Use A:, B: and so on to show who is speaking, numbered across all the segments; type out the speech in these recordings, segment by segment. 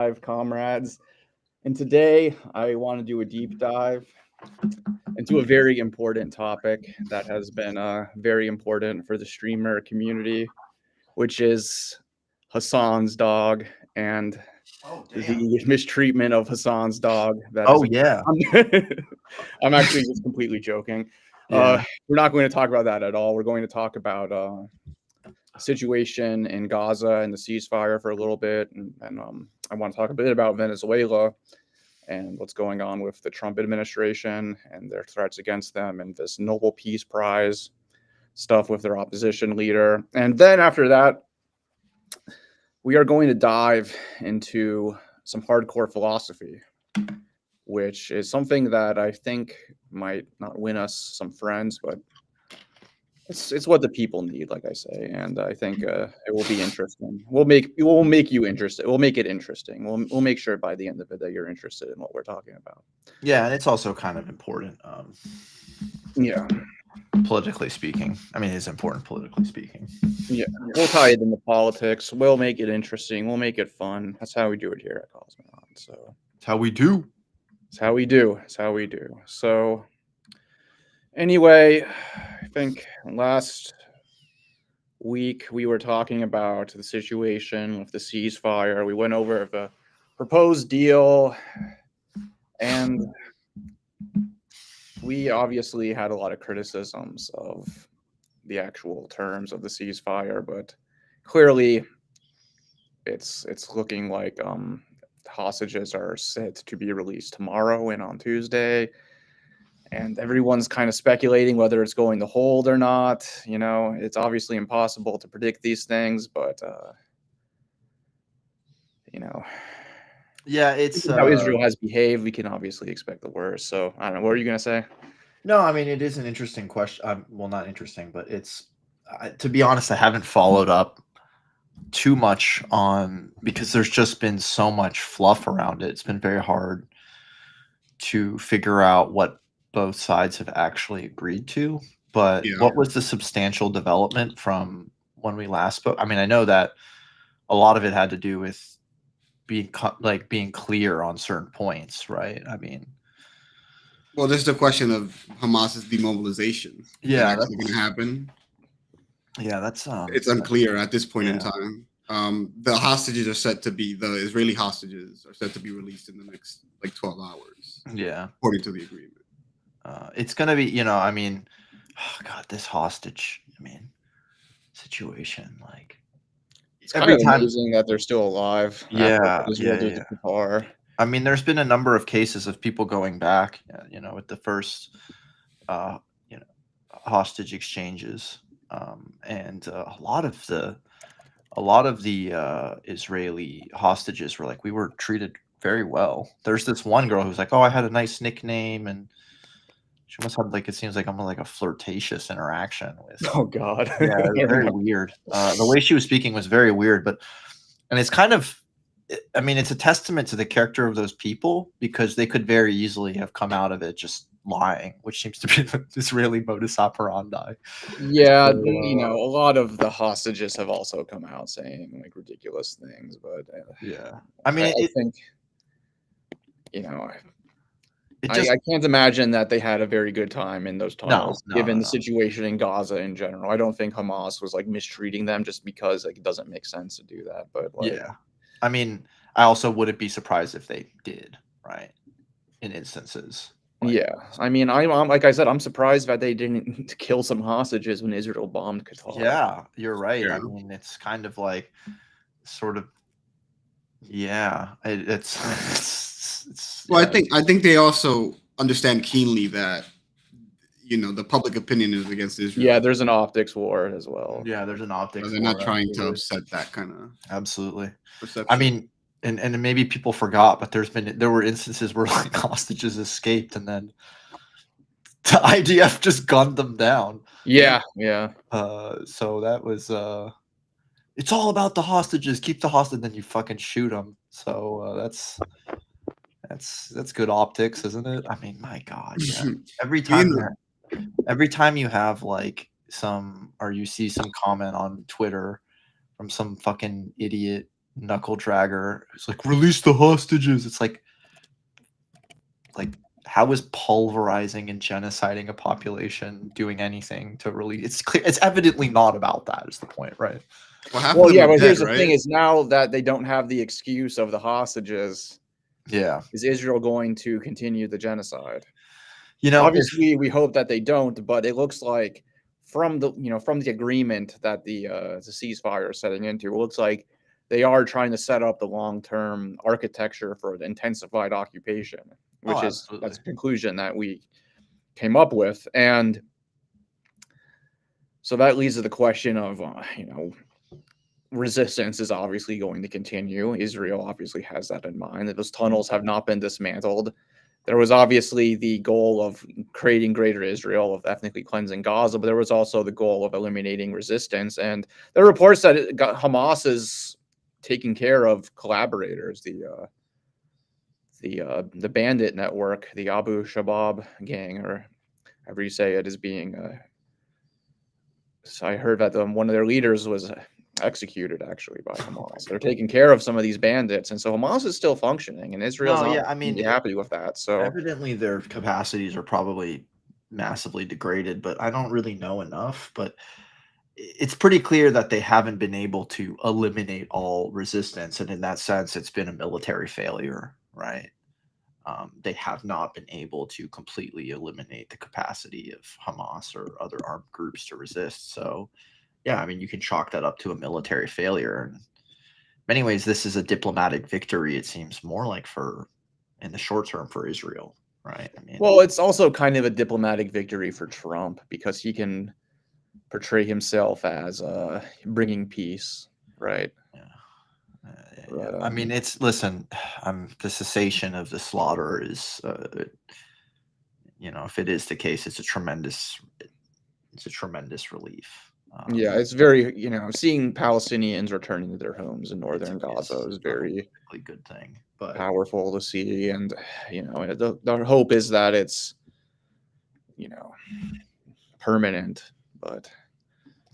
A: Five comrades. And today I want to do a deep dive into a very important topic that has been very important for the streamer community, which is Hassan's dog and
B: Oh damn.
A: the mistreatment of Hassan's dog. That is,
B: Oh yeah.
A: I'm actually just completely joking.
B: Yeah.
A: We're not going to talk about that at all. We're going to talk about situation in Gaza and the ceasefire for a little bit, and I want to talk a bit about Venezuela and what's going on with the Trump administration and their threats against them, and this Nobel Peace Prize stuff with their opposition leader. And then after that, we are going to dive into some hardcore philosophy, which is something that I think might not win us some friends, but it's what the people need, like I say, and I think it will be interesting. We'll make you interested. We'll make it interesting. We'll make sure by the end of it that you're interested in what we're talking about.
B: Yeah, and it's also kind of important,
A: Yeah,
B: politically speaking. I mean, it's important politically speaking.
A: yeah. We'll tie it into politics. We'll make it interesting. We'll make it fun. That's how we do it here at Cosmonaut. So
B: It's how we do.
A: it's how we do. It's how we do. So anyway, I think last week we were talking about the situation with the ceasefire. We went over the proposed deal, and we obviously had a lot of criticisms of the actual terms of the ceasefire, but clearly it's looking like hostages are set to be released tomorrow and on Tuesday, and everyone's kind of speculating whether it's going to hold or not. You know, it's obviously impossible to predict these things, but you know,
B: Yeah, it's
A: how Israel has behaved, we can obviously expect the worst. So I don't know. What are you gonna say?
B: no, I mean it is an interesting question. Well, not interesting, but it's to be honest, I haven't followed up too much on because there's just been so much fluff around it. It's been very hard to figure out what both sides have actually agreed to. But
C: Yeah.
B: what was the substantial development from when we last spoke? I mean, I know that a lot of it had to do with being clear on certain points, right? I mean,
C: Well, there's the question of Hamas's demobilization. Is
B: yeah,
C: that actually going to happen?
B: yeah, that's
C: It's unclear at this point in
B: yeah.
C: time. The hostages are set to be the Israeli hostages are set to be released in the next 12 hours,
B: Yeah.
C: according to the agreement.
B: It's gonna be, you know, I mean, oh God, this hostage, I mean, situation, like
A: It's
B: every
A: kind of
B: time.
A: amazing that they're still alive after
B: Yeah,
A: what Israel
B: yeah,
A: did
B: yeah.
A: to Qatar.
B: I mean, there's been a number of cases of people going back, you know, with the first, you know, hostage exchanges, and a lot of the Israeli hostages were like, we were treated very well. There's this one girl who's like, oh, I had a nice nickname, and she must have like it seems like I'm like a flirtatious interaction with.
A: Oh God.
B: Yeah, it was very weird. The way she was speaking was very weird, and it's kind of, I mean, it's a testament to the character of those people because they could very easily have come out of it just lying, which seems to be the Israeli modus operandi.
A: Yeah,
B: So,
A: you know, a lot of the hostages have also come out saying like ridiculous things, but
B: yeah, I mean,
A: I think, you know,
B: it just
A: I can't imagine that they had a very good time in those tunnels,
B: no,
A: given
B: no,
A: the
B: no.
A: situation in Gaza in general. I don't think Hamas was like mistreating them just because like it doesn't make sense to do that. But like,
B: Yeah, I mean, I also wouldn't be surprised if they did, right? In instances, like,
A: yeah, I mean, I'm like I said, I'm surprised that they didn't kill some hostages when Israel bombed Qatar.
B: yeah, you're right.
C: Yeah.
B: I mean, it's kind of like sort of, yeah, it's
C: Well,
B: yeah,
C: I think they also understand keenly that the public opinion is against Israel.
A: Yeah, there's an optics war as well.
B: yeah, there's an optics.
C: So they're not
B: war,
C: trying to
B: absolutely.
C: upset that kind of
B: Absolutely.
C: perception.
B: I mean, and maybe people forgot, but there were instances where like hostages escaped and then the IDF just gunned them down.
A: Yeah.
B: So that was it's all about the hostages. Keep the hostage, then you fucking shoot them. So that's good optics, isn't it? I mean, my God, yeah. Every time you have like some or you see some comment on Twitter from some fucking idiot knuckle dragger. It's like, release the hostages. It's like how is pulverizing and genociding a population doing anything to release? It's clear. It's evidently not about that. Is the point, right?
C: Well, half of
A: Well,
C: them
A: yeah,
C: are
A: but
C: dead,
A: here's the
C: right?
A: thing: is now that they don't have the excuse of the hostages,
B: Yeah.
A: is Israel going to continue the genocide?
B: You know,
A: Obviously, we hope that they don't, but it looks like from the agreement that the ceasefire is setting into, it looks like they are trying to set up the long-term architecture for an intensified occupation, which is
B: absolutely.
A: that's a conclusion that we came up with. And so that leads to the question of resistance is obviously going to continue. Israel obviously has that in mind, that those tunnels have not been dismantled. There was obviously the goal of creating greater Israel, of ethnically cleansing Gaza, but there was also the goal of eliminating resistance. And there are reports that Hamas is taking care of collaborators, the bandit network, the Abu Shabab gang, or however you say it, is being. So I heard that one of their leaders was executed actually by Hamas. They're taking care of some of these bandits, and so Hamas is still functioning, and Israel's
B: No,
A: not
B: yeah, I mean,
A: happy with that. So
B: evidently their capacities are probably massively degraded, but I don't really know enough. But it's pretty clear that they haven't been able to eliminate all resistance, and in that sense, it's been a military failure, right? They have not been able to completely eliminate the capacity of Hamas or other armed groups to resist. So, yeah, I mean, you can chalk that up to a military failure. And in many ways, this is a diplomatic victory. It seems more like in the short term for Israel, right? I mean,
A: well, it's also kind of a diplomatic victory for Trump because he can portray himself as bringing peace, right?
B: yeah.
A: But,
B: I mean, listen. The cessation of the slaughter is, if it is the case, it's a tremendous relief.
A: yeah, it's very seeing Palestinians returning to their homes in northern Gaza is
B: a
A: very
B: really good thing. But
A: powerful to see, and the hope is that it's permanent, but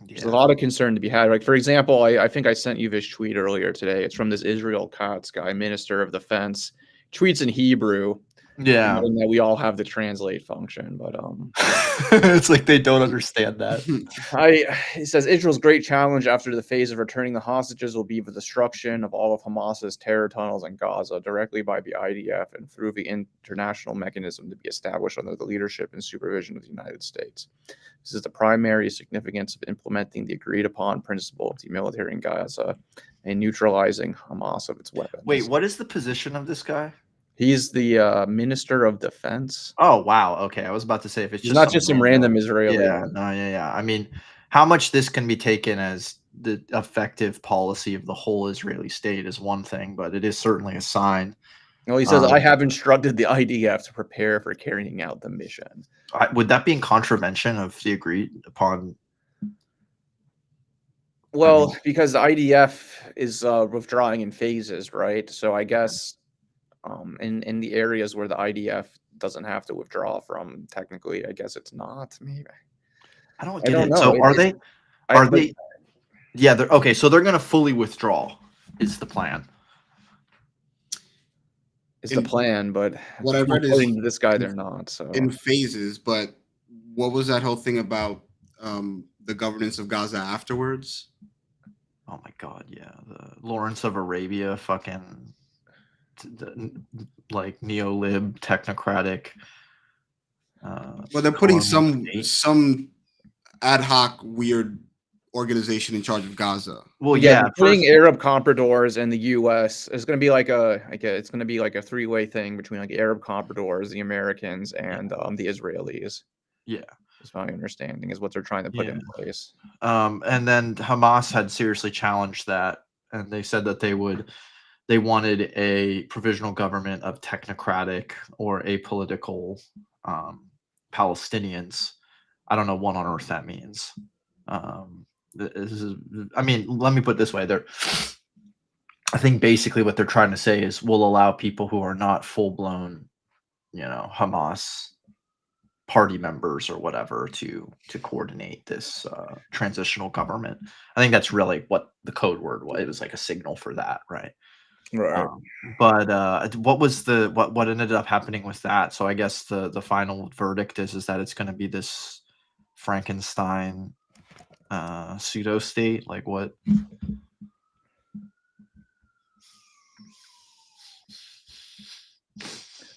A: there's a lot of concern to be had. Like, for example, I think I sent you this tweet earlier today. It's from this Israel Katz guy, Minister of Defense. Tweets in Hebrew,
B: yeah,
A: knowing that we all have the translate function, but
B: it's like they don't understand that.
A: He says Israel's great challenge after the phase of returning the hostages will be the destruction of all of Hamas's terror tunnels in Gaza directly by the IDF and through the international mechanism to be established under the leadership and supervision of the United States. This is the primary significance of implementing the agreed upon principle of demilitarizing Gaza and neutralizing Hamas of its weapons.
B: Wait, what is the position of this guy?
A: He's the Minister of Defense.
B: Oh, wow. Okay, I was about to say if it's
A: He's not just some random Israeli.
B: Yeah, no, yeah. I mean, how much this can be taken as the effective policy of the whole Israeli state is one thing, but it is certainly a sign.
A: Well, he says, I have instructed the IDF to prepare for carrying out the mission.
B: Would that be in contravention of the agreed upon?
A: Well, because the IDF is withdrawing in phases, right? So I guess in the areas where the IDF doesn't have to withdraw from, technically, I guess it's not. Maybe
B: I don't
A: know.
B: So are they? Yeah. They're okay. So they're going to fully withdraw. Is the plan?
A: It's the plan, but
C: whatever it is,
A: according to this guy, they're not. So
C: in phases. But what was that whole thing about the governance of Gaza afterwards?
B: Oh my God, yeah, the Lawrence of Arabia, fucking like neo-lib technocratic.
C: Well, they're putting some ad hoc weird organization in charge of Gaza.
B: Well, yeah,
A: putting Arab compradors and the U.S. is going to be it's going to be like a three-way thing between like Arab compradors, the Americans, and the Israelis.
B: Yeah,
A: is my understanding is what they're trying to put in place.
B: And then Hamas had seriously challenged that, and they said that they wanted a provisional government of technocratic or apolitical Palestinians. I don't know what on earth that means. I mean, let me put it this way. I think basically what they're trying to say is we'll allow people who are not full-blown, Hamas party members or whatever to coordinate this transitional government. I think that's really what the code word was. It was like a signal for that, right?
A: Right.
B: But what was what ended up happening with that? So I guess the final verdict is that it's going to be this Frankenstein pseudo state. Like what?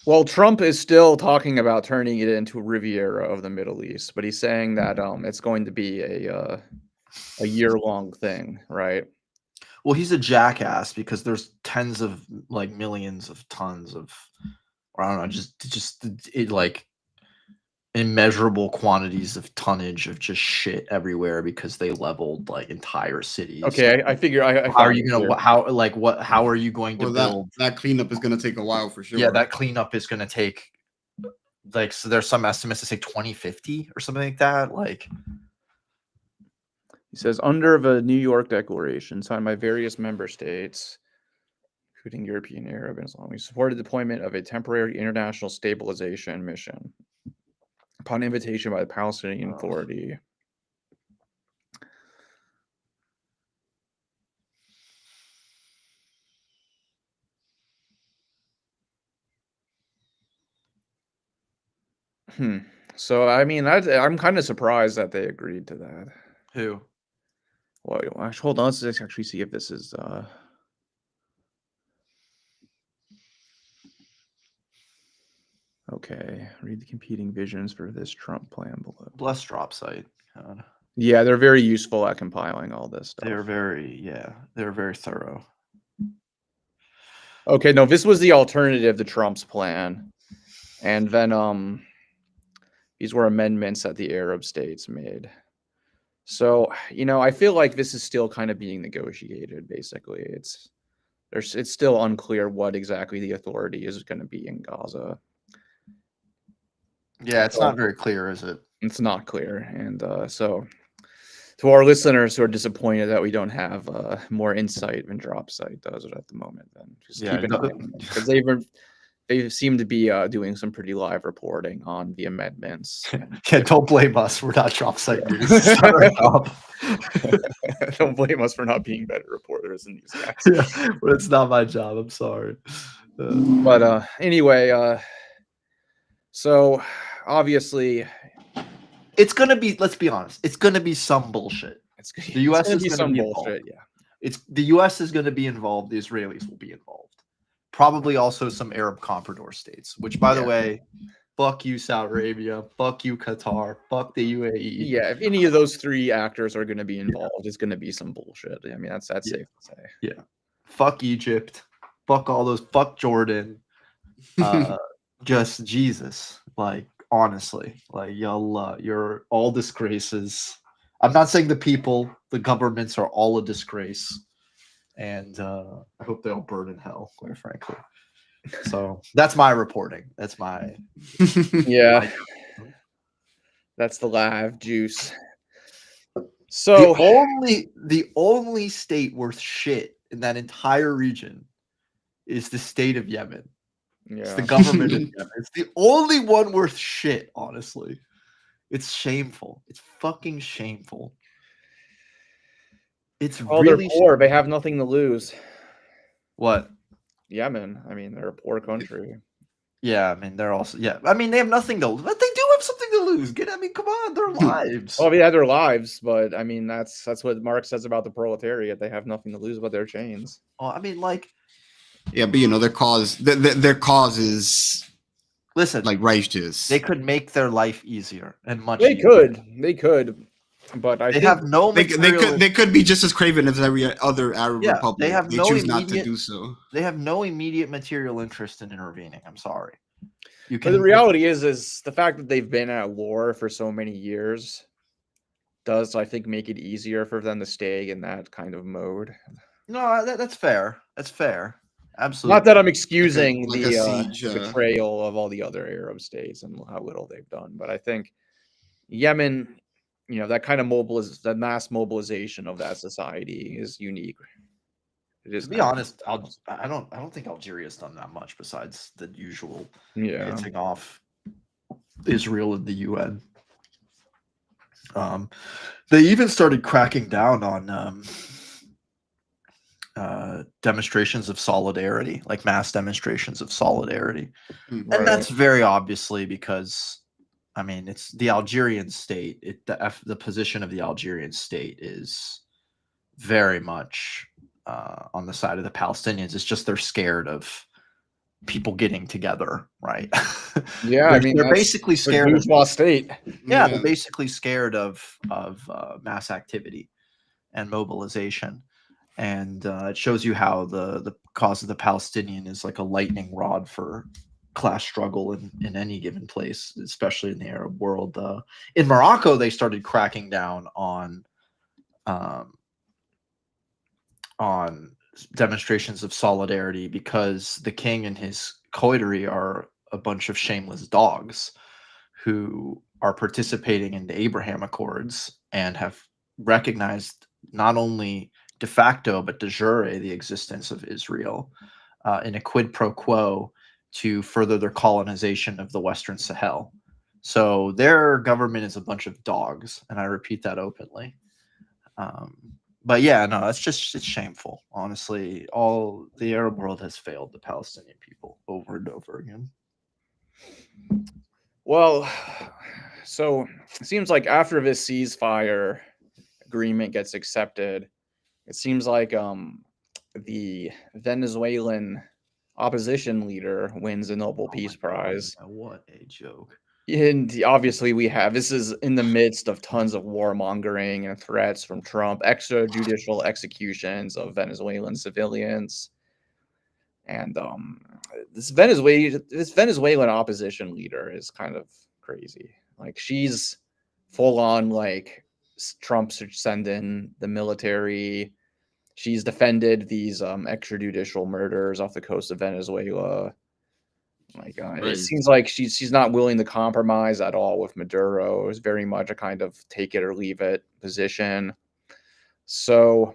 A: Well, Trump is still talking about turning it into a Riviera of the Middle East, but he's saying that it's going to be a year-long thing, right?
B: Well, he's a jackass because there's tens of like millions of tons of, or I don't know, just like immeasurable quantities of tonnage of just shit everywhere because they leveled like entire cities.
A: Okay, I figure I
B: How are you gonna how are you going to
C: Well,
B: build
C: that cleanup is going to take a while for sure.
B: Yeah, that cleanup is going to take like, so there's some estimates to say 2050 or something like that. Like,
A: he says under the New York Declaration signed by various member states, including European, Arab, and Islam, we supported the deployment of a temporary international stabilization mission upon invitation by the Palestinian Authority. So I mean, I'm kind of surprised that they agreed to that.
B: who?
A: Well, actually, hold on. Let's actually see if this is. Okay, read the competing visions for this Trump plan below.
B: Bless drop site. God.
A: Yeah, they're very useful at compiling all this stuff.
B: They're very thorough.
A: Okay, no, this was the alternative to Trump's plan. And then these were amendments that the Arab states made. So, I feel like this is still kind of being negotiated, basically. It's still unclear what exactly the authority is going to be in Gaza.
B: Yeah, it's not very clear, is it?
A: It's not clear. And so to our listeners who are disappointed that we don't have more insight than Dropsite does it at the moment, then just keep an eye on them, because they seem to be doing some pretty live reporting on the amendments.
B: Yeah, don't blame us. We're not Dropsite News.
A: Don't blame us for not being better reporters than these guys.
B: Yeah, but it's not my job. I'm sorry.
A: But anyway, so obviously
B: it's gonna be. Let's be honest. It's gonna be some bullshit. The U.S. is gonna be bullshit.
A: Yeah,
B: the U.S. is gonna be involved. The Israelis will be involved. Probably also some Arab comprador states. Which, by the way, fuck you, Saudi Arabia. Fuck you, Qatar. Fuck the UAE.
A: Yeah, if any of those three actors are going to be involved, it's going to be some bullshit. I mean, that's safe to say.
B: Yeah. Fuck Egypt. Fuck all those. Fuck Jordan. Just Jesus. Like, honestly, like y'all, you're all disgraces. I'm not saying the people, the governments are all a disgrace, and I hope they all burn in hell, quite frankly. So that's my reporting. That's my
A: yeah. That's the live juice. So
B: the only state worth shit in that entire region is the state of Yemen.
A: Yeah.
B: It's the government of Yemen. It's the only one worth shit, honestly. It's shameful. It's fucking shameful. It's really
A: they're poor. They have nothing to lose.
B: What?
A: Yemen. I mean, they're a poor country.
B: Yeah, I mean, they're also I mean, they have nothing to lose, but they do have something to lose. I mean, come on, their lives.
A: Well, yeah, their lives, but I mean, that's what Marx says about the proletariat. They have nothing to lose but their chains.
B: Well, I mean, like,
C: yeah, but their cause is
B: listen,
C: like righteous.
B: They could make their life easier and much.
A: They could, but
B: they have no.
C: They could be just as craven as every other Arab republic.
B: They have
C: choose not to do so.
B: They have no immediate material interest in intervening. I'm sorry.
A: But the reality is the fact that they've been at war for so many years does, I think, make it easier for them to stay in that kind of mode.
B: No, that's fair. That's fair. Absolutely.
A: Not that I'm excusing
C: like
A: the
C: siege,
A: betrayal of all the other Arab states and how little they've done, but I think Yemen, that kind of that mass mobilization of that society is unique. It is.
B: To be honest, I don't think Algeria's done that much besides the usual hitting off Israel and the UN. They even started cracking down on demonstrations of solidarity, like mass demonstrations of solidarity.
C: Hmm.
B: And that's
A: Right.
B: very obviously because, I mean, it's the Algerian state. The position of the Algerian state is very much on the side of the Palestinians. It's just they're scared of people getting together, right?
A: Yeah,
B: they're,
A: I mean
B: they're
A: that's
B: basically
A: the
B: scared of
A: bourgeois state.
B: yeah, they're
C: Yeah.
B: basically scared of mass activity and mobilization. And it shows you how the cause of the Palestinian is like a lightning rod for class struggle in any given place, especially in the Arab world. In Morocco, they started cracking down um, on demonstrations of solidarity because the king and his coterie are a bunch of shameless dogs who are participating in the Abraham Accords and have recognized not only de facto but de jure the existence of Israel in a quid pro quo to further their colonization of the Western Sahel. So their government is a bunch of dogs, and I repeat that openly. Um, but yeah, no, it's shameful. Honestly, all the Arab world has failed the Palestinian people over and over again.
A: Well, so it seems like after this ceasefire agreement gets accepted, it seems like the Venezuelan opposition leader wins the Nobel
B: Oh my
A: Peace
B: god,
A: Prize.
B: what a joke!
A: And obviously, this is in the midst of tons of warmongering and threats from Trump, extrajudicial executions of Venezuelan civilians, and this Venezuelan opposition leader is kind of crazy. Like she's full on like Trump should send in the military. She's defended these extrajudicial murders off the coast of Venezuela. Like it
B: Crazy.
A: seems like she's not willing to compromise at all with Maduro. It's very much a kind of take it or leave it position. So,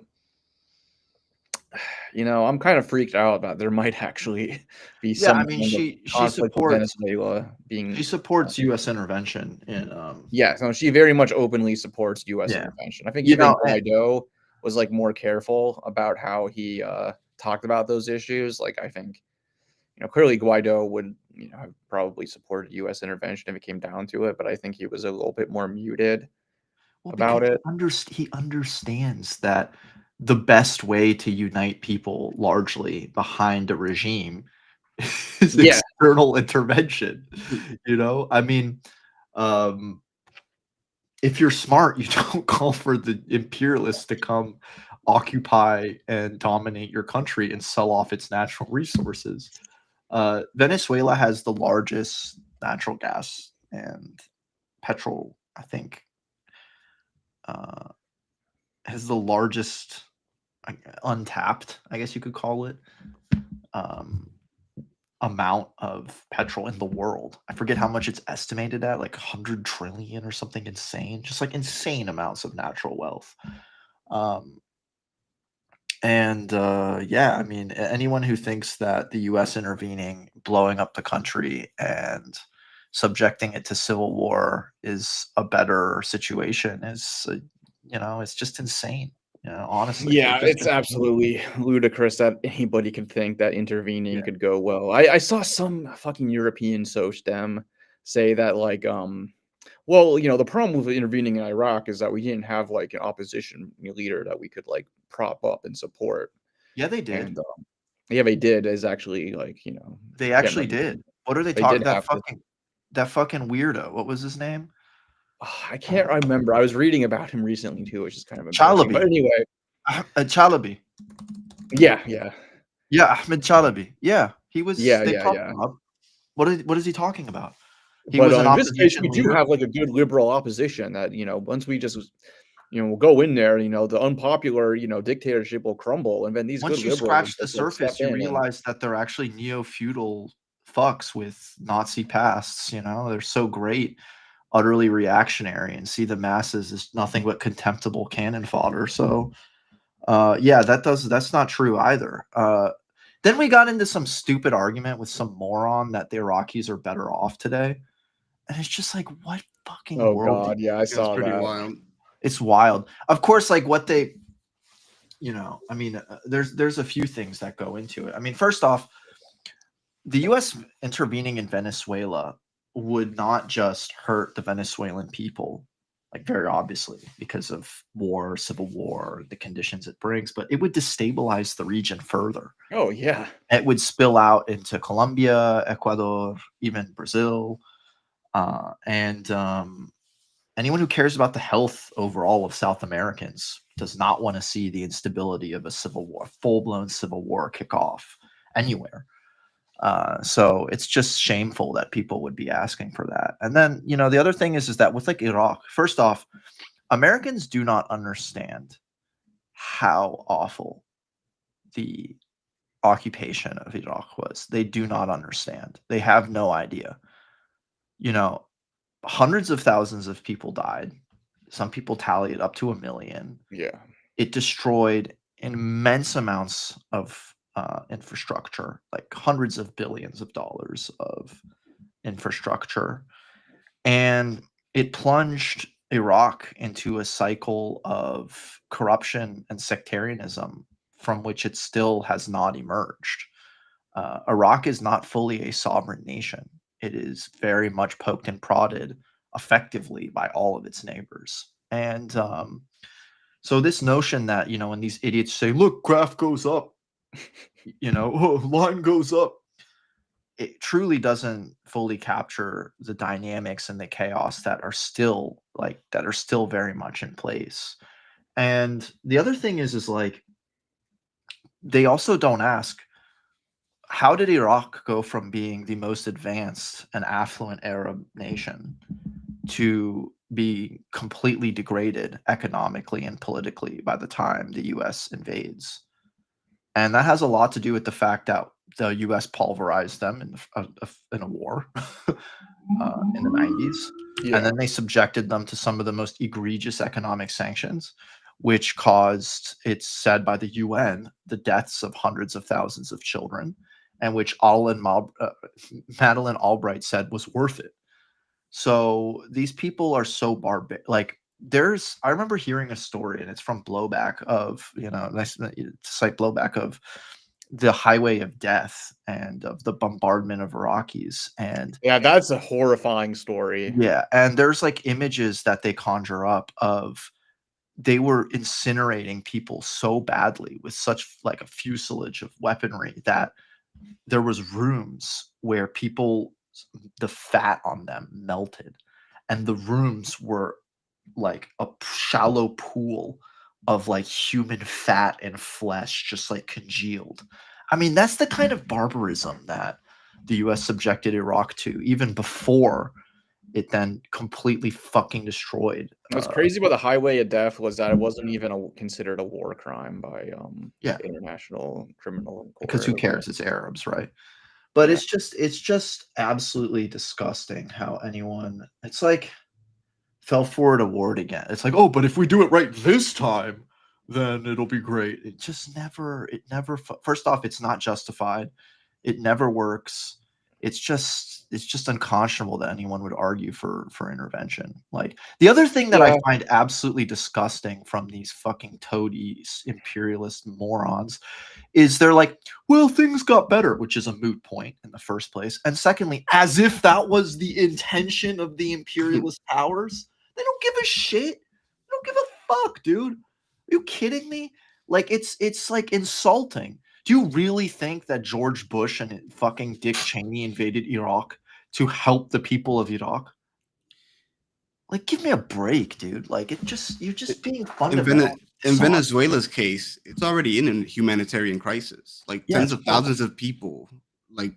A: I'm kind of freaked out that there might actually be
B: Yeah,
A: some
B: I mean,
A: kind of
B: she
A: conflict with
B: supports
A: Venezuela
B: she
A: being.
B: supports U.S. intervention in
A: Yeah, so she very much openly supports U.S.
B: yeah,
A: intervention. I think
B: you
A: even
B: know, and,
A: Guaido was like more careful about how he talked about those issues. Like I think clearly Guaido would, have probably supported U.S. intervention if it came down to it, but I think he was a little bit more muted
B: well, because
A: about it.
B: he understands that the best way to unite people largely behind a regime is
A: Yeah,
B: external intervention. I mean, um, if you're smart, you don't call for the imperialists to come occupy and dominate your country and sell off its natural resources. Venezuela has the largest natural gas and petrol, I think, uh, has the largest untapped, I guess you could call it, um, amount of petrol in the world. I forget how much it's estimated at, like 100 trillion or something insane, just like insane amounts of natural wealth. Um, and yeah, I mean, anyone who thinks that the US intervening, blowing up the country, and subjecting it to civil war is a better situation is, it's just insane. Honestly, they're
A: yeah,
B: just
A: it's
B: insane.
A: absolutely ludicrous that anybody could think that intervening
B: Yeah.
A: could go well. I saw some fucking European dem say that like well, the problem with intervening in Iraq is that we didn't have like an opposition leader that we could like prop up and support.
B: Yeah, they did.
A: And yeah, they did is actually like,
B: They
A: getting
B: actually
A: rid of
B: did.
A: them.
B: What are they
A: They
B: talking?
A: did have to.
B: That fucking weirdo. What was his name?
A: I can't remember. I was reading about him recently too, which is kind of embarrassing. But
B: Chalabi.
A: anyway,
B: Chalabi.
A: yeah, yeah,
B: Yeah, Ahmed Chalabi. Yeah, he was.
A: yeah,
B: They
A: yeah,
B: talked
A: yeah.
B: about. What is he talking about? He
A: But
B: was an
A: in this case,
B: opposition
A: we do
B: leader.
A: have like a good liberal opposition that once we just we'll go in there, the unpopular dictatorship will crumble, and then these good
B: Once you
A: liberals will
B: scratch the
A: just like step
B: surface, you
A: in and
B: realize that they're actually neo-feudal fucks with Nazi pasts. They're so great, utterly reactionary, and see the masses as nothing but contemptible cannon fodder. So, yeah, that's not true either. Then we got into some stupid argument with some moron that the Iraqis are better off today. And it's just like, what fucking
A: Oh
B: world?
A: God, yeah, I
C: That's
A: saw
C: pretty
A: that.
C: wild.
B: It's wild. Of course, like what they, I mean, there's a few things that go into it. I mean, first off, the U.S. intervening in Venezuela would not just hurt the Venezuelan people, like very obviously because of war, civil war, the conditions it brings, but it would destabilize the region further.
A: Oh yeah,
B: It would spill out into Colombia, Ecuador, even Brazil, and anyone who cares about the health overall of South Americans does not want to see the instability of a civil war, full-blown civil war kick off anywhere. So it's just shameful that people would be asking for that. And then, the other thing is that with like Iraq, first off, Americans do not understand how awful the occupation of Iraq was. They do not understand. They have no idea. Hundreds of thousands of people died. Some people tally it up to 1 million.
A: yeah.
B: It destroyed immense amounts of infrastructure, like hundreds of billions of dollars of infrastructure. And it plunged Iraq into a cycle of corruption and sectarianism from which it still has not emerged. Iraq is not fully a sovereign nation. It is very much poked and prodded effectively by all of its neighbors. And so this notion that, when these idiots say, look, graph goes up, line goes up, it truly doesn't fully capture the dynamics and the chaos that are still very much in place. And the other thing is like, they also don't ask, how did Iraq go from being the most advanced and affluent Arab nation to be completely degraded economically and politically by the time the US invades? And that has a lot to do with the fact that the US pulverized them in a war in the 90s.
A: Yeah.
B: And then they subjected them to some of the most egregious economic sanctions, which caused, it's said by the UN, the deaths of hundreds of thousands of children, and which Madeleine Albright said was worth it. So these people are so barbaric. Like, I remember hearing a story, and it's from Blowback of, nice to cite Blowback of the Highway of Death and of the bombardment of Iraqis. And
A: Yeah, that's a horrifying story.
B: yeah, and there's like images that they conjure up of they were incinerating people so badly with such like a fuselage of weaponry that there was rooms where the fat on them melted, and the rooms were like a shallow pool of like human fat and flesh just like congealed. I mean, that's the kind of barbarism that the US subjected Iraq to, even before it then completely fucking destroyed.
A: What's crazy about the Highway of Death was that it wasn't even considered a war crime by
B: Yeah.
A: International Criminal Court.
B: Because who cares? It's Arabs, right? But
A: Yeah.
B: it's just absolutely disgusting how anyone, it's like, fell for it award again. It's like, oh, but if we do it right this time, then it'll be great. It just never, first off, it's not justified. It never works. It's just unconscionable that anyone would argue for intervention. Like, the other thing that I find absolutely disgusting from these fucking toadies, imperialist morons, is they're like, well, things got better, which is a moot point in the first place. And secondly, as if that was the intention of the imperialist powers. They don't give a shit. They don't give a fuck, dude. Are you kidding me? Like, it's like insulting. Do you really think that George Bush and fucking Dick Cheney invaded Iraq to help the people of Iraq? Like, give me a break, dude. Like, you're just being fundamental.
C: In Venezuela's case, it's already in a humanitarian crisis. Like, tens of thousands of people like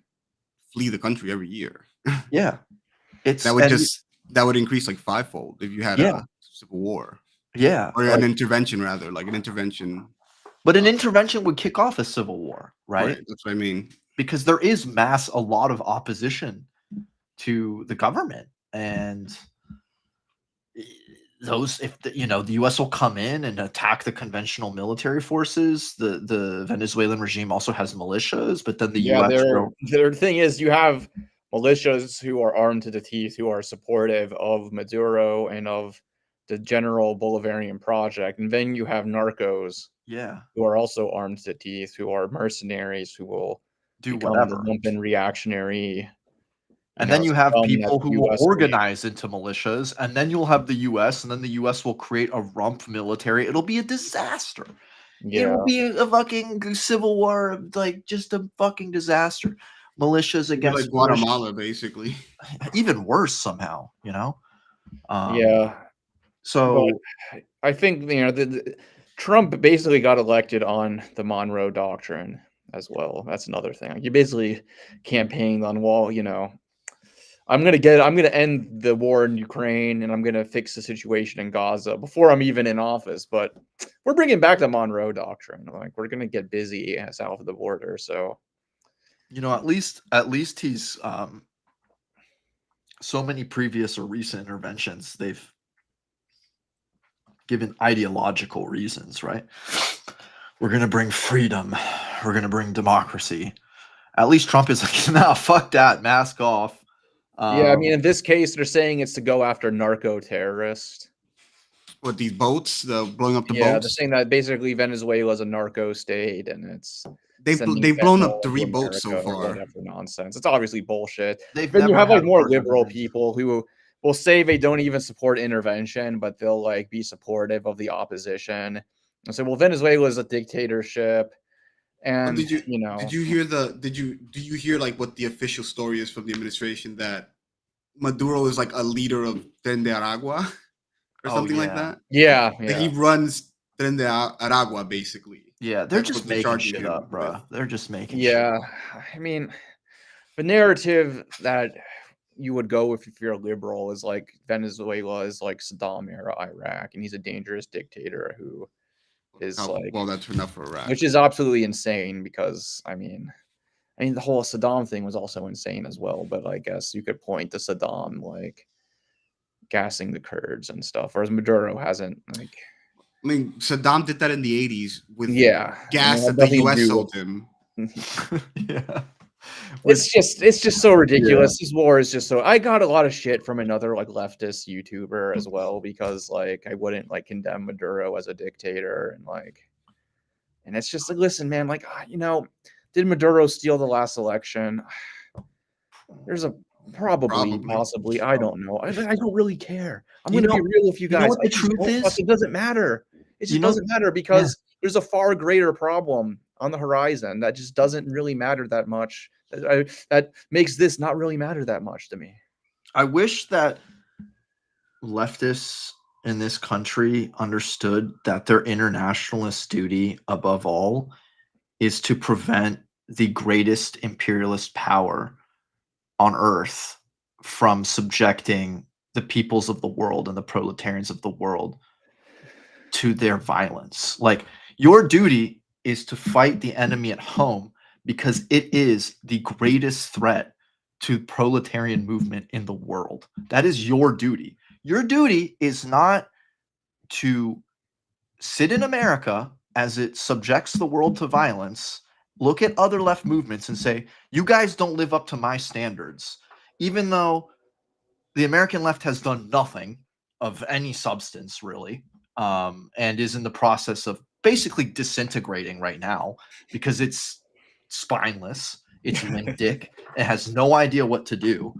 C: flee the country every year.
B: Yeah,
C: that would increase like fivefold if you had a civil war.
B: Yeah,
C: or an intervention rather, like an intervention.
B: But an intervention would kick off a civil war, right?
C: That's what I mean.
B: Because there is a lot of opposition to the government, and the U.S. will come in and attack the conventional military forces. The Venezuelan regime also has militias, but then the U.S.
A: Their thing is you have militias who are armed to the teeth, who are supportive of Maduro and of the general Bolivarian project. And then you have narcos
B: Yeah.
A: who are also armed to the teeth, who are mercenaries, who will
B: Do
A: become the
B: whatever.
A: lumpen reactionary.
B: And then you have
A: scum that
B: people
A: the
B: who will
A: US
B: organize into militias, and then you'll have the US, and then the US will create a rump military. It'll be a disaster. It will
A: Yeah.
B: be a fucking civil war, like just a fucking disaster. Militias
C: It'd be like
B: against militias,
C: Guatemala, basically.
B: even worse somehow, you know?
A: Yeah. But
B: So
A: I think, Trump basically got elected on the Monroe Doctrine as well. That's another thing. Like, you basically campaigned on, well, I'm gonna end the war in Ukraine and I'm gonna fix the situation in Gaza before I'm even in office. But we're bringing back the Monroe Doctrine. Like, we're gonna get busy south of the border. So
B: at least he's so many previous or recent interventions, they've given ideological reasons, right? We're gonna bring freedom, we're gonna bring democracy. At least Trump is like, nah, fuck that, mask off.
A: yeah, I mean, in this case, they're saying it's to go after narco terrorists.
C: What, these boats, the blowing up the
A: Yeah, they're
C: boats?
A: saying that basically Venezuela is a narco state and it's sending
C: They've blown up
A: fentanyl to
C: 3 boats so
A: America or
C: far.
A: whatever nonsense. It's obviously bullshit.
B: They've
A: Then you
B: never
A: have like
B: had
A: more
B: hard
A: liberal
B: evidence.
A: people who will say they don't even support intervention, but they'll like be supportive of the opposition and say, well, Venezuela is a dictatorship,
C: But
A: and
C: do you hear like what the official story is from the administration, that Maduro is like a leader of Tren de Aragua or
B: Oh
C: something like
B: yeah,
C: that?
A: yeah,
C: Like he runs Tren de Aragua basically.
B: yeah. They're
C: That's
B: just
C: what they're
B: making
C: charging
B: shit
C: him
B: up,
C: with.
B: bro. They're just making shit.
A: yeah. I mean, the narrative that you would go if you're a liberal is like Venezuela is like Saddam era Iraq, and he's a dangerous dictator who is like,
C: Well, that's enough for Iraq.
A: which is absolutely insane because I mean the whole Saddam thing was also insane as well. But I guess you could point to Saddam like gassing the Kurds and stuff, whereas Maduro hasn't. Like,
C: I mean, Saddam did that in the 80s with
A: yeah, and it
C: gas
A: had
C: that the
A: nothing to
C: US
A: do
C: sold
A: with.
C: him.
B: Yeah.
A: It's just so ridiculous. This war is just so. I got a lot of shit from another like leftist YouTuber as well because like I wouldn't like condemn Maduro as a dictator and it's just like, listen, man, like did Maduro steal the last election? There's a probably,
C: Probably.
A: possibly, I don't know. I don't really care. I'm
B: You
A: gonna be
B: know,
A: real with you
B: you know
A: guys.
B: what
A: I
B: the
A: just
B: truth
A: don't
B: is?
A: It doesn't matter. It just
B: You know,
A: doesn't matter because there's a far greater problem on the horizon that just doesn't really matter that much. That makes this not really matter that much to me.
B: I wish that leftists in this country understood that their internationalist duty above all is to prevent the greatest imperialist power on earth from subjecting the peoples of the world and the proletarians of the world to their violence. Like, your duty is to fight the enemy at home because it is the greatest threat to proletarian movement in the world. That is your duty. Your duty is not to sit in America as it subjects the world to violence, look at other left movements and say, you guys don't live up to my standards, even though the American left has done nothing of any substance, really, and is in the process of basically disintegrating right now because it's spineless, it's limp dick, it has no idea what to do.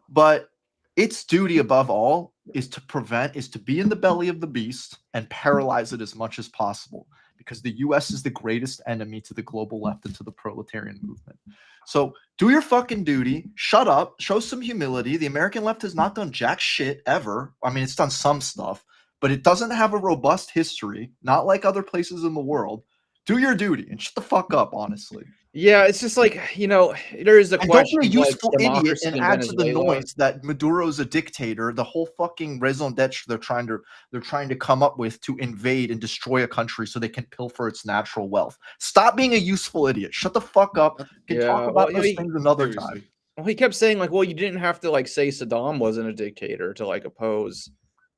B: But its duty above all is to be in the belly of the beast and paralyze it as much as possible, because the US is the greatest enemy to the global left and to the proletarian movement. So do your fucking duty, shut up, show some humility. The American left has not done jack shit ever. I mean, it's done some stuff, but it doesn't have a robust history, not like other places in the world. Do your duty and shut the fuck up, honestly.
A: Yeah, it's just like, there is a
B: And don't
A: question
B: be a
A: of like
B: useful idiot
A: democracy
B: and
A: in
B: add to the
A: Venezuela.
B: noise that Maduro's a dictator. The whole fucking raison d'etre they're trying to come up with to invade and destroy a country so they can pilfer its natural wealth. Stop being a useful idiot. Shut the fuck up. Can talk
A: Yeah,
B: about
A: well,
B: those things another time.
C: Seriously.
A: well, he kept saying like, well, you didn't have to like say Saddam wasn't a dictator to like oppose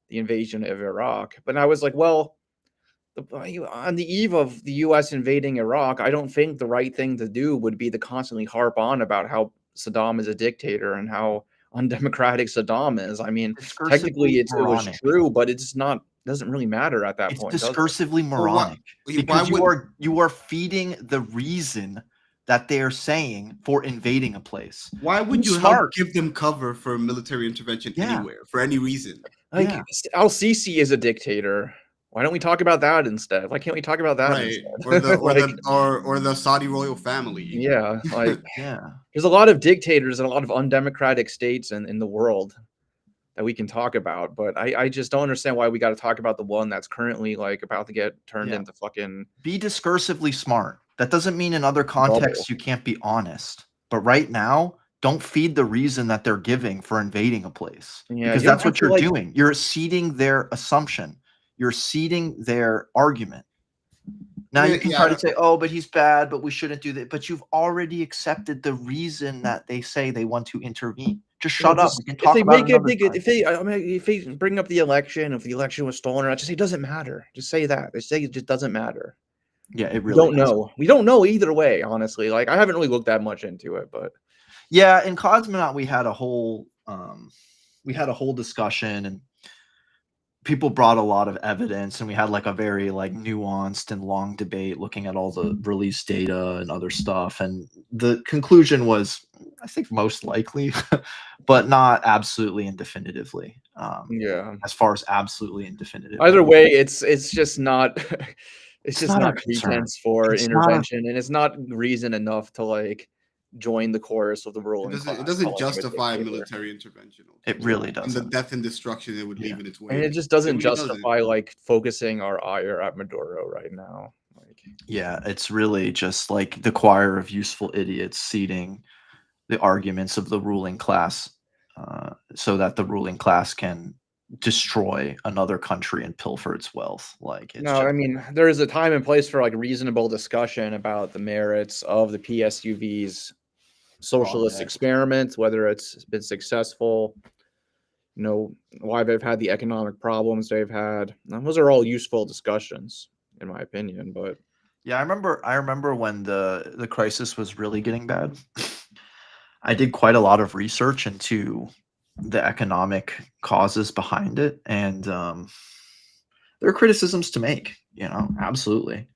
A: the invasion of Iraq. But I was like, well, on the eve of the U.S. invading Iraq, I don't think the right thing to do would be to constantly harp on about how Saddam is a dictator and how undemocratic Saddam is. I mean, technically
B: Discursively
A: it was
B: moronic.
A: true, but it's not doesn't really matter at that
B: It's
A: point, does it?
B: discursively
C: Well, why,
B: moronic
C: why
B: because
C: would
B: you are feeding the reason that they are saying for invading a place.
C: why would
B: Be
C: you help
B: smart.
C: give them cover for military intervention
B: Yeah.
C: anywhere for any reason?
A: Like
B: Yeah.
A: Al-Sisi is a dictator. Why don't we talk about that instead? Why can't we talk about that
C: Right.
A: instead?
C: Or the
A: Like,
C: the Saudi royal family.
A: yeah, like
B: Yeah.
A: there's a lot of dictators and a lot of undemocratic states in the world that we can talk about, but I just don't understand why we got to talk about the one that's currently like about to get turned
B: Yeah.
A: into fucking
B: Be discursively smart. That doesn't mean in other
A: bubble.
B: contexts you can't be honest. But right now, don't feed the reason that they're giving for invading a place.
A: Yeah,
B: Because
A: you don't
B: that's
A: have
B: what
A: to
B: you're
A: like.
B: doing. You're seeding their assumption. You're seeding their argument. Now you can try to say, "Oh, but he's bad, but we shouldn't do that." But you've already accepted the reason that they say they want to intervene. Just shut up. We can
A: If
B: talk
A: they
B: about
A: make
B: it
A: it
B: another
A: big,
B: time.
A: if they bring up the election, if the election was stolen or not, just say it doesn't matter. Just say that. They say it just doesn't matter.
B: Yeah, it
A: We
B: really
A: don't
B: doesn't.
A: know. We don't know either way, honestly. Like I haven't really looked that much into it, but
B: Yeah, in Cosmonaut we had a whole discussion, and people brought a lot of evidence, and we had like a very like nuanced and long debate looking at all the release data and other stuff, and the conclusion was, I think, most likely but not absolutely and definitively.
A: yeah.
B: As far as absolutely and definitively,
A: Either way, it's just not it's
B: it's
A: just
B: not our
A: not
B: concern.
A: pretense for
B: It's not our
A: intervention, and it's not reason enough to like join the chorus of the ruling class.
C: It doesn't
A: calling him a
C: justify
A: dictator.
C: military intervention.
B: It really
C: And the
B: doesn't.
C: death and destruction it would
B: Yeah.
C: leave in its wake.
A: And it just
C: It
A: doesn't
C: really doesn't.
A: justify like focusing our ire at Maduro right now. Like
B: Yeah, it's really just like the choir of useful idiots seeding the arguments of the ruling class, so that the ruling class can destroy another country and pilfer its wealth. Like it's
A: no,
B: just
A: I mean there is a time and place for like reasonable discussion about the merits of the PSUV's socialist
B: project.
A: experiment, whether it's been successful, you know, why they've had the economic problems they've had. And those are all useful discussions, in my opinion. But
B: Yeah, I remember when the crisis was really getting bad. I did quite a lot of research into the economic causes behind it, and there are criticisms to make, absolutely,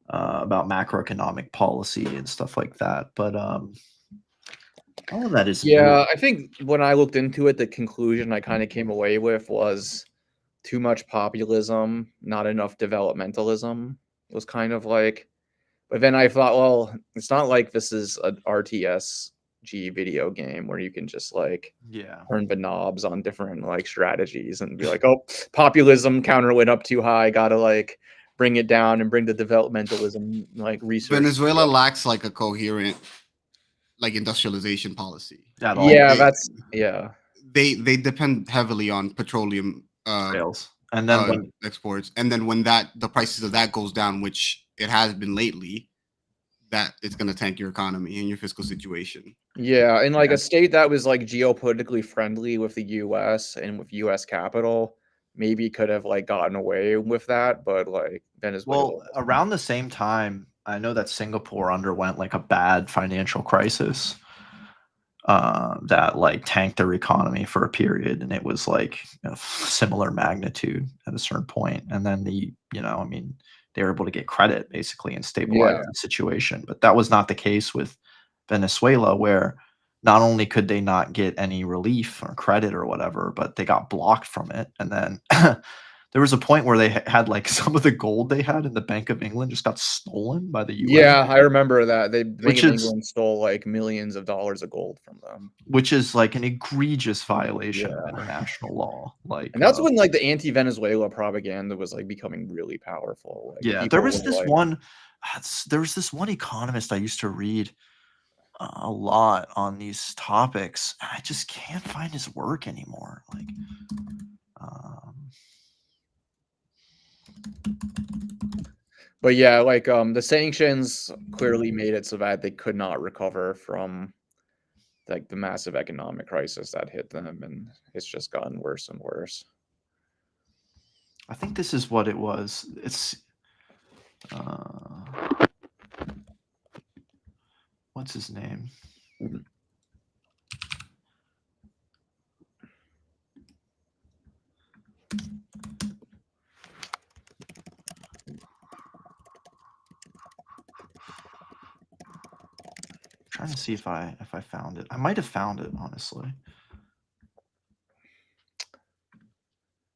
B: about macroeconomic policy and stuff like that. But all of that is
A: yeah, I think when I looked into it, the conclusion I kind of came away with was too much populism, not enough developmentalism. It was kind of like, but then I thought, well, it's not like this is an RTSG video game where you can just like
B: yeah.
A: turn the knobs on different like strategies and be like, oh, populism counter went up too high, gotta like bring it down and bring the developmentalism like research.
C: Venezuela lacks like a coherent like industrialization policy.
B: At all.
A: Yeah,
C: They-
A: that's yeah.
C: They depend heavily on petroleum
B: Sales. And then when
C: exports, and then when the prices of that goes down, which it has been lately, that it's going to tank your economy and your fiscal situation.
A: Yeah, in like
B: Yeah.
A: a state that was like geopolitically friendly with the US and with US capital, maybe could have like gotten away with that, but like Venezuela.
B: well, around the same time, I know that Singapore underwent like a bad financial crisis that like tanked their economy for a period, and it was like of similar magnitude at a certain point. And then I mean, they were able to get credit basically and stabilize
A: Yeah.
B: the situation. But that was not the case with Venezuela, where not only could they not get any relief or credit or whatever, but they got blocked from it. And then there was a point where they had like some of the gold they had in the Bank of England just got stolen by the UN.
A: Yeah, I remember that. The Bank
B: Which
A: of
B: is-
A: England stole like millions of dollars of gold from them.
B: which is like an egregious violation of
A: Yeah.
B: international law. Like,
A: And that's when like the anti-Venezuela propaganda was like becoming really powerful. Like,
B: yeah,
A: people
B: there was
A: were,
B: this
A: like,
B: one. There was this one economist I used to read a lot on these topics. And I just can't find his work anymore. Like,
A: But yeah, like the sanctions clearly made it so that they could not recover from like the massive economic crisis that hit them, and it's just gotten worse and worse.
B: I think this is what it was. It's what's his name? trying to see if I found it. I might have found it, honestly.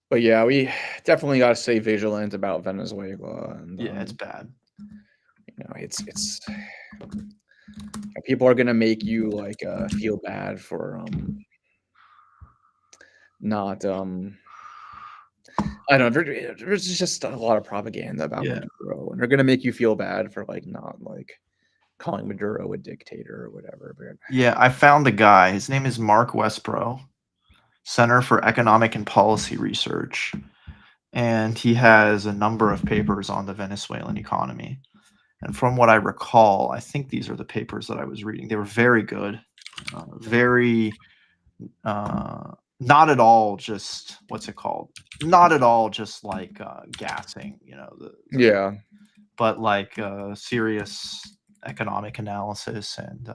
A: But yeah, we definitely got to stay vigilant about Venezuela, and
B: Yeah, it's bad.
A: it's people are gonna make you like feel bad for not I don't know. There's just a lot of propaganda about
B: Yeah.
A: Maduro, and they're gonna make you feel bad for like not like calling Maduro a dictator or whatever. But
B: Yeah, I found the guy. His name is Mark Westbro, Center for Economic and Policy Research, and he has a number of papers on the Venezuelan economy. And from what I recall, I think these are the papers that I was reading. They were very good, very not at all just what's it called? Not at all just like gassing,
A: yeah,
B: but like serious economic analysis and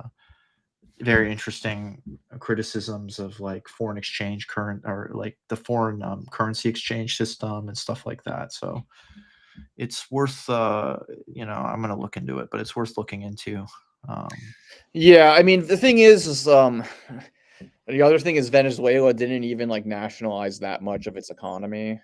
B: very interesting criticisms of like foreign exchange current or like the foreign currency exchange system and stuff like that. So it's worth I'm gonna look into it, but it's worth looking into.
A: yeah. I mean, the thing is the other thing is Venezuela didn't even like nationalize that much of its economy.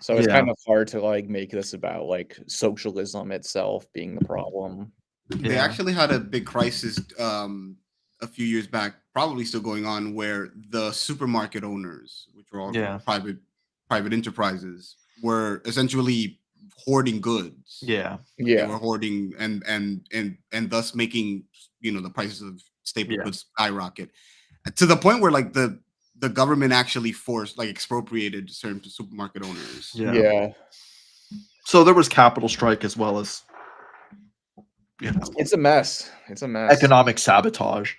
A: So it's
B: Yeah.
A: kind of hard to like make this about like socialism itself being the problem.
C: They
B: Yeah.
C: actually had a big crisis a few years back, probably still going on, where the supermarket owners, which were all
B: Yeah.
C: private enterprises, were essentially hoarding goods.
B: Yeah.
C: They were
A: Yeah,
C: hoarding and thus making the prices of staple
B: Yeah.
C: goods skyrocket to the point where like the government actually forced like expropriated certain supermarket owners.
B: Yeah.
A: yeah.
B: So there was capital strike as well as
A: It's a mess. It's a mess.
B: economic sabotage.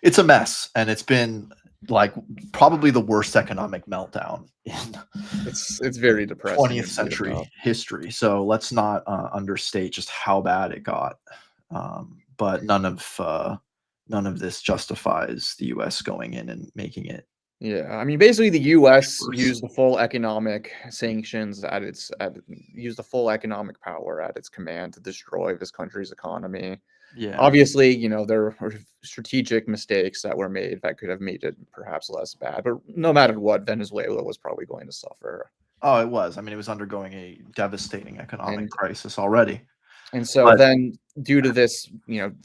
B: It's a mess, and it's been like probably the worst economic meltdown in
A: It's very depressing.
B: 20th century history. So let's not understate just how bad it got. But none of this justifies the U.S. going in and making it.
A: Yeah, I mean, basically, the U.S.
B: Worse.
A: used the full economic sanctions used the full economic power at its command to destroy this country's economy.
B: Yeah.
A: Obviously, there were strategic mistakes that were made that could have made it perhaps less bad. But no matter what, Venezuela was probably going to suffer.
B: Oh, it was. I mean, it was undergoing a devastating economic
A: And
B: crisis already.
A: And so
B: But-
A: then due to this,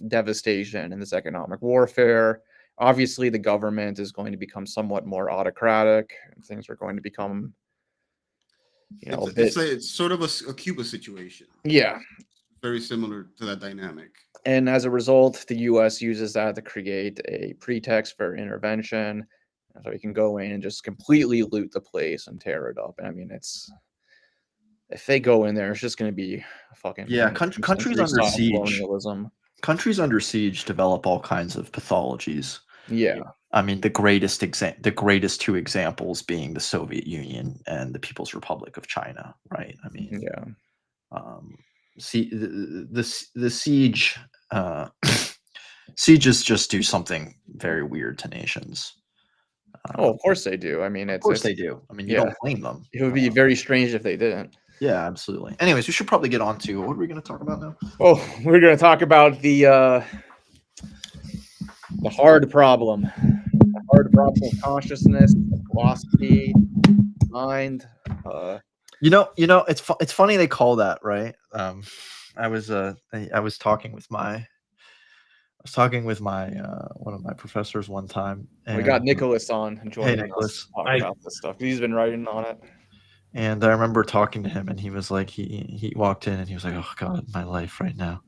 A: devastation and this economic warfare, obviously the government is going to become somewhat more autocratic and things are going to become, a bit,
C: It's sort of a Cuba situation.
A: yeah.
C: Very similar to that dynamic.
A: And as a result, the U.S. uses that to create a pretext for intervention. So we can go in and just completely loot the place and tear it up. And I mean, if they go in there, it's just going to be a fucking
B: countries under
A: century-style
B: siege.
A: colonialism.
B: Countries under siege develop all kinds of pathologies.
A: Yeah.
B: I mean, the greatest two examples being the Soviet Union and the People's Republic of China, right? I mean,
A: Yeah.
B: See, the siege sieges just do something very weird to nations.
A: Oh, of course they do. I mean,
B: Of course they do. I mean, you
A: yeah.
B: don't blame them.
A: It would be very strange if they didn't.
B: Yeah, absolutely. Anyways, we should probably get on to what are we going to talk about now?
A: Oh, we're going to talk about the hard problem. The hard problem of consciousness, philosophy, mind.
B: It's funny they call that, right? I was talking with my one of my professors one time. And
A: We got Nicholas on joining
B: Nicholas.
A: us to talk about this stuff. He's been writing on it.
B: And I remember talking to him, and he was like, he walked in, and he was like, "Oh God, my life right now."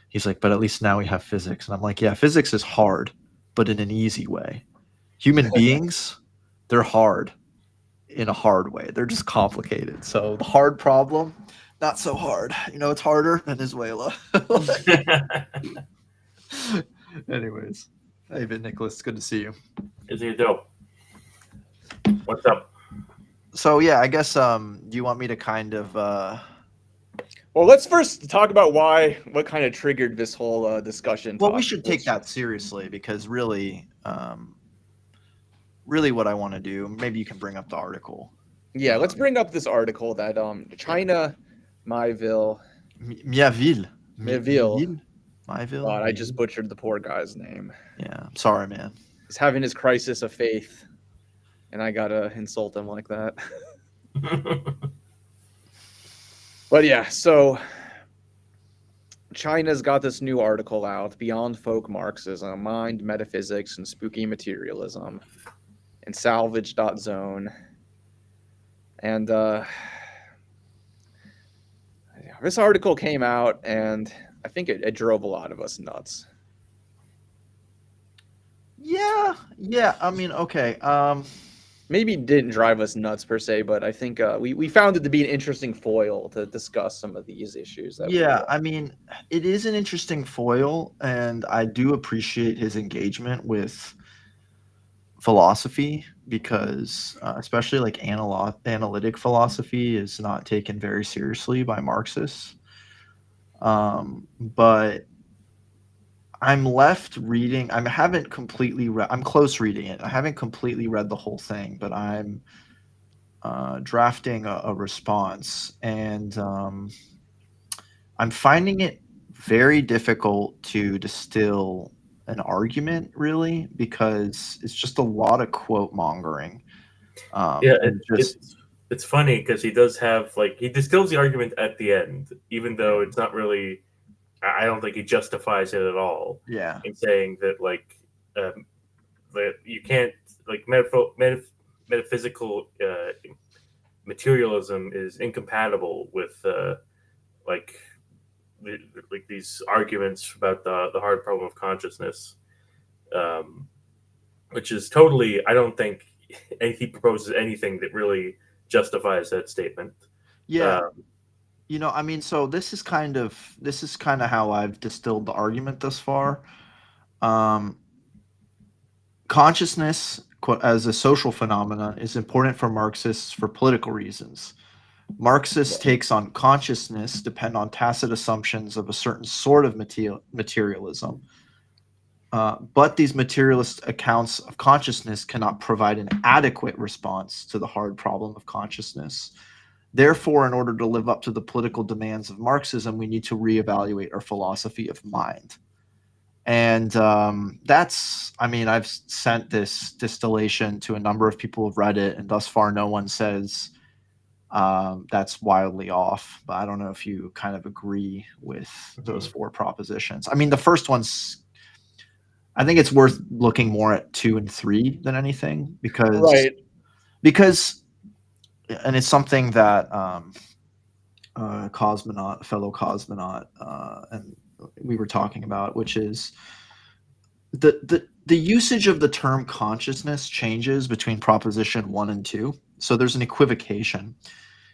B: He's like, "But at least now we have physics." And I'm like, "Yeah, physics is hard, but in an easy way. Human beings, they're hard in a hard way. They're just complicated. So the hard problem, not so hard. It's harder Venezuela." Anyways, hey, Nicholas, it's good to see you.
D: Is he dope? What's up?
B: So yeah, I guess do you want me to kind of
A: Well, let's first talk about what kind of triggered this whole discussion.
B: Well, we should take that seriously because really what I want to do, maybe you can bring up the article.
A: Yeah, let's bring up this article that China, Mieville,
B: Myville.
A: God, I just butchered the poor guy's name.
B: Yeah, I'm sorry, man.
A: He's having his crisis of faith, and I gotta insult him like that. But yeah, so China's got this new article out, Beyond Folk Marxism, Mind, Metaphysics, and Spooky Materialism, in salvage.zone. And this article came out, and I think it drove a lot of us nuts.
B: Yeah. I mean, okay.
A: Maybe it didn't drive us nuts per se, but I think we found it to be an interesting foil to discuss some of these issues.
B: I mean, it is an interesting foil, and I do appreciate his engagement with philosophy because, especially like analytic philosophy, is not taken very seriously by Marxists. But I'm left reading. I haven't completely read. I'm close reading it. I haven't completely read the whole thing, but I'm drafting a response, and I'm finding it very difficult to distill an argument, really, because it's just a lot of quote mongering.
D: Yeah,
B: and just
D: it's funny because he does have like he distills the argument at the end, even though it's not really. I don't think he justifies it at all
B: yeah,
D: in saying that that you can't like metaphysical materialism is incompatible with like like these arguments about the hard problem of consciousness, um, which is totally. I don't think he proposes anything that really justifies that statement.
B: yeah.
D: Um,
B: I mean, so this is kind of how I've distilled the argument thus far. Um, Consciousness as a social phenomenon is important for Marxists for political reasons. Marxist takes on consciousness depend on tacit assumptions of a certain sort of materialism. But these materialist accounts of consciousness cannot provide an adequate response to the hard problem of consciousness. Therefore, in order to live up to the political demands of Marxism, we need to reevaluate our philosophy of mind. And I mean, I've sent this distillation to a number of people who've read it, and thus far, no one says that's wildly off. But I don't know if you kind of agree with those four propositions. I mean, the first one's, I think it's worth looking more at 2 and 3 than anything
A: Right.
B: because, and it's something that fellow cosmonaut, and we were talking about, which is the usage of the term consciousness changes between proposition 1 and 2. So there's an equivocation.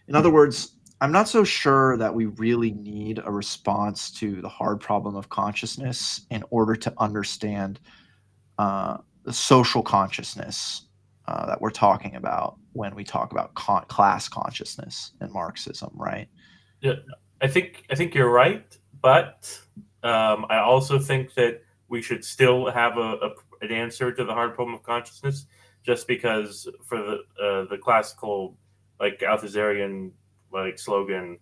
B: In other words, I'm not so sure that we really need a response to the hard problem of consciousness in order to understand the social consciousness that we're talking about when we talk about class consciousness in Marxism, right?
D: Yeah, I think you're right, but I also think that we should still have an answer to the hard problem of consciousness, just because for the classical like Althusserian like slogan,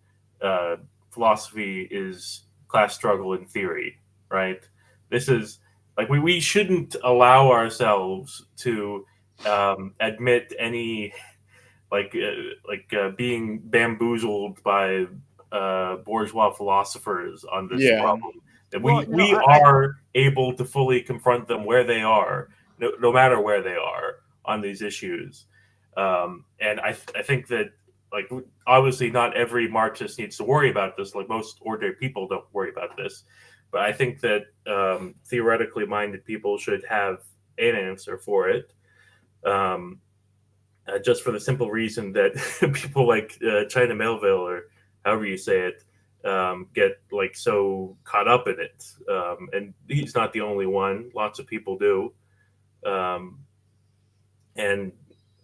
D: philosophy is class struggle in theory, right? This is like we shouldn't allow ourselves to admit any being bamboozled by bourgeois philosophers on this
A: Yeah.
D: problem. That
B: Well,
D: we are able to fully confront them where they are, no matter where they are on these issues. And I think that like obviously not every Marxist needs to worry about this. Like most ordinary people don't worry about this, but I think that theoretically minded people should have an answer for it. Just for the simple reason that people like China Melville, or however you say it, get like so caught up in it. And he's not the only one. Lots of people do. And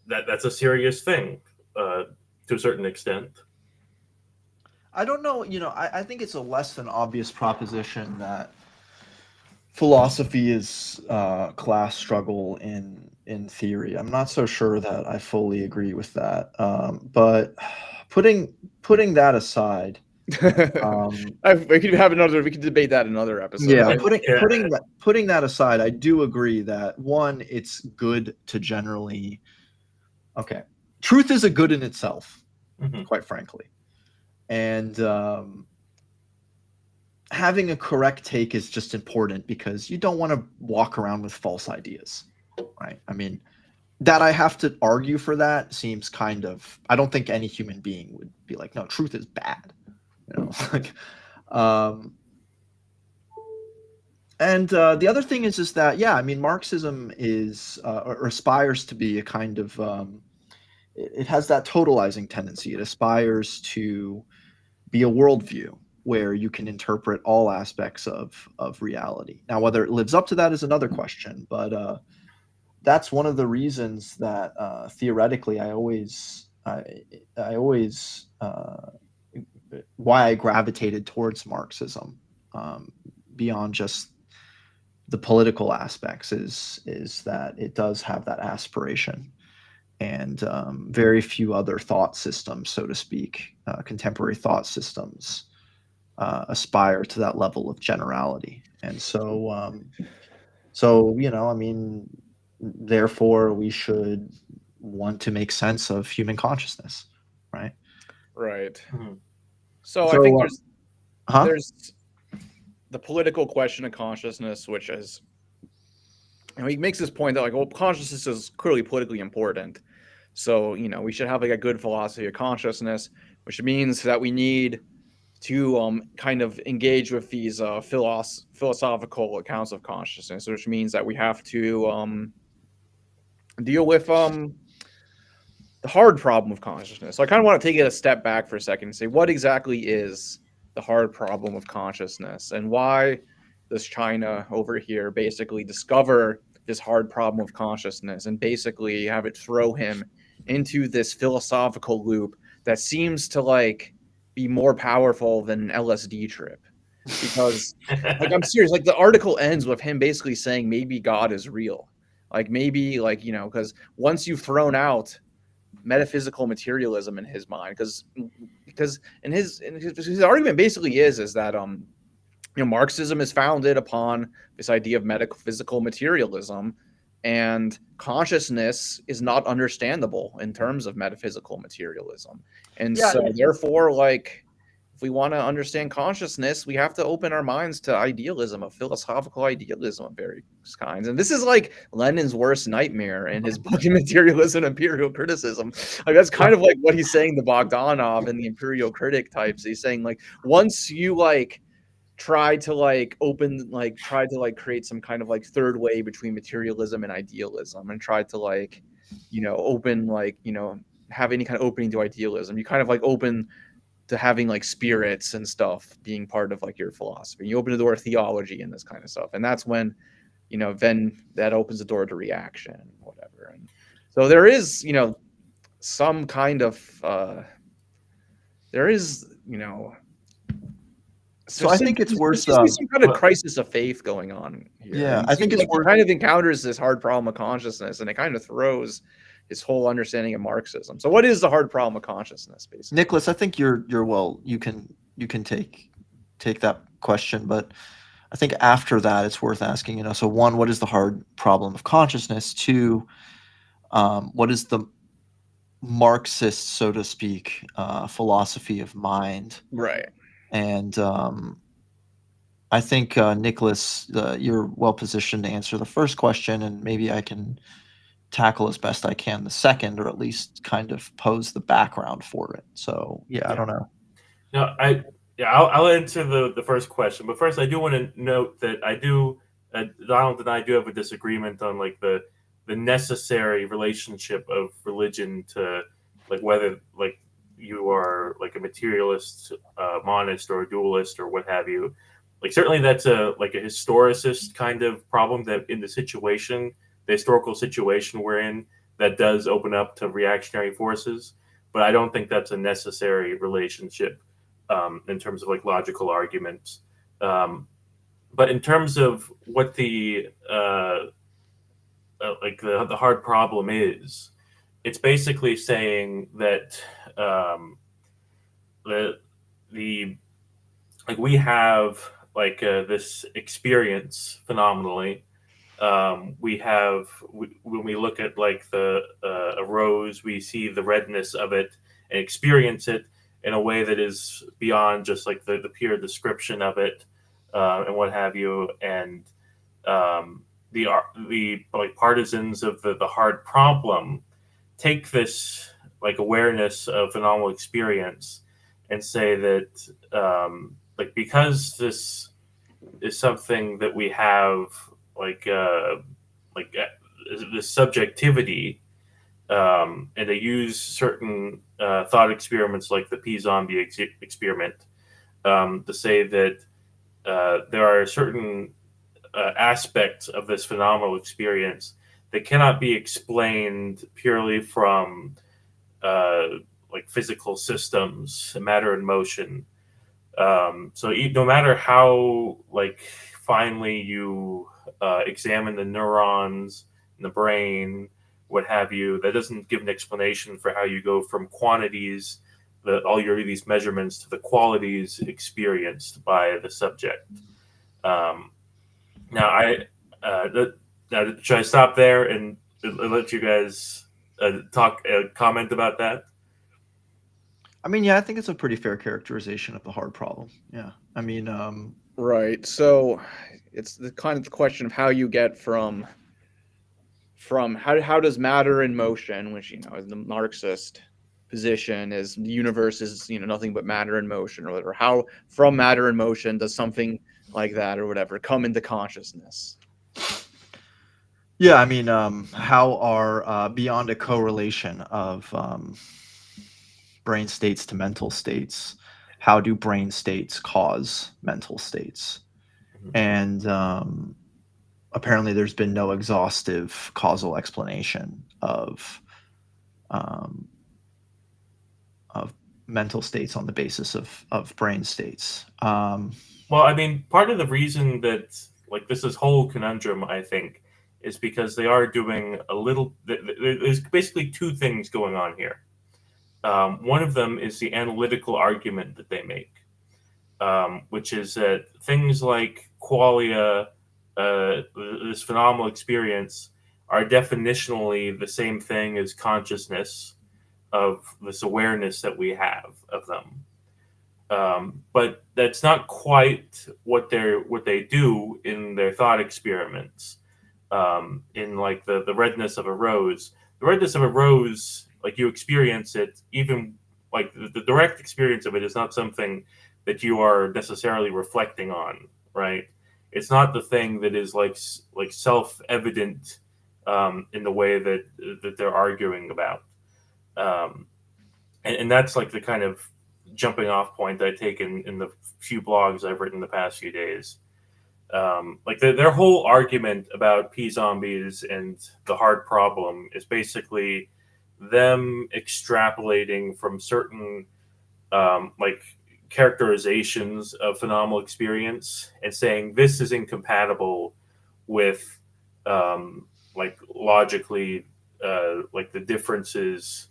D: that's a serious thing to a certain extent.
B: I don't know. I think it's a less than obvious proposition that philosophy is class struggle in theory. I'm not so sure that I fully agree with that. But putting that aside,
A: We could have another. We could debate that in another episode.
B: Yeah,
A: right?
B: putting that aside, I do agree that one, it's good to generally. Okay, truth is a good in itself, quite frankly, and having a correct take is just important because you don't want to walk around with false ideas, right? I mean, that I have to argue for that seems kind of. I don't think any human being would be like, no, truth is bad, you know, like. And the other thing is that, yeah, I mean, Marxism is or aspires to be a kind of it has that totalizing tendency. It aspires to be a worldview where you can interpret all aspects of reality. Now, whether it lives up to that is another question, but that's one of the reasons that theoretically I always why I gravitated towards Marxism beyond just the political aspects is that it does have that aspiration, and very few other thought systems, so to speak, contemporary thought systems aspire to that level of generality. And so you know, I mean, therefore we should want to make sense of human consciousness, right?
A: Right.
D: Mm-hmm.
A: So I think there's
B: huh?
A: there's the political question of consciousness, which is, you know, he makes this point that like, well, consciousness is clearly politically important. So, you know, we should have like a good philosophy of consciousness, which means that we need to kind of engage with these philosophical accounts of consciousness, which means that we have to deal with the hard problem of consciousness. So I kind of want to take it a step back for a second and say, what exactly is the hard problem of consciousness, and why does China over here basically discover this hard problem of consciousness and basically have it throw him into this philosophical loop that seems to like be more powerful than an LSD trip? Because like, I'm serious, like the article ends with him basically saying maybe God is real. Like maybe, like, you know, because once you've thrown out metaphysical materialism in his mind, because in his argument basically is that you know, Marxism is founded upon this idea of metaphysical materialism, and consciousness is not understandable in terms of metaphysical materialism. And
B: Yeah,
A: so therefore, like, if we want to understand consciousness, we have to open our minds to idealism, of philosophical idealism of various kinds. And this is like Lenin's worst nightmare in his book Materialism and Imperial Criticism. Like, that's kind of like what he's saying to Bogdanov and the Imperial Critic types. He's saying, like, once you like try to create some kind of like third way between materialism and idealism, and try to like, you know, open, like, you know, have any kind of opening to idealism, you kind of like open to having like spirits and stuff being part of like your philosophy. You open the door to theology and this kind of stuff, and that's when, you know, then that opens the door to reaction and whatever. And so there is, you know, some kind of there is, you know,
B: so I think it's worth
A: some kind of crisis of faith going on here.
B: Yeah,
A: And
B: I think it's
A: like,
B: worth
A: he kind of encounters this hard problem of consciousness, and it kind of throws his whole understanding of Marxism. So what is the hard problem of consciousness, basically?
B: Nicholas, I think you're well, you can take that question, but I think after that it's worth asking, you know, so one, what is the hard problem of consciousness? Two, what is the Marxist, so to speak, philosophy of mind?
A: Right.
B: And I think Nicholas, you're well positioned to answer the first question, and maybe I can tackle as best I can the second, or at least kind of pose the background for it. So yeah. I don't know.
D: No, I'll answer the first question, but first I do want to note that Donald and I do have a disagreement on like the necessary relationship of religion to like whether like you are like a materialist, monist, or a dualist, or what have you. Like certainly that's a historicist kind of problem that in the historical situation we're in, that does open up to reactionary forces. But I don't think that's a necessary relationship in terms of like logical arguments. But in terms of what the the hard problem is, it's basically saying that the like we have like this experience phenomenally. We have when we look at like the a rose, we see the redness of it and experience it in a way that is beyond just like the pure description of it and what have you. And the like partisans of the hard problem take this like awareness of phenomenal experience and say that like because this is something that we have like this subjectivity, and they use certain thought experiments like the P zombie experiment to say that there are certain aspects of this phenomenal experience that cannot be explained purely from uh, like physical systems, matter and motion. So no matter how like finely you examine the neurons in the brain, what have you, that doesn't give an explanation for how you go from quantities, all your these measurements, to the qualities experienced by the subject. Um, now, should I stop there and let you guys comment about that?
B: I mean, yeah, I think it's a pretty fair characterization of the hard problem. Yeah, I mean,
A: Right. So it's the kind of the question of how you get from how does matter in motion, which is the Marxist position, is the universe is nothing but matter in motion or whatever. How from matter in motion does something like that or whatever come into consciousness?
B: yeah, I mean, how are beyond a correlation of brain states to mental states? How do brain states cause mental states? And apparently, there's been no exhaustive causal explanation um, of mental states on the basis of brain states.
D: Well, I mean, part of the reason that like this whole conundrum, I think, is because they are doing a little. There's basically two things going on here. One of them is the analytical argument that they make, which is that things like qualia, this phenomenal experience, are definitionally the same thing as consciousness of this awareness that we have of them. But that's not quite what they do in their thought experiments. In like the redness of a rose, the redness of a rose, like you experience it, even like the direct experience of it is not something that you are necessarily reflecting on, right? It's not the thing that is like self evident in the way that they're arguing about. Um, and that's like the kind of jumping off point that I take in the few blogs I've written the past few days. Like their whole argument about P zombies and the hard problem is basically them extrapolating from certain like characterizations of phenomenal experience and saying this is incompatible with like logically like the differences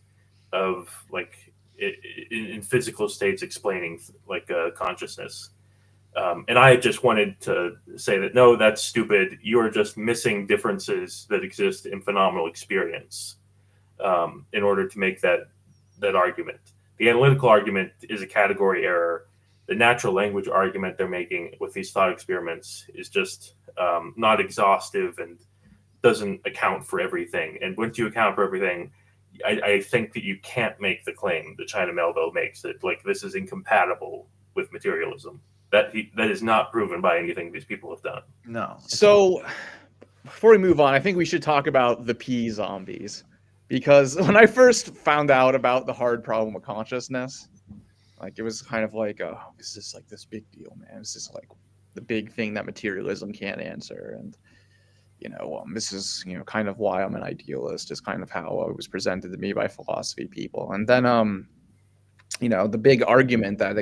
D: of like in physical states explaining like consciousness. And I just wanted to say that no, that's stupid. You are just missing differences that exist in phenomenal experience in order to make that argument. The analytical argument is a category error. The natural language argument they're making with these thought experiments is just not exhaustive and doesn't account for everything. And once you account for everything, I think that you can't make the claim that China Melville makes that like this is incompatible with materialism. That is not proven by anything these people have done.
B: No.
A: So before we move on, I think we should talk about the P zombies, because when I first found out about the hard problem of consciousness, like it was kind of like, oh, this is like this big deal, man. This is like the big thing that materialism can't answer, and this is kind of why I'm an idealist. Is kind of how it was presented to me by philosophy people, and then the big argument that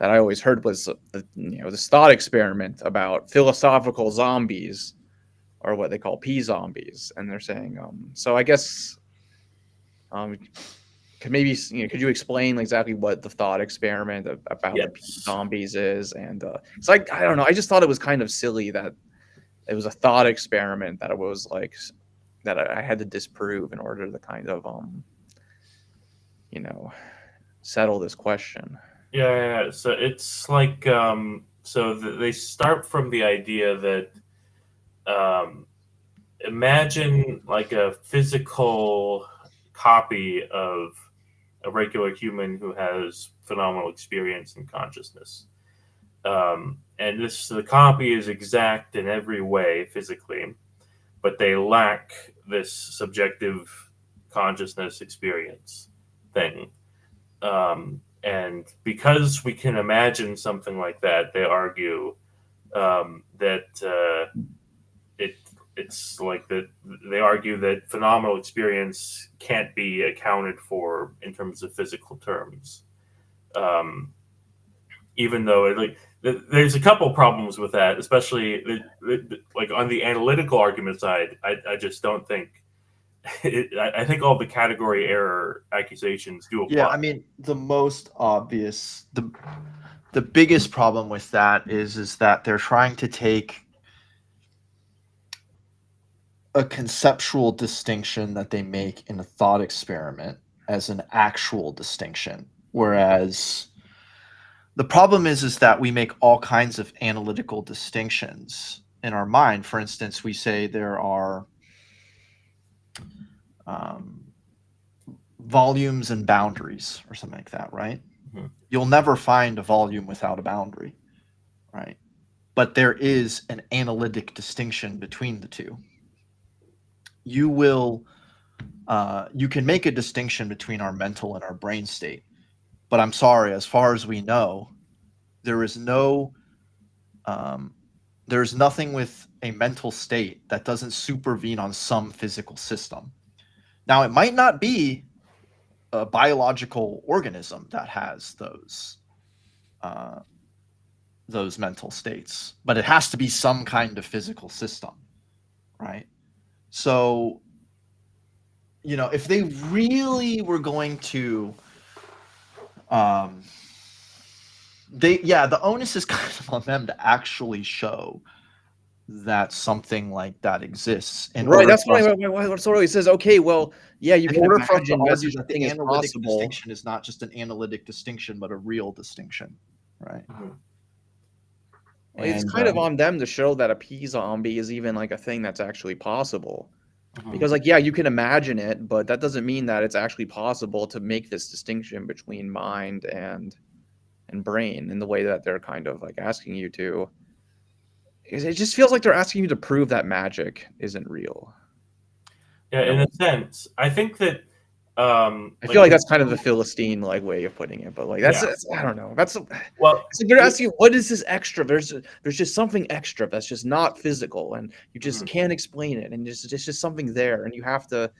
A: I always heard was this thought experiment about philosophical zombies, or what they call P zombies, and they're saying so I guess could you explain exactly what the thought experiment about the pea
D: Yes.
A: zombies is? And it's like, I don't know. I just thought it was kind of silly that it was a thought experiment that it was like that I had to disprove in order to kind of you know settle this question.
D: Yeah. So it's like they start from the idea that imagine like a physical copy of a regular human who has phenomenal experience and consciousness. And the copy is exact in every way physically, but they lack this subjective consciousness experience thing. And because we can imagine something like that, they argue that it's like that. They argue that phenomenal experience can't be accounted for in terms of physical terms. Um, Even though there's a couple problems with that, especially like on the analytical argument side. I just don't think I think all the category error accusations do apply.
B: Yeah, I mean, the most obvious, the biggest problem with that is that they're trying to take a conceptual distinction that they make in a thought experiment as an actual distinction, whereas the problem is that we make all kinds of analytical distinctions in our mind. For instance, we say there are volumes and boundaries or something like that, right?
D: Mm-hmm.
B: You'll never find a volume without a boundary, right? But there is an analytic distinction between the two. You can make a distinction between our mental and our brain state, but I'm sorry, as far as we know, there is there's nothing with a mental state that doesn't supervene on some physical system. Now, it might not be a biological organism that has those mental states, but it has to be some kind of physical system, right? So, if they really were going to, the onus is kind of on them to actually show that something like that exists.
A: Right. That's what it says. Okay, well, yeah, you
B: in
A: can
B: order for us to
A: imagine that
B: argue
A: such a
B: that the
A: thing is
B: analytic
A: possible.
B: distinction is not just an analytic distinction, but a real distinction, right?
D: Mm-hmm.
A: It's kind of on them to show that a pea zombie is even like a thing that's actually possible.
D: Mm-hmm.
A: Because like, yeah, you can imagine it, but that doesn't mean that it's actually possible to make this distinction between mind and brain in the way that they're kind of like asking you to. It just feels like they're asking you to prove that magic isn't real.
D: Yeah, in a sense, I think that
A: I feel like that's kind of the Philistine like way of putting it, but like that's I don't know. It's like they're asking you, what is this extra? There's just something extra that's just not physical, and you just can't explain it, and it's just something there, and you have to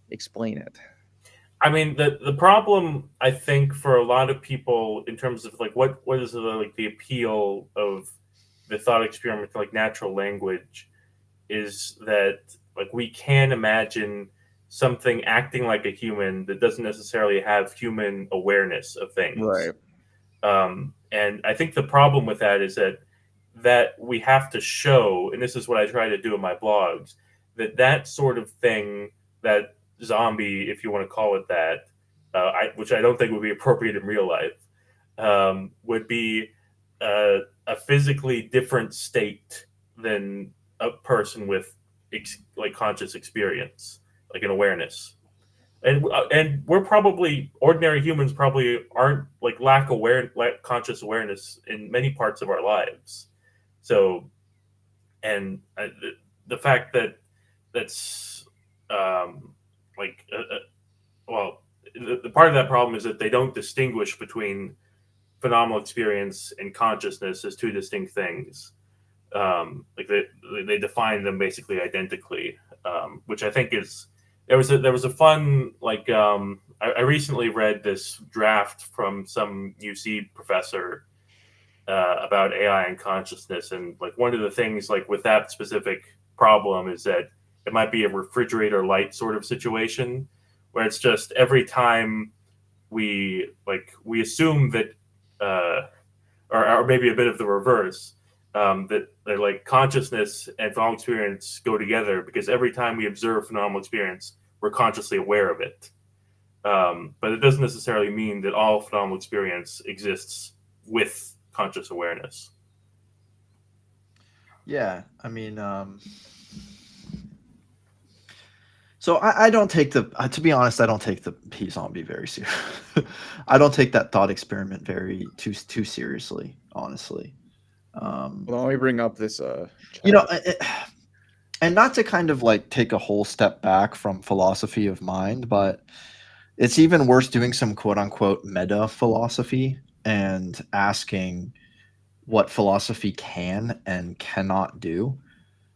A: explain it.
D: I mean, the problem I think for a lot of people in terms of like what is the appeal of the thought experiment to like natural language is that like we can imagine something acting like a human that doesn't necessarily have human awareness of things.
A: Right.
D: And I think the problem with that is that we have to show, and this is what I try to do in my blogs, that sort of thing, that zombie, if you want to call it that, which I don't think would be appropriate in real life, would be a physically different state than a person with like conscious experience, like an awareness. And we're probably ordinary humans probably aren't like lack conscious awareness in many parts of our lives. So, and the fact that that's well, the part of that problem is that they don't distinguish between phenomenal experience and consciousness as two distinct things. Like they define them basically identically, which I think is there was a fun like I recently read this draft from some UC professor about AI and consciousness, and like one of the things like with that specific problem is that it might be a refrigerator light sort of situation where it's just every time we assume that, or maybe a bit of the reverse, that like consciousness and phenomenal experience go together, because every time we observe phenomenal experience, we're consciously aware of it. But it doesn't necessarily mean that all phenomenal experience exists with conscious awareness.
B: Yeah, I mean, so I don't take the to be honest, I don't take the P zombie very serious. I don't take that thought experiment too seriously, honestly.
A: Well, let me bring up this
B: You
A: chat.
B: know, and not to kind of like take a whole step back from philosophy of mind, but it's even worse doing some quote unquote meta philosophy and asking what philosophy can and cannot do.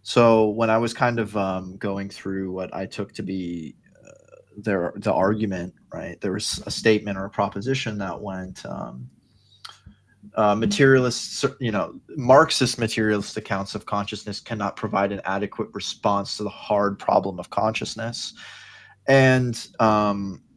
B: So when I was kind of going through what I took to be the argument, right, there was a statement or a proposition that went materialists, Marxist materialist accounts of consciousness cannot provide an adequate response to the hard problem of consciousness. And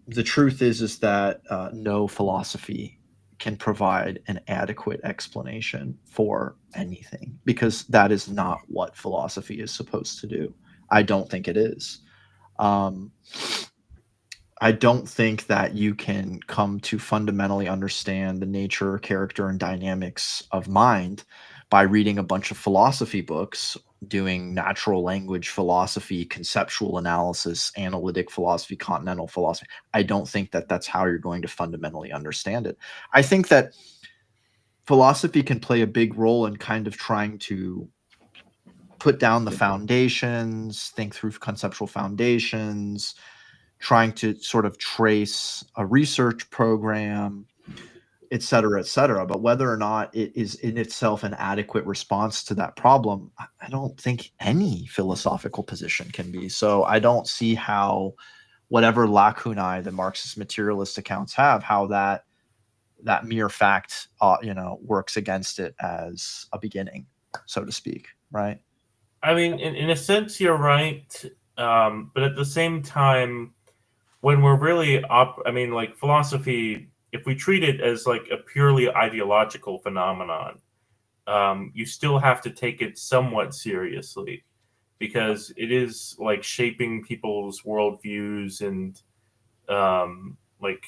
B: the truth is that no philosophy can provide an adequate explanation for anything, because that is not what philosophy is supposed to do. I don't think it is. Um, I don't think that you can come to fundamentally understand the nature, character, and dynamics of mind by reading a bunch of philosophy books, doing natural language philosophy, conceptual analysis, analytic philosophy, continental philosophy. I don't think that that's how you're going to fundamentally understand it. I think that philosophy can play a big role in kind of trying to put down the foundations, think through conceptual foundations, trying to sort of trace a research program, et cetera, et cetera. But whether or not it is in itself an adequate response to that problem, I don't think any philosophical position can be. So I don't see how whatever lacunae the Marxist materialist accounts have, how that mere fact, works against it as a beginning, so to speak, right?
D: I mean, in a sense, you're right, but at the same time, when we're really I mean, like philosophy, if we treat it as like a purely ideological phenomenon, you still have to take it somewhat seriously, because it is like shaping people's worldviews and like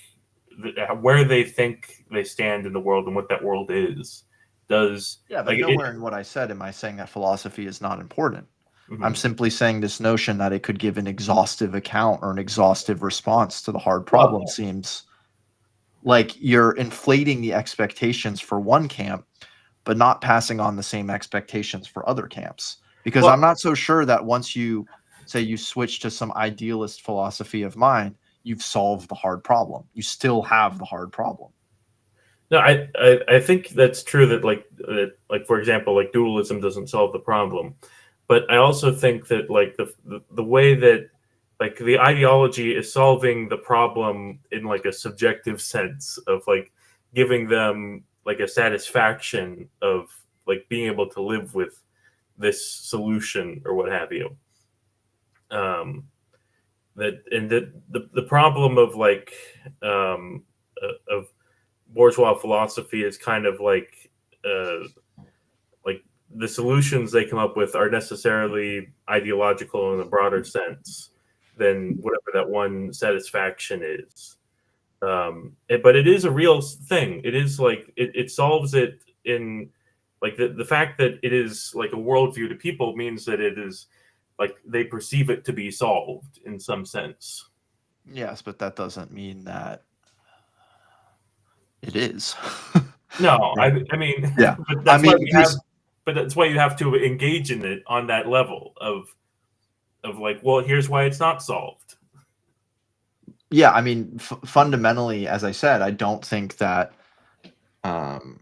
D: where they think they stand in the world and what that world is. Does
B: Yeah, but
D: like
B: nowhere in what I said am I saying that philosophy is not important. I'm
D: Mhm.
B: simply saying this notion that it could give an exhaustive account or an exhaustive response to the hard
D: Well,
B: problem seems like you're inflating the expectations for one camp, but not passing on the same expectations for other camps. Because
D: well,
B: I'm not so sure that once you say you switch to some idealist philosophy of mind, you've solved the hard problem. You still have the hard problem.
D: no, I think that's true that like for example, like dualism doesn't solve the problem, but I also think that like the way that like the ideology is solving the problem in like a subjective sense of like giving them like a satisfaction of like being able to live with this solution or what have you. That and the problem of like of bourgeois philosophy is kind of like the solutions they come up with are necessarily ideological in a broader sense than whatever that one satisfaction is. But it is a real thing. It is like it solves it in like the fact that it is like a worldview to people means that it is like they perceive it to be solved in some sense.
B: Yes, but that doesn't mean that it is.
D: No,
B: Right.
D: I mean,
B: Yeah.
D: but
B: I
D: that's why
B: mean,
D: we have,
B: because
D: but that's why you have to engage in it on that level of like, well, here's why it's not solved.
B: yeah, I mean, fundamentally, as I said, I don't think that um,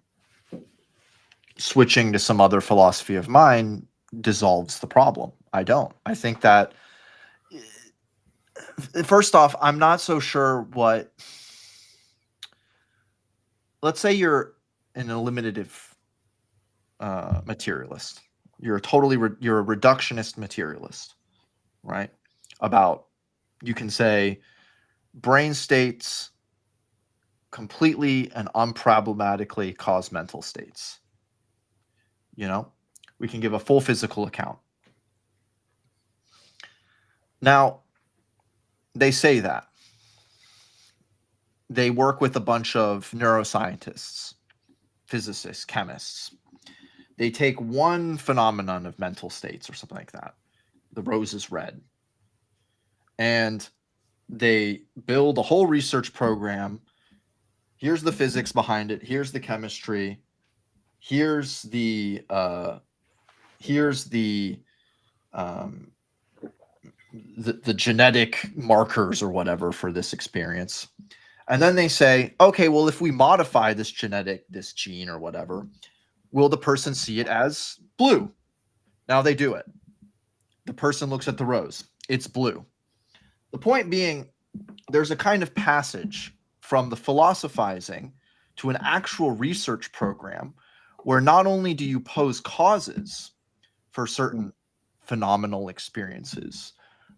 B: switching to some other philosophy of mind dissolves the problem. I don't. I think that first off, I'm not so sure what. Let's say you're an eliminative materialist. You're you're a reductionist materialist, right? About you can say brain states completely and unproblematically cause mental states. You know, we can give a full physical account. Now, they say that. They work with a bunch of neuroscientists, physicists, chemists. They take one phenomenon of mental states or something like that. The rose is red. And they build a whole research program. Here's the physics behind it. Here's the chemistry. Here's the genetic markers or whatever for this experience. And then they say, okay, well, if we modify this gene or whatever, will the person see it as blue? Now they do it. The person looks at the rose. It's blue. The point being, there's a kind of passage from the philosophizing to an actual research program where not only do you pose causes for certain phenomenal experiences,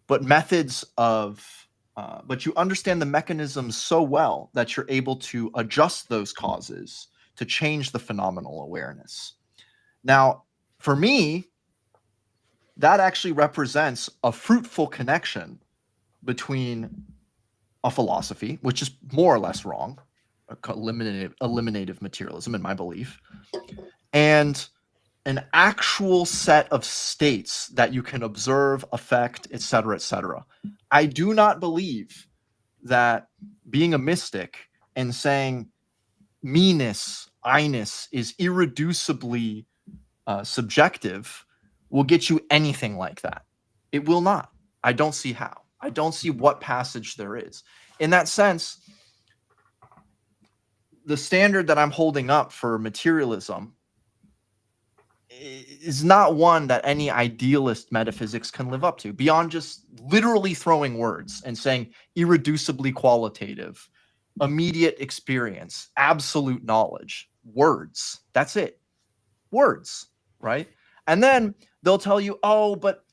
B: but but you understand the mechanisms so well that you're able to adjust those causes to change the phenomenal awareness. Now, for me, that actually represents a fruitful connection between a philosophy, which is more or less wrong, eliminative materialism in my belief, and an actual set of states that you can observe, affect, etc., etc. I do not believe that being a mystic and saying me-ness, I-ness is irreducibly subjective will get you anything like that. It will not. I don't see how. I don't see what passage there is. In that sense, the standard that I'm holding up for materialism is not one that any idealist metaphysics can live up to, beyond just literally throwing words and saying irreducibly qualitative, immediate experience, absolute knowledge, words. That's it. Words, right? And then they'll tell you, oh, but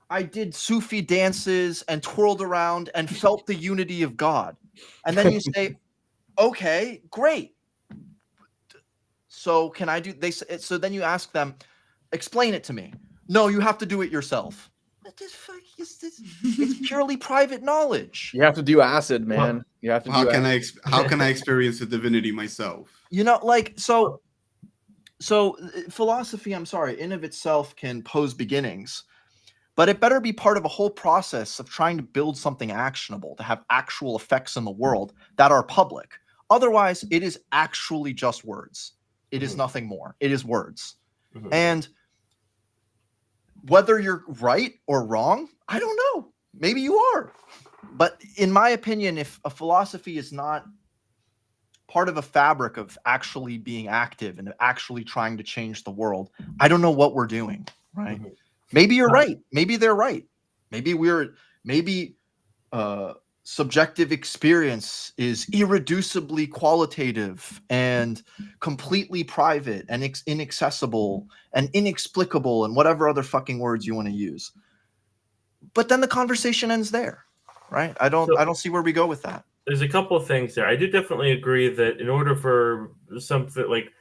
B: I did Sufi dances and twirled around and felt the unity of God. And then you say, okay, great. So can I do, so then you ask them, explain it to me. No, you have to do it yourself. What the fuck is this? It's purely private knowledge.
A: You have to do acid, man. You have to
C: How
A: do
C: can
A: acid.
C: how can I experience the divinity myself?
B: You know, like, so philosophy, I'm sorry, in of itself can pose beginnings, but it better be part of a whole process of trying to build something actionable, to have actual effects in the world that are public. Otherwise, it is actually just words. It is nothing more. It is words. And whether you're right or wrong, I don't know. Maybe you are. But in my opinion, if a philosophy is not part of a fabric of actually being active and actually trying to change the world, I don't know what we're doing, right? Maybe you're right. Maybe they're right. Maybe subjective experience is irreducibly qualitative and completely private and inaccessible and inexplicable and whatever other fucking words you want to use. But then the conversation ends there, right? I don't see where we go with that.
D: There's a couple of things there. I do definitely agree that in order for something like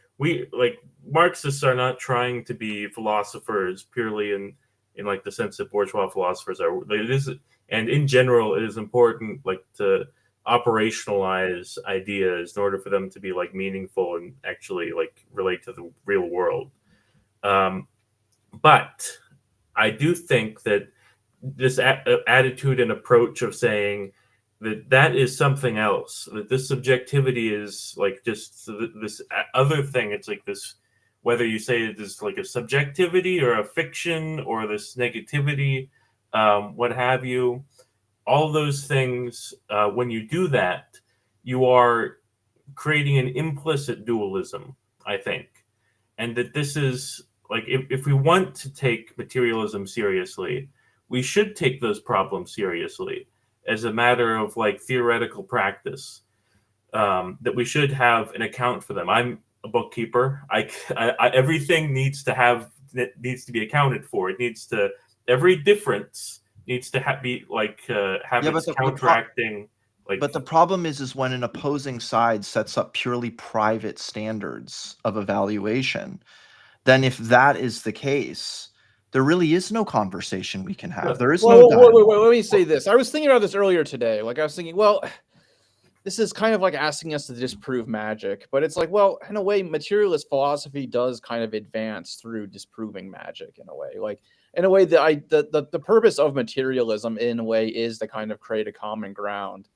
D: Marxists are not trying to be philosophers purely in like the sense that bourgeois philosophers are. It is, and in general, it is important like to operationalize ideas in order for them to be like meaningful and actually like relate to the real world. But I do think that this attitude and approach of saying that is something else, that this subjectivity is like just this other thing. It's like this, whether you say it is like a subjectivity or a fiction or this negativity, what have you, all those things, when you do that, you are creating an implicit dualism, I think. And that this is like, if we want to take materialism seriously, we should take those problems seriously as a matter of like theoretical practice, that we should have an account for them. I'm a bookkeeper. I everything needs to be accounted for. It needs to, every difference needs to be like have its counteracting Like,
B: But the problem is when an opposing side sets up purely private standards of evaluation, then if that is the case, there really is no conversation we can have. There is no
A: Well,
B: dialogue.
A: let me say this. I was thinking about this earlier today. Like, I was thinking, well, this is kind of like asking us to disprove magic, but it's like, well, in a way, materialist philosophy does kind of advance through disproving magic in a way. Like, in a way, the purpose of materialism, in a way, is to kind of create a common ground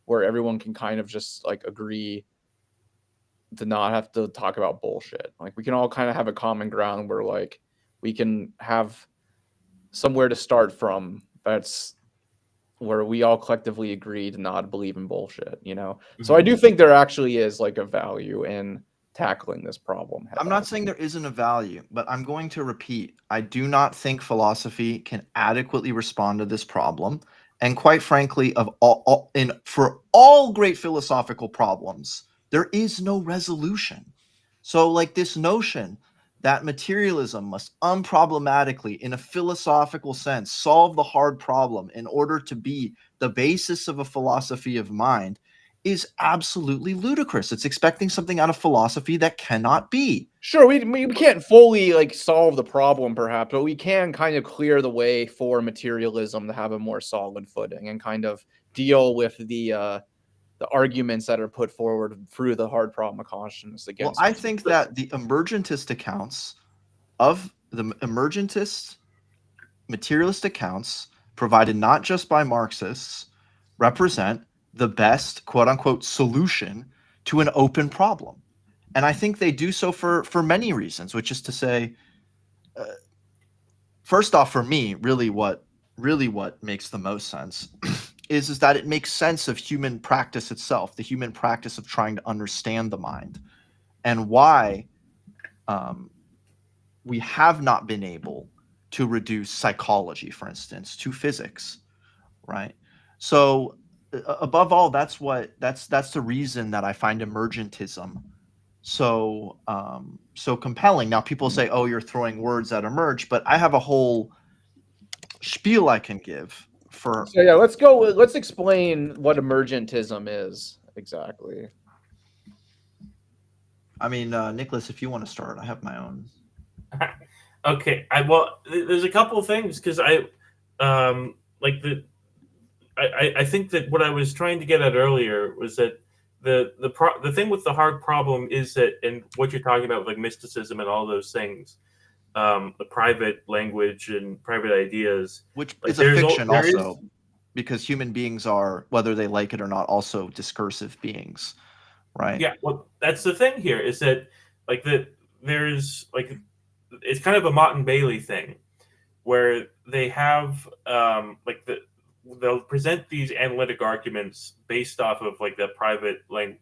A: where everyone can kind of just like agree to not have to talk about bullshit. Like, we can all kind of have a common ground where like we can have somewhere to start from that's where we all collectively agree to not believe in bullshit, you know? So I do think there actually is like a value in tackling this problem.
B: I'm not saying there isn't a value, but I'm going to repeat. I do not think philosophy can adequately respond to this problem. And quite frankly, for all great philosophical problems, there is no resolution. So, like this notion that materialism must unproblematically, in a philosophical sense, solve the hard problem in order to be the basis of a philosophy of mind is absolutely ludicrous. It's expecting something out of philosophy that cannot be.
A: Sure, we can't fully like solve the problem, perhaps, but we can kind of clear the way for materialism to have a more solid footing and kind of deal with the arguments that are put forward through the hard problem of consciousness
B: Well,
A: against.
B: I think that the emergentist accounts of the emergentist materialist accounts provided not just by Marxists represent the best quote unquote solution to an open problem. And I think they do so for many reasons, which is to say, first off, for me, really what makes the most sense is that it makes sense of human practice itself, the human practice of trying to understand the mind, and why we have not been able to reduce psychology, for instance, to physics, right? So above all, that's the reason that I find emergentism so compelling. Now people say, oh, you're throwing words at emerge, but I have a whole spiel I can give for.
A: So yeah, let's explain what emergentism is exactly.
B: I mean, Nicholas, if you want to start, I have my own.
D: Okay, there's a couple of things because like the I think that what I was trying to get at earlier was that the thing with the hard problem is that, and what you're talking about, like mysticism and all those things, the private language and private ideas,
B: Which
D: like,
B: is a fiction
D: there
B: also,
D: is-
B: because human beings are, whether they like it or not, also discursive beings, right?
D: Yeah, well, that's the thing here is that like there's like it's kind of a Mott and Bailey thing where they have they'll present these analytic arguments based off of like the private like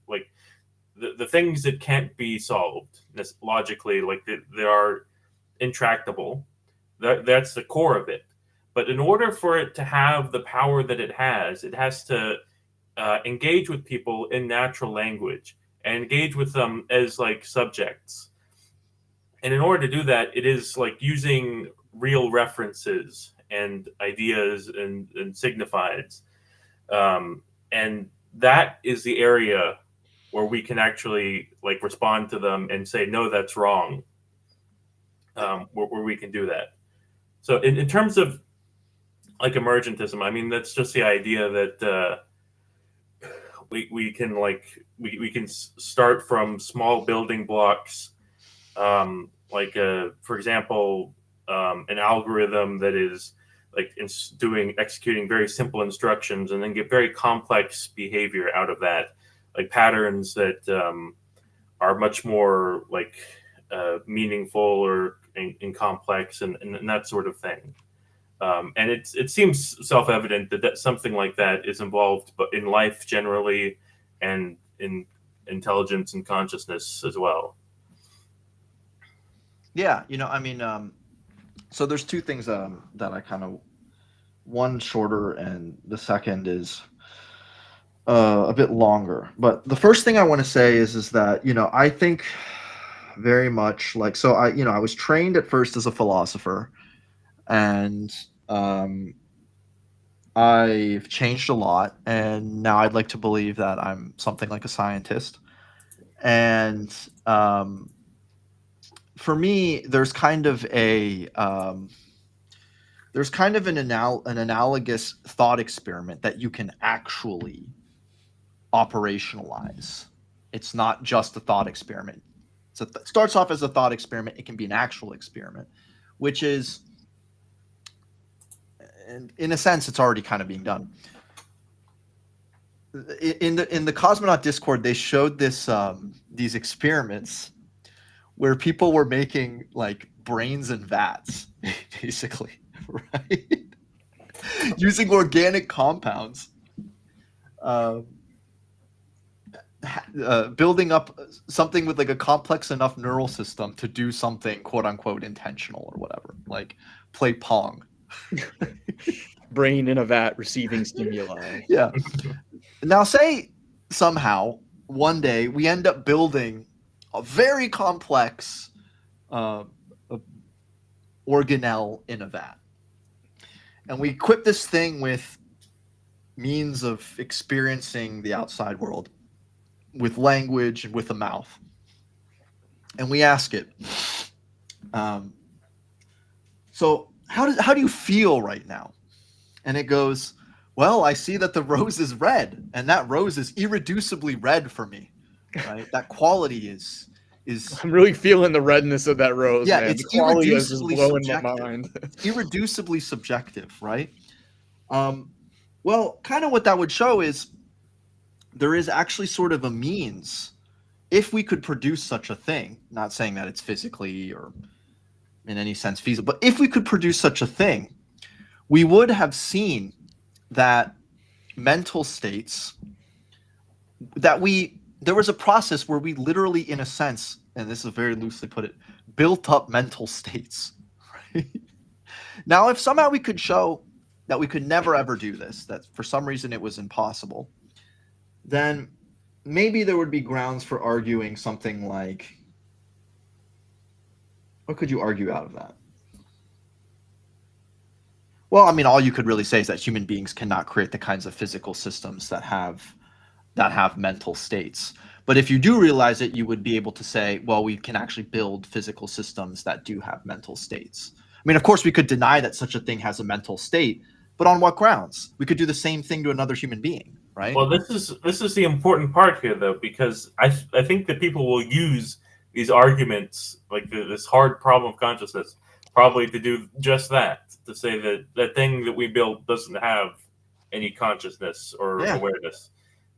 D: the things that can't be solved logically, like they are intractable. That's the core of it. But in order for it to have the power that it has to engage with people in natural language and engage with them as like subjects. And in order to do that, it is like using real references and ideas and signifieds. And that is the area where we can actually like respond to them and say, no, that's wrong. Where we can do that. So in terms of like emergentism, I mean, that's just the idea that we can like we can start from small building blocks, for example, an algorithm that is like executing very simple instructions, and then get very complex behavior out of that, like patterns that are much more like meaningful or and complex and that sort of thing. And it seems self-evident that something like that is involved, but in life generally, and in intelligence and consciousness as well.
B: Yeah, I mean, so there's two things that I kind of, one shorter and the second is a bit longer. But the first thing I want to say is that I think very much like, so I was trained at first as a philosopher, and I've changed a lot, and now I'd like to believe that I'm something like a scientist. And for me, there's kind of an analogous thought experiment that you can actually operationalize. It's not just a thought experiment. It starts off as a thought experiment. It can be an actual experiment, which is, and in a sense, it's already kind of being done. In the Cosmonaut Discord, they showed these experiments where people were making like brains in vats, basically, right? Using organic compounds, building up something with like a complex enough neural system to do something quote unquote intentional or whatever, like play Pong.
A: Brain in a vat receiving stimuli.
B: Yeah. Now, say somehow one day we end up building a very complex organelle in a vat, and we equip this thing with means of experiencing the outside world, with language and with a mouth, and we ask it, so how do you feel right now? And it goes, well, I see that the rose is red, and that rose is irreducibly red for me, right? That quality is
A: I'm really feeling the redness of that rose.
B: Yeah,
A: man.
B: it's
A: The quality is just
B: irreducibly
A: blowing my
B: subjective.
A: mind.
B: Irreducibly subjective, right? Well, kind of what that would show is there is actually sort of a means, if we could produce such a thing, not saying that it's physically or in any sense feasible, but if we could produce such a thing, we would have seen that mental states, there was a process where we literally, in a sense, and this is very loosely put it, built up mental states. Right? Now, if somehow we could show that we could never ever do this, that for some reason it was impossible, then maybe there would be grounds for arguing something like, what could you argue out of that? Well, I mean, all you could really say is that human beings cannot create the kinds of physical systems that have mental states. But if you do realize it, you would be able to say, well, we can actually build physical systems that do have mental states. I mean, of course, we could deny that such a thing has a mental state, but on what grounds? We could do the same thing to another human being, right?
D: Well, this is the important part here, though, because I think that people will use these arguments, like this hard problem of consciousness, probably to do just that, to say that that thing that we built doesn't have any consciousness or awareness.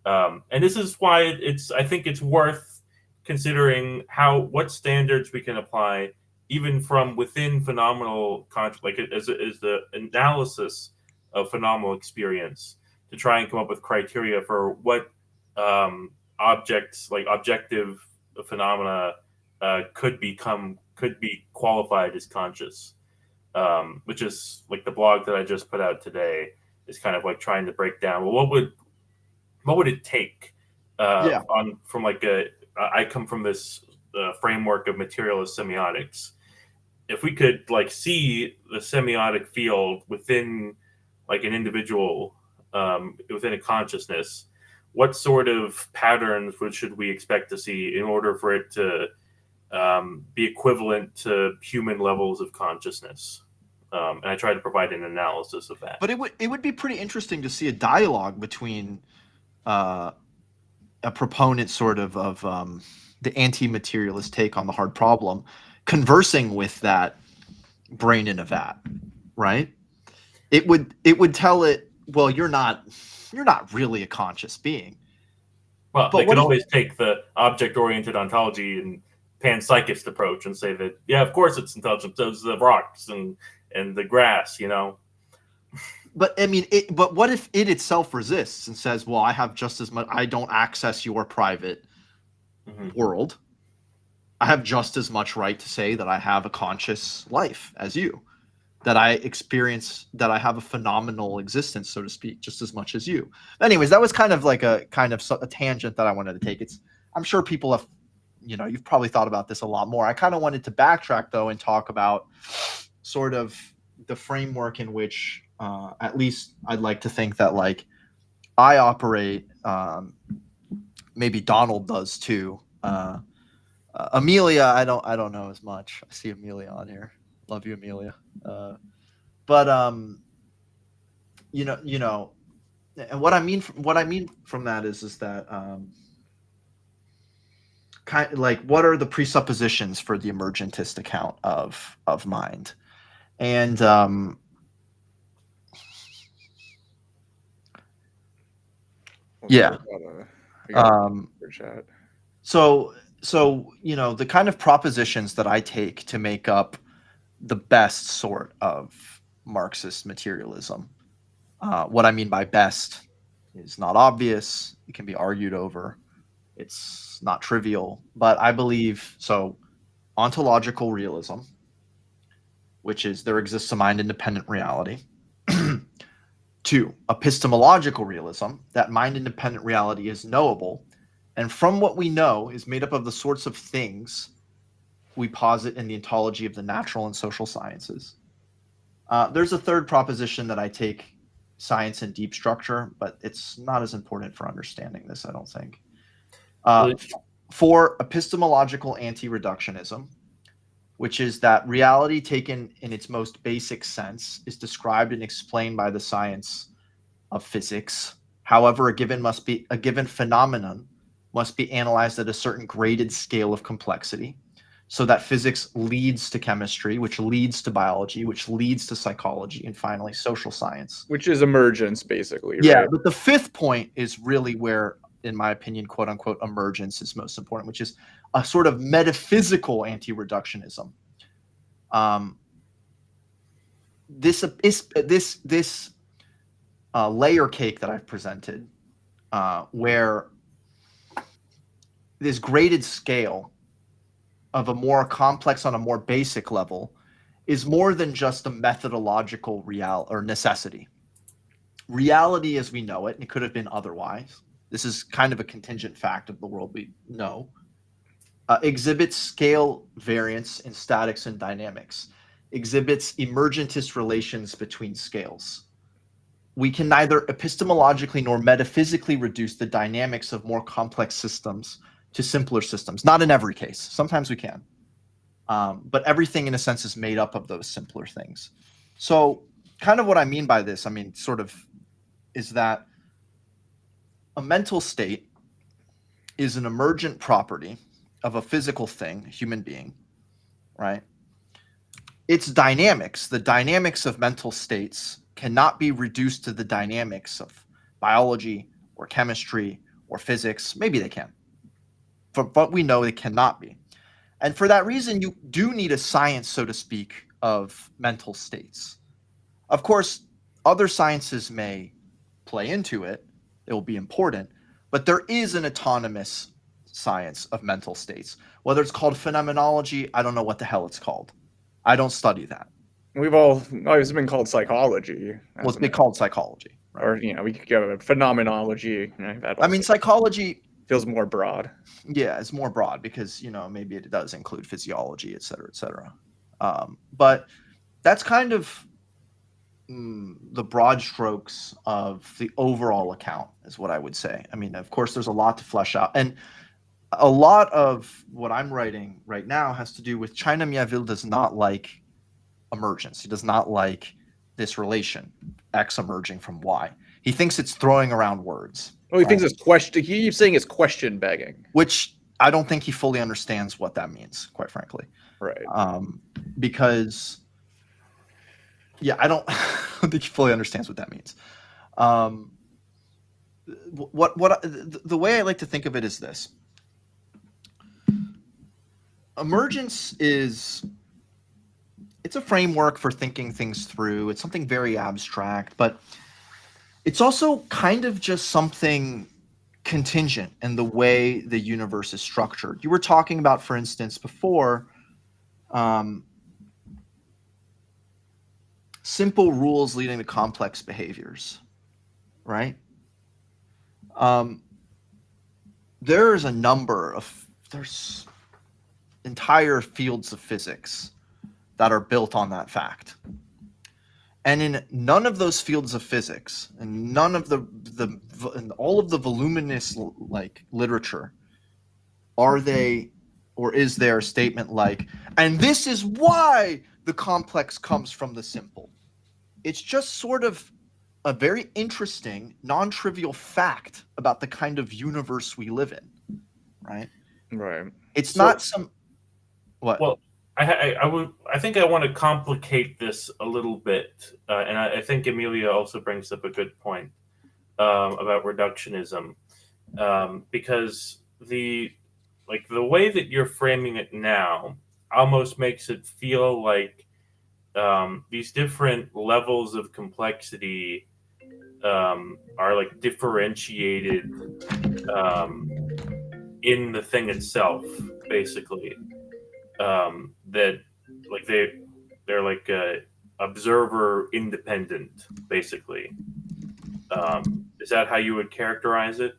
D: And this is why I think it's worth considering what standards we can apply, even from within phenomenal like as the analysis of phenomenal experience, to try and come up with criteria for what objects, like objective phenomena, could be qualified as conscious, which is like the blog that I just put out today is kind of like trying to break down, well, what would it take from like I come from this framework of materialist semiotics. If we could like see the semiotic field within like an individual, within a consciousness, what sort of patterns should we expect to see in order for it to be equivalent to human levels of consciousness? And I try to provide an analysis of that.
B: But it would be pretty interesting to see a dialogue between a proponent sort of the anti-materialist take on the hard problem, conversing with that brain in a vat, right? It would tell it, well, you're not really a conscious being.
D: Well, but they can always take the object-oriented ontology and panpsychist approach and say that, yeah, of course it's intelligent. Those the rocks and the grass, you know.
B: But I mean, but what if it itself resists and says, well, I have just as much, I don't access your private world. I have just as much right to say that I have a conscious life as you, that I experience, that I have a phenomenal existence, so to speak, just as much as you. Anyways, that was kind of like a tangent that I wanted to take. I'm sure people have, you've probably thought about this a lot more. I kind of wanted to backtrack though and talk about sort of the framework in which, at least I'd like to think that like I operate. Maybe Donald does too. Amelia, I don't know as much. I see Amelia on here. Love you, Amelia. But you know, and what I mean from that is that kind of like what are the presuppositions for the emergentist account of mind, and yeah.
A: We got a
B: Um,
A: chat.
B: so the kind of propositions that I take to make up the best sort of Marxist materialism. What I mean by best is not obvious. It can be argued over. It's not trivial, but I believe so. Ontological realism, which is there exists a mind-independent reality. 2, epistemological realism, that mind-independent reality is knowable, and from what we know is made up of the sorts of things we posit in the ontology of the natural and social sciences. There's a third proposition that I take science and deep structure, but it's not as important for understanding this, I don't think. 4, epistemological anti-reductionism, which is that reality taken in its most basic sense is described and explained by the science of physics. However, a given phenomenon must be analyzed at a certain graded scale of complexity, so that physics leads to chemistry, which leads to biology, which leads to psychology, and finally social science.
A: Which is emergence, basically,
B: Yeah,
A: right?
B: but the 5th point is really where, in my opinion, quote unquote, emergence is most important, which is a sort of metaphysical anti-reductionism. This layer cake that I've presented, where this graded scale of a more complex on a more basic level is more than just a methodological necessity. Reality as we know it, and it could have been otherwise, this is kind of a contingent fact of the world we know, exhibits scale variance in statics and dynamics, exhibits emergentist relations between scales. We can neither epistemologically nor metaphysically reduce the dynamics of more complex systems to simpler systems. Not in every case. Sometimes we can. But everything, in a sense, is made up of those simpler things. So kind of what I mean by this, sort of, is that a mental state is an emergent property of a physical thing, a human being, right? Its dynamics, the dynamics of mental states, cannot be reduced to the dynamics of biology or chemistry or physics. Maybe they can, but we know they cannot be. And for that reason, you do need a science, so to speak, of mental states. Of course, other sciences may play into it. It will be important, but there is an autonomous science of mental states. Whether it's called phenomenology, I don't know what the hell it's called. I don't study that.
A: We've always been called psychology.
B: Well, it's been called psychology.
A: Right? Or, we could go phenomenology.
B: Psychology
A: feels more broad.
B: Yeah, it's more broad because, maybe it does include physiology, et cetera, et cetera. But that's kind of the broad strokes of the overall account is what I would say. Of course, there's a lot to flesh out. And a lot of what I'm writing right now has to do with China Miéville does not like emergence. He does not like this relation, X emerging from Y. He thinks it's throwing around words.
A: Well, he thinks it's question. He keeps saying it's question begging,
B: which I don't think he fully understands what that means, quite frankly.
A: Right.
B: Because, I don't think he fully understands what that means. The way I like to think of it is this: emergence it's a framework for thinking things through. It's something very abstract, but it's also kind of just something contingent in the way the universe is structured. You were talking about, for instance, before, simple rules leading to complex behaviors, right? There's entire fields of physics that are built on that fact. And in none of those fields of physics, and none of and all of the voluminous like literature, are they, or is there a statement like, and this is why the complex comes from the simple? It's just sort of a very interesting, non-trivial fact about the kind of universe we live in, right?
A: Right.
B: It's
D: So-
B: not some what?
D: Well, I think I want to complicate this a little bit, and I think Amelia also brings up a good point about reductionism, because the way that you're framing it now almost makes it feel like these different levels of complexity are like differentiated in the thing itself, basically. That like they're like observer independent, basically. Is that how you would characterize it?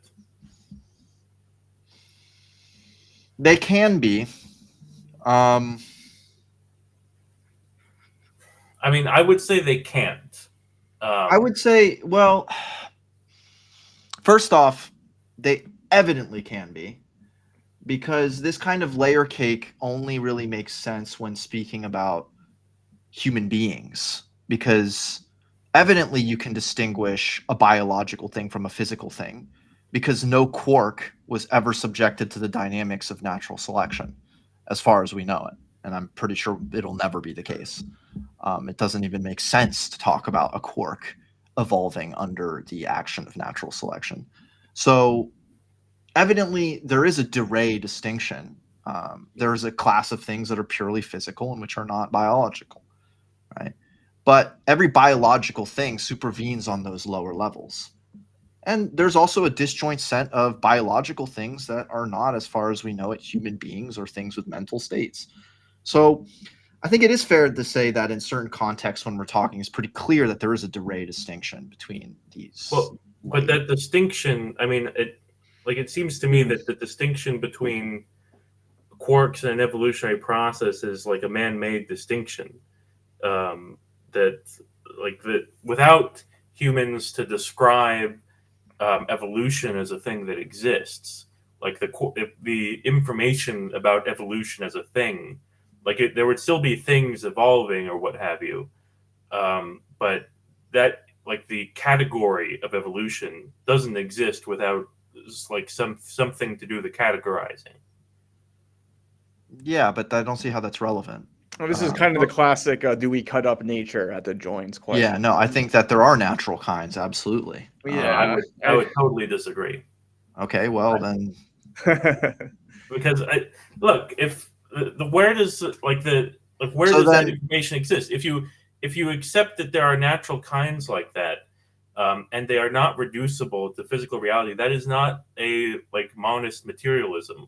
B: They can be.
D: I mean, I would say they can't.
B: I would say, well, first off, they evidently can be, because this kind of layer cake only really makes sense when speaking about human beings, because evidently you can distinguish a biological thing from a physical thing, because no quark was ever subjected to the dynamics of natural selection, as far as we know it. And I'm pretty sure it'll never be the case. It doesn't even make sense to talk about a quark evolving under the action of natural selection. So evidently there is a de re distinction. There is a class of things that are purely physical and which are not biological, right? But every biological thing supervenes on those lower levels. And there's also a disjoint set of biological things that are not, as far as we know it, human beings or things with mental states. So I think it is fair to say that in certain contexts, when we're talking, it's pretty clear that there is a de re distinction between these.
D: Well, but that distinction, I mean, it seems to me that the distinction between quarks and an evolutionary process is like a man-made distinction. That without humans to describe evolution as a thing that exists, like the information about evolution as a thing, there would still be things evolving or what have you, but that like the category of evolution doesn't exist without like something to do the categorizing.
B: Yeah, but I don't see how that's relevant.
A: Well, this is kind of the classic do we cut up nature at the joints question.
B: Yeah, no, I think that there are natural kinds, absolutely.
A: Yeah,
D: I would totally disagree.
B: Okay, well then.
D: Because look, if where does where
B: So
D: does that
B: then-
D: information exist? If you accept that there are natural kinds like that, and they are not reducible to physical reality, that is not a monist materialism.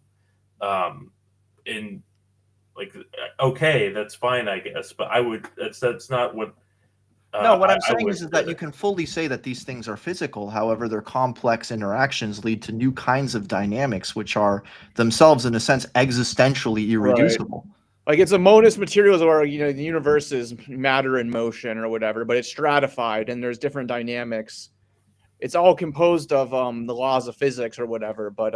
D: In okay, that's fine, I guess, but that's not what.
B: No, what I'm
D: I
B: saying
D: would-
B: is that you can fully say that these things are physical. However, their complex interactions lead to new kinds of dynamics, which are themselves, in a sense, existentially irreducible.
A: Like it's a monist materialism, or the universe is matter in motion or whatever, but it's stratified and there's different dynamics. It's all composed of the laws of physics or whatever, but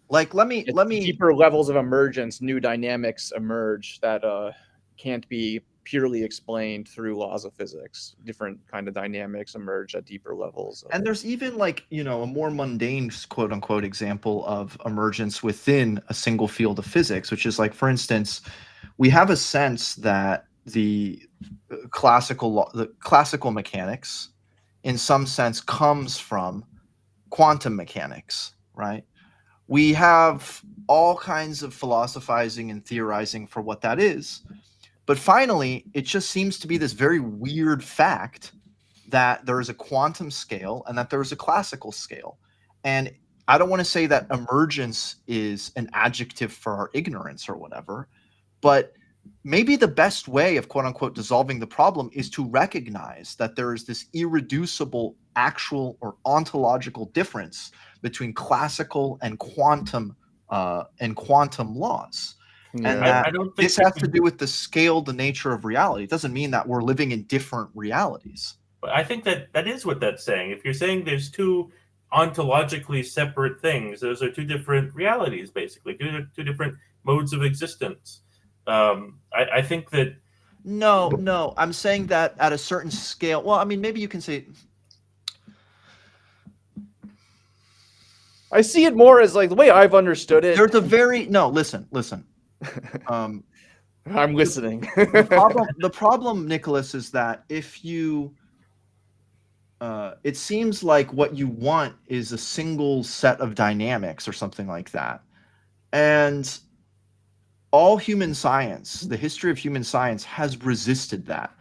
B: Like, let me
A: deeper levels of emergence, new dynamics emerge that can't be purely explained through laws of physics. Different kind of dynamics emerge at deeper levels.
B: And there's even a more mundane quote unquote example of emergence within a single field of physics, which is like, for instance, we have a sense that the classical mechanics in some sense comes from quantum mechanics, right? We have all kinds of philosophizing and theorizing for what that is. But finally, it just seems to be this very weird fact that there is a quantum scale and that there is a classical scale. And I don't want to say that emergence is an adjective for our ignorance or whatever, but maybe the best way of quote unquote dissolving the problem is to recognize that there is this irreducible actual or ontological difference between classical and quantum laws. and
A: Yeah.
B: that
D: I don't think
B: this
D: we
B: has to
D: can-
B: do with the scale, the nature of reality. It doesn't mean that we're living in different realities.
D: But I think that is what that's saying. If you're saying there's two ontologically separate things, those are two different realities, basically, two different modes of existence. I think that
B: No, I'm saying that at a certain scale. Well, I mean, maybe you can say
A: I see it more as like the way I've understood it.
B: there's a very no. Listen.
A: I'm listening.
B: The problem, Nicholas, is that if you, it seems like what you want is a single set of dynamics or something like that, and all human science, the history of human science, has resisted that,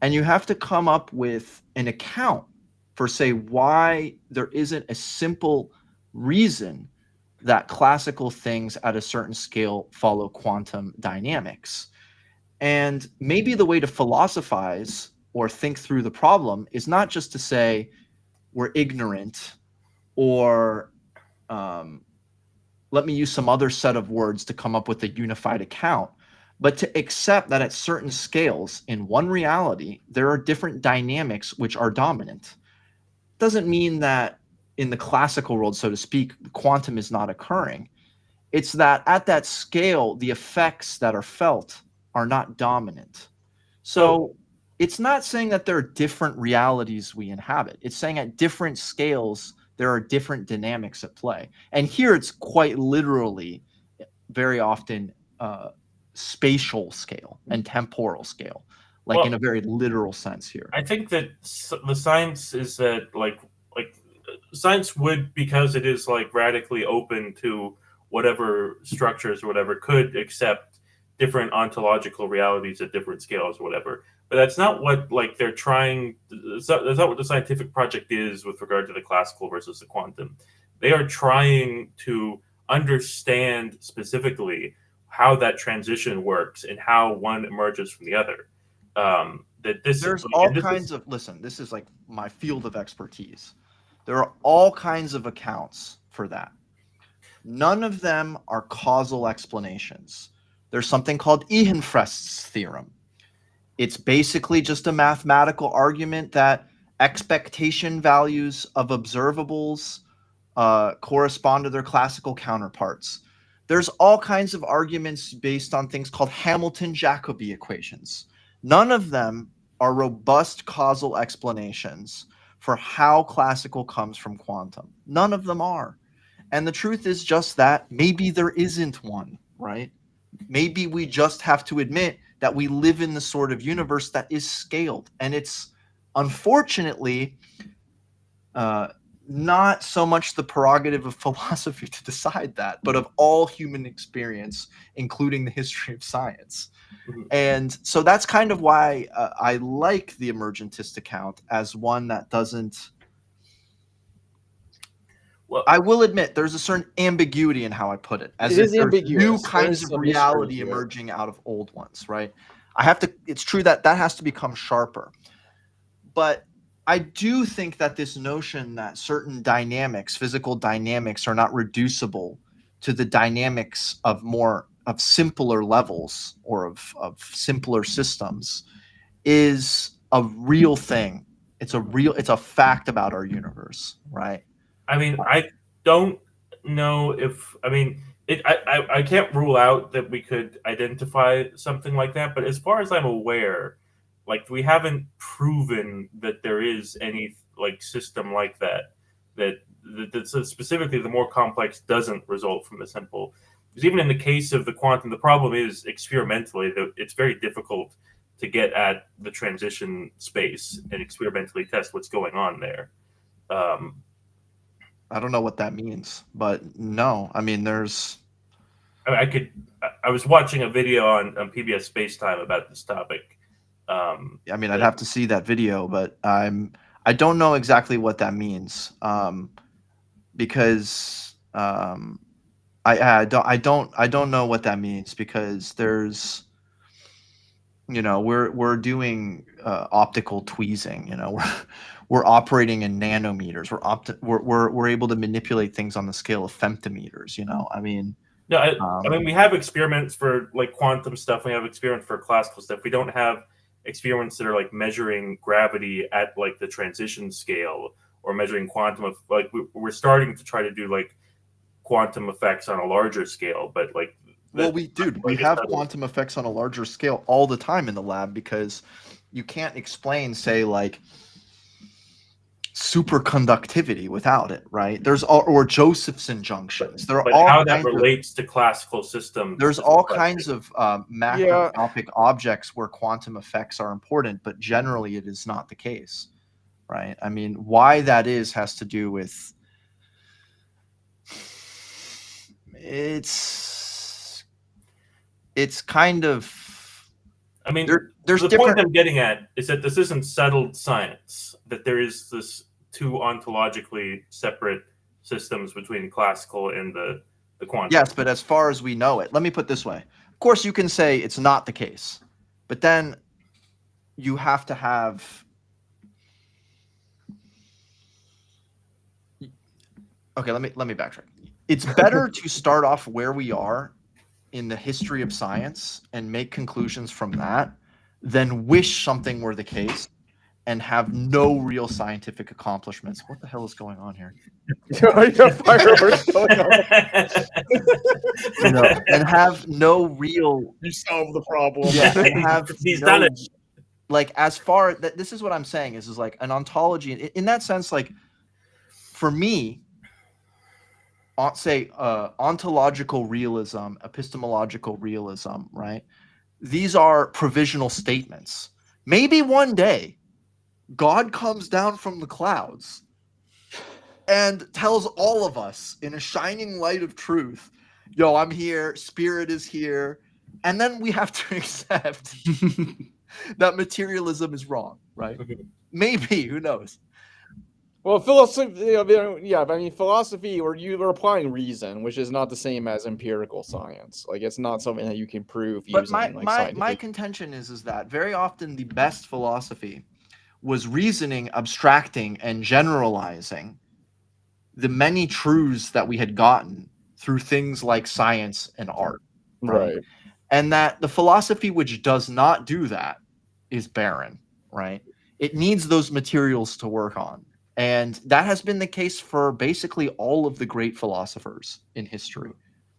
B: and you have to come up with an account for, say, why there isn't a simple reason that classical things at a certain scale follow quantum dynamics. And maybe the way to philosophize or think through the problem is not just to say we're ignorant or let me use some other set of words to come up with a unified account, but to accept that at certain scales in one reality, there are different dynamics which are dominant. Doesn't mean that in the classical world, so to speak, quantum is not occurring. It's that at that scale, the effects that are felt are not dominant. So it's not saying that there are different realities we inhabit. It's saying at different scales, there are different dynamics at play. And here it's quite literally, very often, spatial scale and temporal scale, like
D: Well,
B: in a very literal sense here.
D: I think that the science is that like science would, because it is like radically open to whatever structures or whatever, could accept different ontological realities at different scales or whatever. But that's not what like they're trying. That's not what the scientific project is with regard to the classical versus the quantum. They are trying to understand specifically how that transition works and how one emerges from the other. That this
B: There's
D: and
B: all
D: this
B: kinds
D: is,
B: of, listen, this is like my field of expertise. There are all kinds of accounts for that. None of them are causal explanations. There's something called Ehrenfest's theorem. It's basically just a mathematical argument that expectation values of observables correspond to their classical counterparts. There's all kinds of arguments based on things called Hamilton-Jacobi equations. None of them are robust causal explanations for how classical comes from quantum. None of them are. And the truth is just that maybe there isn't one, right? Maybe we just have to admit that we live in the sort of universe that is scaled. And it's unfortunately not so much the prerogative of philosophy to decide that, but of all human experience, including the history of science.
D: Mhm.
B: And so that's kind of why I like the emergentist account as one that doesn't.
D: well,
B: I will admit there's a certain ambiguity in how I put it, as
A: It
B: if
A: is
B: there's
A: ambiguous.
B: new
A: There
B: kinds
A: is
B: of
A: some mystery
B: reality
A: to it.
B: emerging out of old ones, right? I have to. It's true that that has to become sharper, but I do think that this notion that certain dynamics, physical dynamics, are not reducible to the dynamics of simpler levels or of simpler systems is a real thing. It's a fact about our universe, right?
D: I mean, I don't know if I mean it. I can't rule out that we could identify something like that, but as far as I'm aware, like we haven't proven that there is any like system like that. So specifically the more complex doesn't result from the simple. Because even in the case of the quantum, the problem is experimentally that it's very difficult to get at the transition space and experimentally test what's going on there. Um,
B: I don't know what that means, but no, I mean, there's.
D: I could. I was watching a video on PBS Space Time about this topic.
B: I mean, I'd have to see that video, but I don't know exactly what that means, because I don't know what that means because there's, we're doing optical tweezing, we're operating in nanometers, we're able to manipulate things on the scale of femtometers, I mean,
D: No, I mean, we have experiments for like quantum stuff. We have experiments for classical stuff. We don't have experiments that are like measuring gravity at like the transition scale or measuring quantum of like we're starting to try to do like quantum effects on a larger scale, but like
B: well, we have quantum effects on a larger scale all the time in the lab, because you can't explain, say, like superconductivity without it, right? There's all, or Josephson junctions. There are
D: but
B: all
D: how that
B: kinds of,
D: relates to classical systems.
B: there's
D: is
B: all
D: the question.
B: kinds of macroscopic objects where quantum effects are important, but generally it is not the case, right? I mean, why that is has to do with it's kind of,
D: I mean,
B: there's
D: the
B: different.
D: point I'm getting at is that this isn't settled science, that there is this two ontologically separate systems between classical and the quantum.
B: Yes, but as far as we know it, let me put it this way. Of course, you can say it's not the case, but then you have to have. Okay, let me backtrack. It's better to start off where we are in the history of science and make conclusions from that than wish something were the case and have no real scientific accomplishments. What the hell is going on here?
A: Fireworks going on.
B: And have no real.
A: You solve the problem.
B: Yeah, and have
D: He's done it.
B: Like, as far that this is what I'm saying is like an ontology in that sense. Like, for me, say ontological realism, epistemological realism, right? These are provisional statements. Maybe one day God comes down from the clouds and tells all of us in a shining light of truth, yo, I'm here, spirit is here. And then we have to accept that materialism is wrong, right? Maybe, who knows?
A: Well, philosophy, yeah, but I mean, philosophy, or you're applying reason, which is not the same as empirical science. Like, it's not something that you can prove
B: But
A: using like
B: my
A: scientific.
B: contention is that very often the best philosophy was reasoning, abstracting, and generalizing the many truths that we had gotten through things like science and art, right? And that the philosophy which does not do that is barren, right? It needs those materials to work on. And that has been the case for basically all of the great philosophers in history.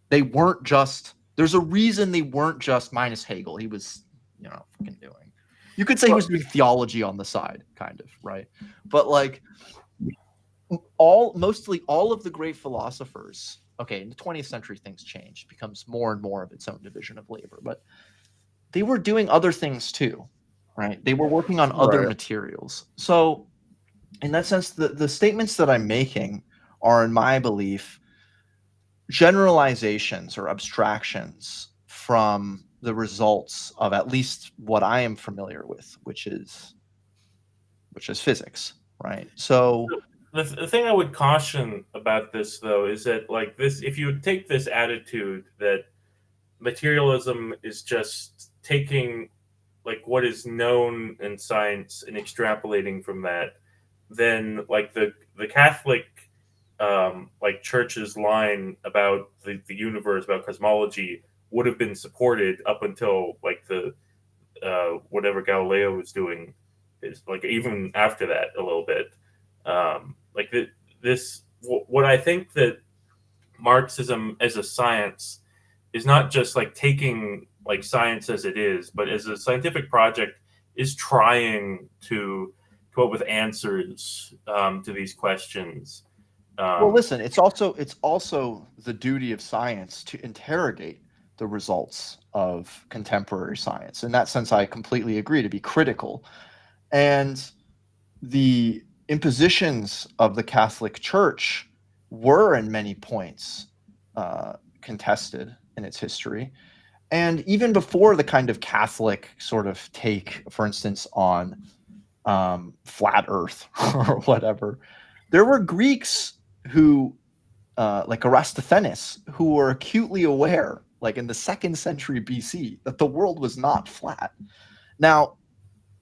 B: They weren't just, there's a reason they weren't just, minus Hegel. He was, fucking doing. You could say he was doing theology on the side, kind of, right? But like mostly all of the great philosophers, okay, in the 20th century things changed, becomes more and more of its own division of labor, but they were doing other things too, right? They were working on other materials. So in that sense, the statements that I'm making are, in my belief, generalizations or abstractions from the results of at least what I am familiar with, which is physics, right? So
D: the thing I would caution about this, though, is that like this, if you would take this attitude that materialism is just taking like what is known in science and extrapolating from that, then like the Catholic like Church's line about the universe, about cosmology, would have been supported up until like the whatever Galileo was doing, is like even after that a little bit. What I think that Marxism as a science is not just like taking like science as it is, but as a scientific project is trying to come up with answers to these questions.
B: Well, listen, it's also the duty of science to interrogate the results of contemporary science. In that sense, I completely agree, to be critical. And the impositions of the Catholic Church were in many points contested in its history. And even before the kind of Catholic sort of take, for instance, on flat Earth or whatever, there were Greeks who, like Eratosthenes, who were acutely aware, like in the 2nd century BC, that the world was not flat. Now,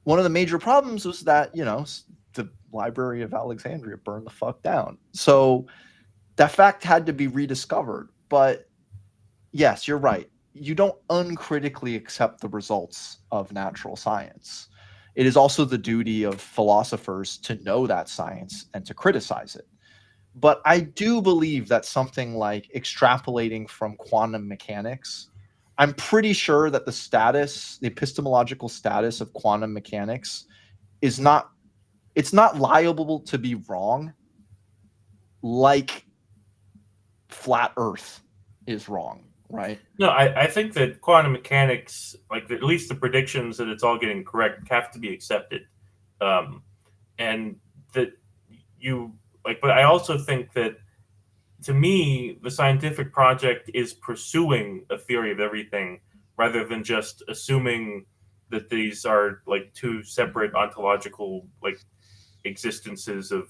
B: one of the major problems was that, the Library of Alexandria burned the fuck down. So that fact had to be rediscovered. But yes, you're right. You don't uncritically accept the results of natural science. It is also the duty of philosophers to know that science and to criticize it. But I do believe that something like extrapolating from quantum mechanics, I'm pretty sure that the epistemological status of quantum mechanics is not, it's not liable to be wrong like flat Earth is wrong, right?
D: No, I think that quantum mechanics, like at least the predictions that it's all getting correct, have to be accepted, um, and that you like. But I also think that, to me, the scientific project is pursuing a theory of everything rather than just assuming that these are like two separate ontological like existences of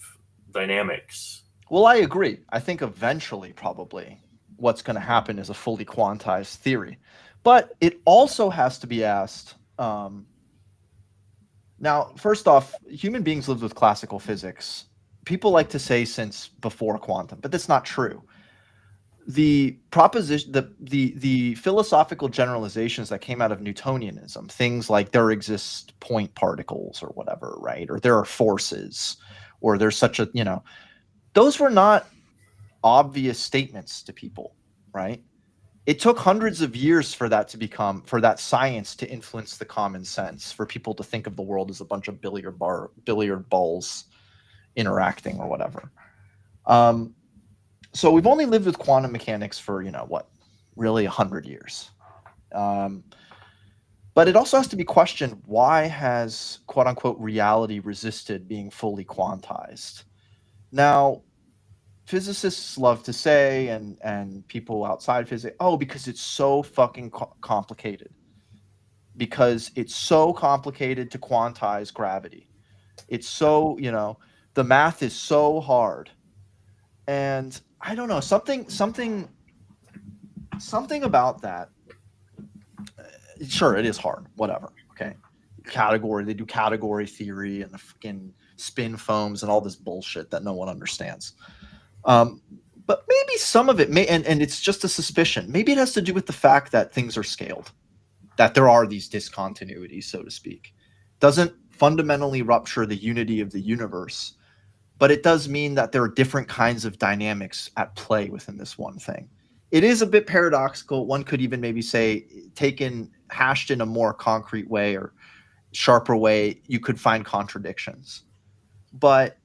D: dynamics.
B: Well, I agree. I think eventually, probably, what's going to happen is a fully quantized theory. But it also has to be asked. Now, first off, human beings lived with classical physics. People like to say since before quantum, but that's not true. The proposition, the philosophical generalizations that came out of Newtonianism, things like there exist point particles or whatever, right? Or there are forces, or there's such a, those were not obvious statements to people, right? It took hundreds of years for that science to influence the common sense, for people to think of the world as a bunch of billiard balls interacting or whatever. So we've only lived with quantum mechanics for, really 100 years. But it also has to be questioned, why has quote unquote reality resisted being fully quantized? Now, physicists love to say, and people outside physics, because it's so fucking complicated. Because it's so complicated to quantize gravity. It's so, the math is so hard. And I don't know, something about that. Sure, it is hard. Whatever. Okay. They do category theory and the fucking spin foams and all this bullshit that no one understands. But maybe some of it and it's just a suspicion. Maybe it has to do with the fact that things are scaled, that there are these discontinuities, so to speak. Doesn't fundamentally rupture the unity of the universe, but it does mean that there are different kinds of dynamics at play within this one thing. It is a bit paradoxical. One could even maybe say, hashed in a more concrete way or sharper way, you could find contradictions. But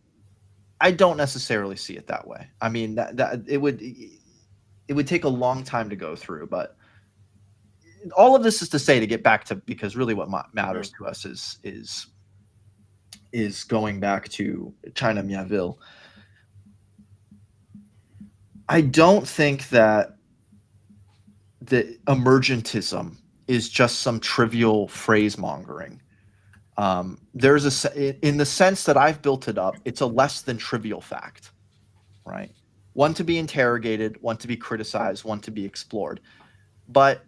B: I don't necessarily see it that way. I mean, that it would take a long time to go through, but all of this is to say, to get back to, because really what matters to us is going back to China Miéville. I don't think that the emergentism is just some trivial phrase mongering. There's in the sense that I've built it up, it's a less than trivial fact, right? One to be interrogated, one to be criticized, one to be explored. But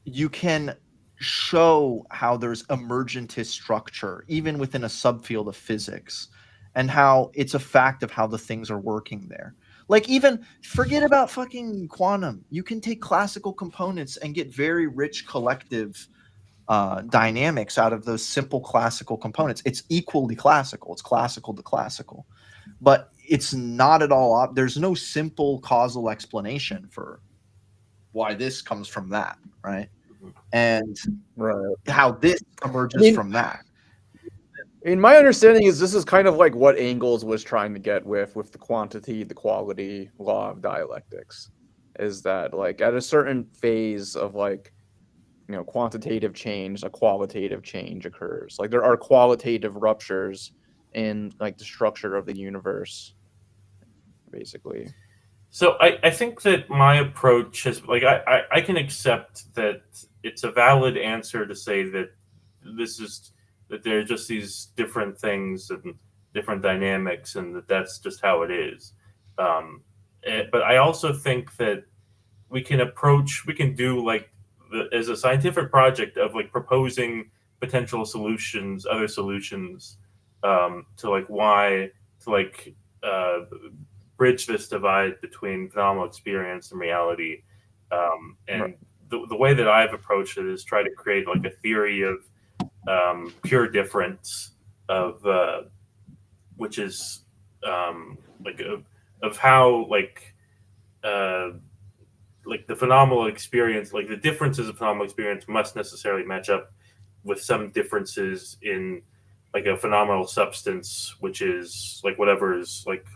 B: you can show how there's emergentist structure even within a subfield of physics, and how it's a fact of how the things are working there. Like, even forget about fucking quantum. You can take classical components and get very rich collective dynamics out of those simple classical components. It's equally classical. It's classical to classical, but it's not at all. There's no simple causal explanation for why this comes from that, right? And how this emerges from that.
A: My understanding is this is kind of like what Engels was trying to get with the quantity, the quality law of dialectics, is that like at a certain phase of quantitative change, a qualitative change occurs. Like there are qualitative ruptures in like the structure of the universe, basically.
D: So I think that my approach is like I can accept that it's a valid answer to say that there are just these different things and different dynamics, and that's just how it is. But I also think that we can do like as a scientific project of like proposing potential solutions, other solutions, to like why to uh, bridge this divide between phenomenal experience and reality. And the way that I've approached it is try to create like a theory of pure difference of which is like of how like the phenomenal experience, like the differences of phenomenal experience must necessarily match up with some differences in like a phenomenal substance, which is like whatever is like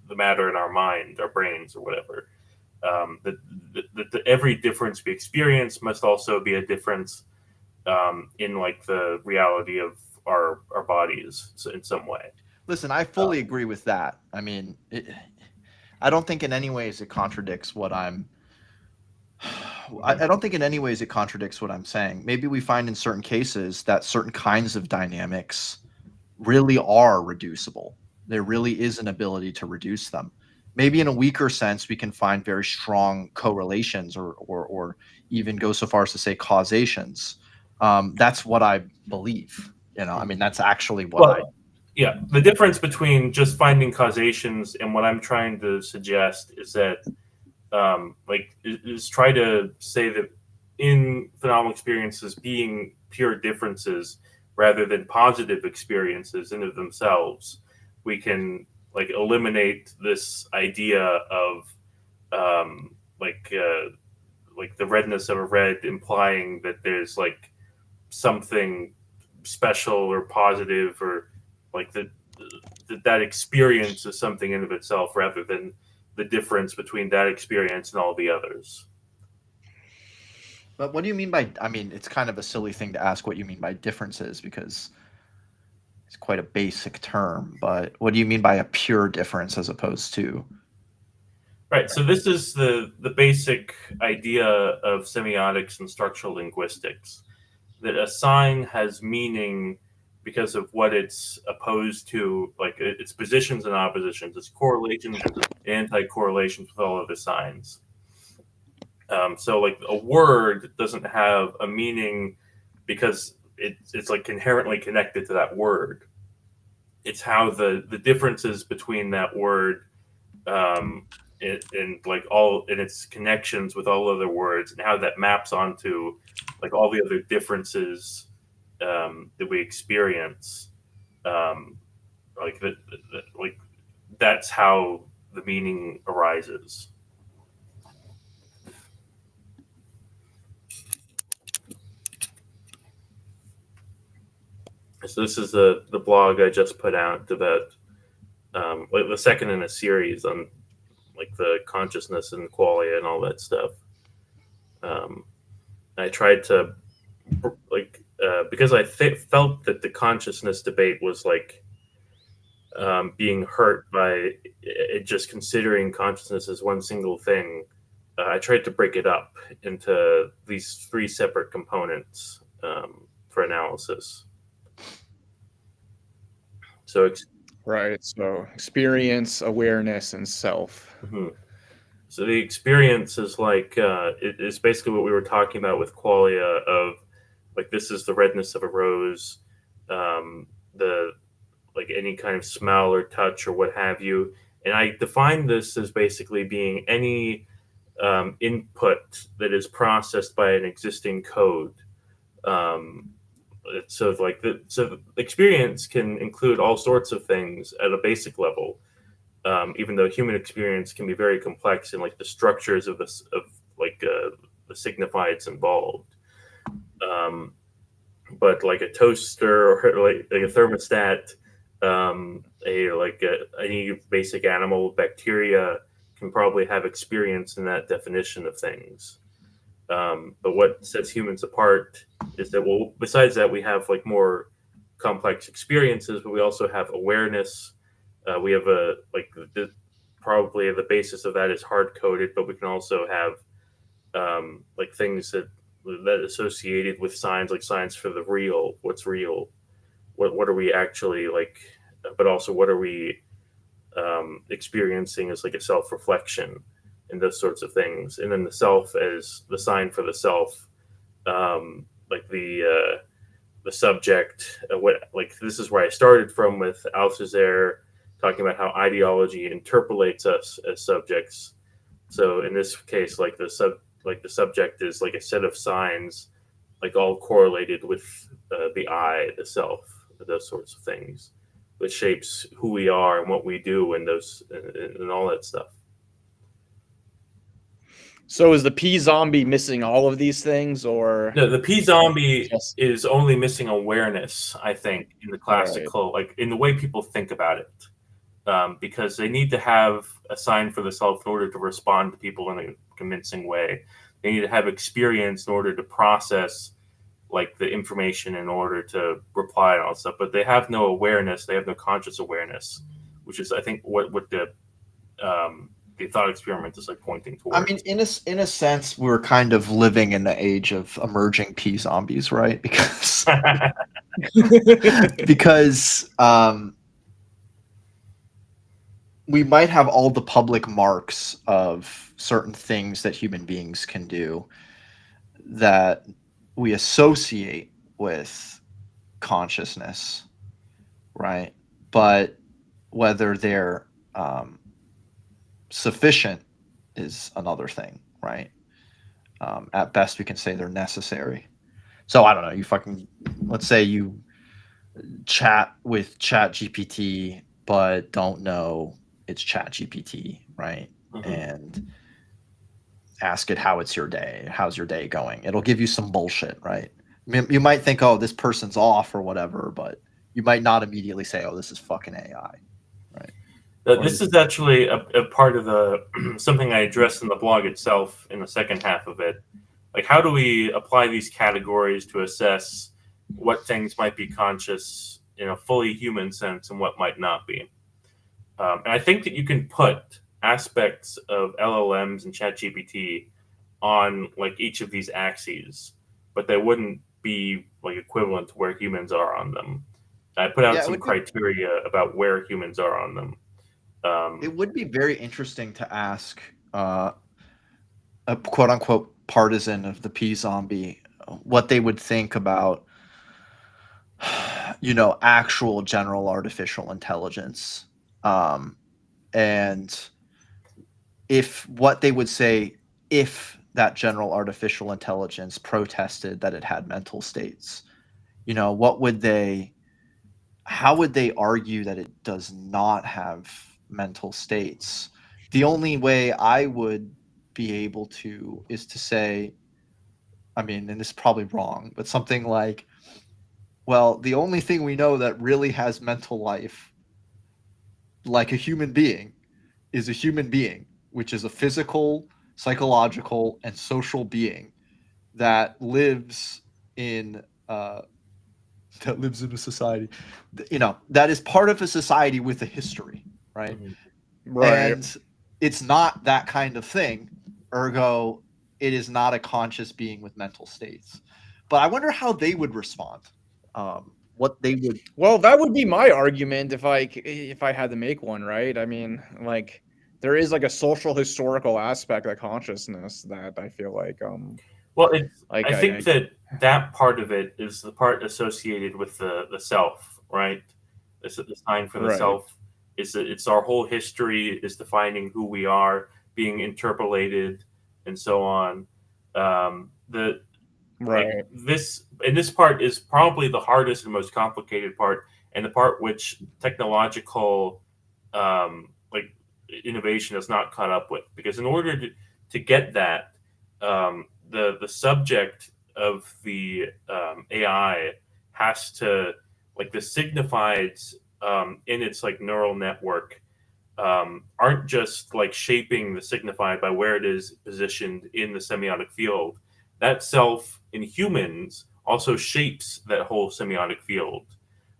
D: the matter in our mind, our brains, or whatever. That every difference we experience must also be a difference in like the reality of our bodies in some way.
B: Listen, I fully agree with that. I mean, I don't think in any ways it contradicts what I'm. I don't think in any ways it contradicts what I'm saying. Maybe we find in certain cases that certain kinds of dynamics really are reducible. There really is an ability to reduce them. Maybe in a weaker sense, we can find very strong correlations or even go so far as to say causations. That's what I believe. I mean, that's actually what
D: yeah, the difference between just finding causations and what I'm trying to suggest is that is try to say that in phenomenal experiences being pure differences rather than positive experiences in of themselves, we can like eliminate this idea of like the redness of a red implying that there's like something special or positive or like that experience is something in of itself rather than the difference between that experience and all the others.
B: But what do you mean by, I mean, it's kind of a silly thing to ask what you mean by differences because it's quite a basic term, but what do you mean by a pure difference as opposed to?
D: Right. So this is the basic idea of semiotics and structural linguistics, that a sign has meaning because of what it's opposed to, like its positions and oppositions, its correlations and anti-correlations with all other signs. So like a word doesn't have a meaning because it's like inherently connected to that word. It's how the differences between that word and like all in its connections with all other words and how that maps onto like all the other differences that we experience. Like like that's how the meaning arises. So this is the blog I just put out about like the second in a series on like the consciousness and qualia and all that stuff. I tried to like because I felt that the consciousness debate was like being hurt by it just considering consciousness as one single thing. I tried to break it up into these three separate components for analysis. So
A: right. So experience, awareness, and self.
D: mm-hmm. So the experience is like it is basically what we were talking about with qualia of like this is the redness of a rose, the like any kind of smell or touch or what have you. And I define this as basically being any input that is processed by an existing code. So like the experience can include all sorts of things at a basic level. Even though human experience can be very complex in like the structures of this of like the signifieds involved. But like a toaster or like a thermostat, any basic animal, bacteria can probably have experience in that definition of things. But what sets humans apart is that, well, besides that, we have like more complex experiences, but we also have awareness. We have probably the basis of that is hard coded, but we can also have like things that associated with signs, like signs for the real. What's real? What are we actually like? But also, what are we experiencing as like a self reflection and those sorts of things. And then the self as the sign for the self, like the subject. What like this is where I started from with Althusser talking about how ideology interpolates us as subjects. So in this case, like the subject is like a set of signs, like all correlated with the I, the self, those sorts of things, which shapes who we are and what we do, and and all that stuff.
A: So is the P zombie missing all of these things, or
D: No, the P zombie
A: just
D: is only missing awareness, I think, in the
A: right?
D: classical, like in the way people think about it, because they need to have a sign for the self in order to respond to people in a convincing way. They need to have experience in order to process like the information in order to reply and all that stuff. But they have no awareness. They have no conscious awareness, which is, I think, what the thought experiment is like pointing
B: I
D: towards.
B: mean, in a sense, we're kind of living in the age of emerging P zombies, right? Because because we might have all the public marks of certain things that human beings can do that we associate with consciousness, right? But whether they're sufficient is another thing, right? At best, we can say they're necessary. So I don't know. You fucking let's say you chat with Chat GPT, but don't know it's Chat GPT, right?
D: Mhm.
B: And ask it how it's your day. How's your day going? It'll give you some bullshit, right? I mean, you might think, oh, this person's off or whatever, but you might not immediately say, oh, this is fucking AI, right?
D: This is actually a part of the something I addressed in the blog itself in the second half of it. Like, how do we apply these categories to assess what things might be conscious in a fully human sense and what might not be? And I think that you can put aspects of LLMs and ChatGPT on like each of these axes, but they wouldn't be like equivalent to where humans are on them. I put out
B: Yeah,
D: some criteria about where humans are on them.
B: it would be very interesting to ask a quote unquote partisan of the P zombie what they would think about, actual general artificial intelligence. And if what they would say if that general artificial intelligence protested that it had mental states, what would they how would they argue that it does not have mental states? The only way I would be able to is to say, I mean, and this is probably wrong, but something like, well, the only thing we know that really has mental life like a human being is a human being, which is a physical, psychological, and social being that lives in uh, that lives in a society, that is part of a society with a history, right?
D: Mhm.
A: Right.
B: And it's not that kind of thing. Ergo, it is not a conscious being with mental states. But I wonder how they would respond. What they would.
A: Well, that would be my argument if I had to make one, right? I mean, like there is like a social historical aspect of consciousness that I feel
D: Well,
A: like
D: I think that part of it is the part associated with the self, right? The sign for the
A: right,
D: self is that it's our whole history is defining who we are, being interpolated, and so on. The like
A: right,
D: this and this part is probably the hardest and most complicated part, and the part which technological like innovation has not caught up with. Because in order to get that, the subject of the AI has to like the signifieds in its like neural network aren't just like shaping the signified by where it is positioned in the semiotic field. That self in humans also shapes that whole semiotic field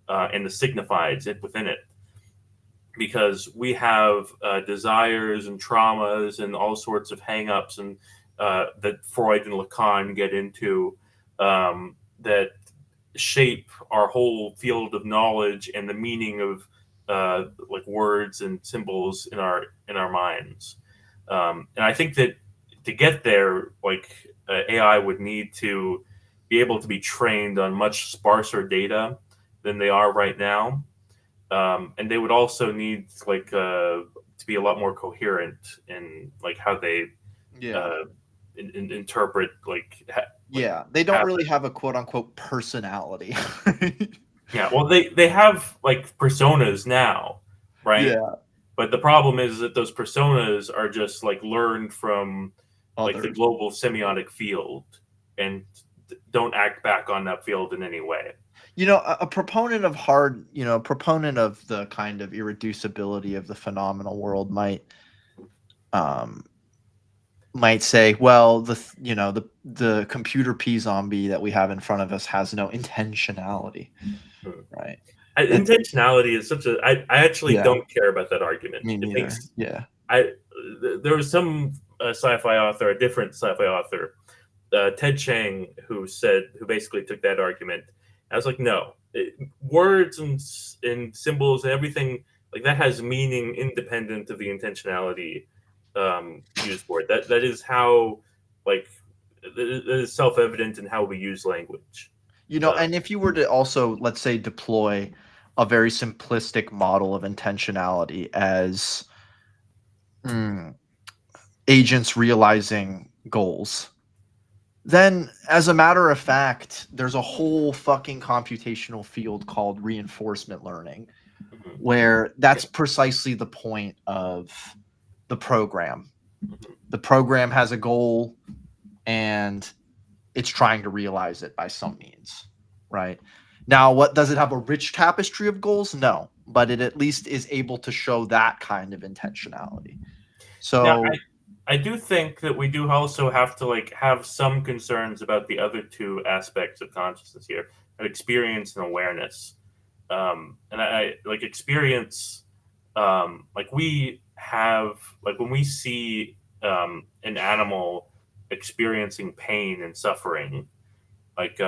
D: and the signifieds within it, because we have desires and traumas and all sorts of hangups and that Freud and Lacan get into that shape our whole field of knowledge and the meaning of like words and symbols in our minds. And I think that to get there, like AI would need to be able to be trained on much sparser data than they are right now, and they would also need like to to be a lot more coherent in like how they interpret
B: they don't really have a quote unquote personality.
D: Yeah, well, they have like personas now, right?
B: Yeah.
D: But the problem is that those personas are just like learned from like the
B: Others.
D: global semiotic field and don't act back on that field in any way.
B: A proponent of a proponent of the kind of irreducibility of the phenomenal world might say, well, the computer P zombie that we have in front of us has no intentionality, right?
D: Intentionality is such a. I actually don't care about that argument.
B: Me neither.
D: There was some sci-fi author, a different sci-fi author, Ted Chiang, who basically took that argument. I was like, no, words and symbols and everything like that has meaning independent of the intentionality used for it. That is how like that is self-evident in how we use language.
B: And if you were to also, let's say, deploy a very simplistic model of intentionality as agents realizing goals, then as a matter of fact, there's a whole fucking computational field called reinforcement learning, where that's precisely the point of the program. The program has a goal and it's trying to realize it by some means, right? Now, what does it have a rich tapestry of goals? No, but it at least is able to show that kind of intentionality. So
D: now, I do think that we do also have to like have some concerns about the other two aspects of consciousness here, experience and awareness. And I like experience, like we have, like when we see an animal experiencing pain and suffering, like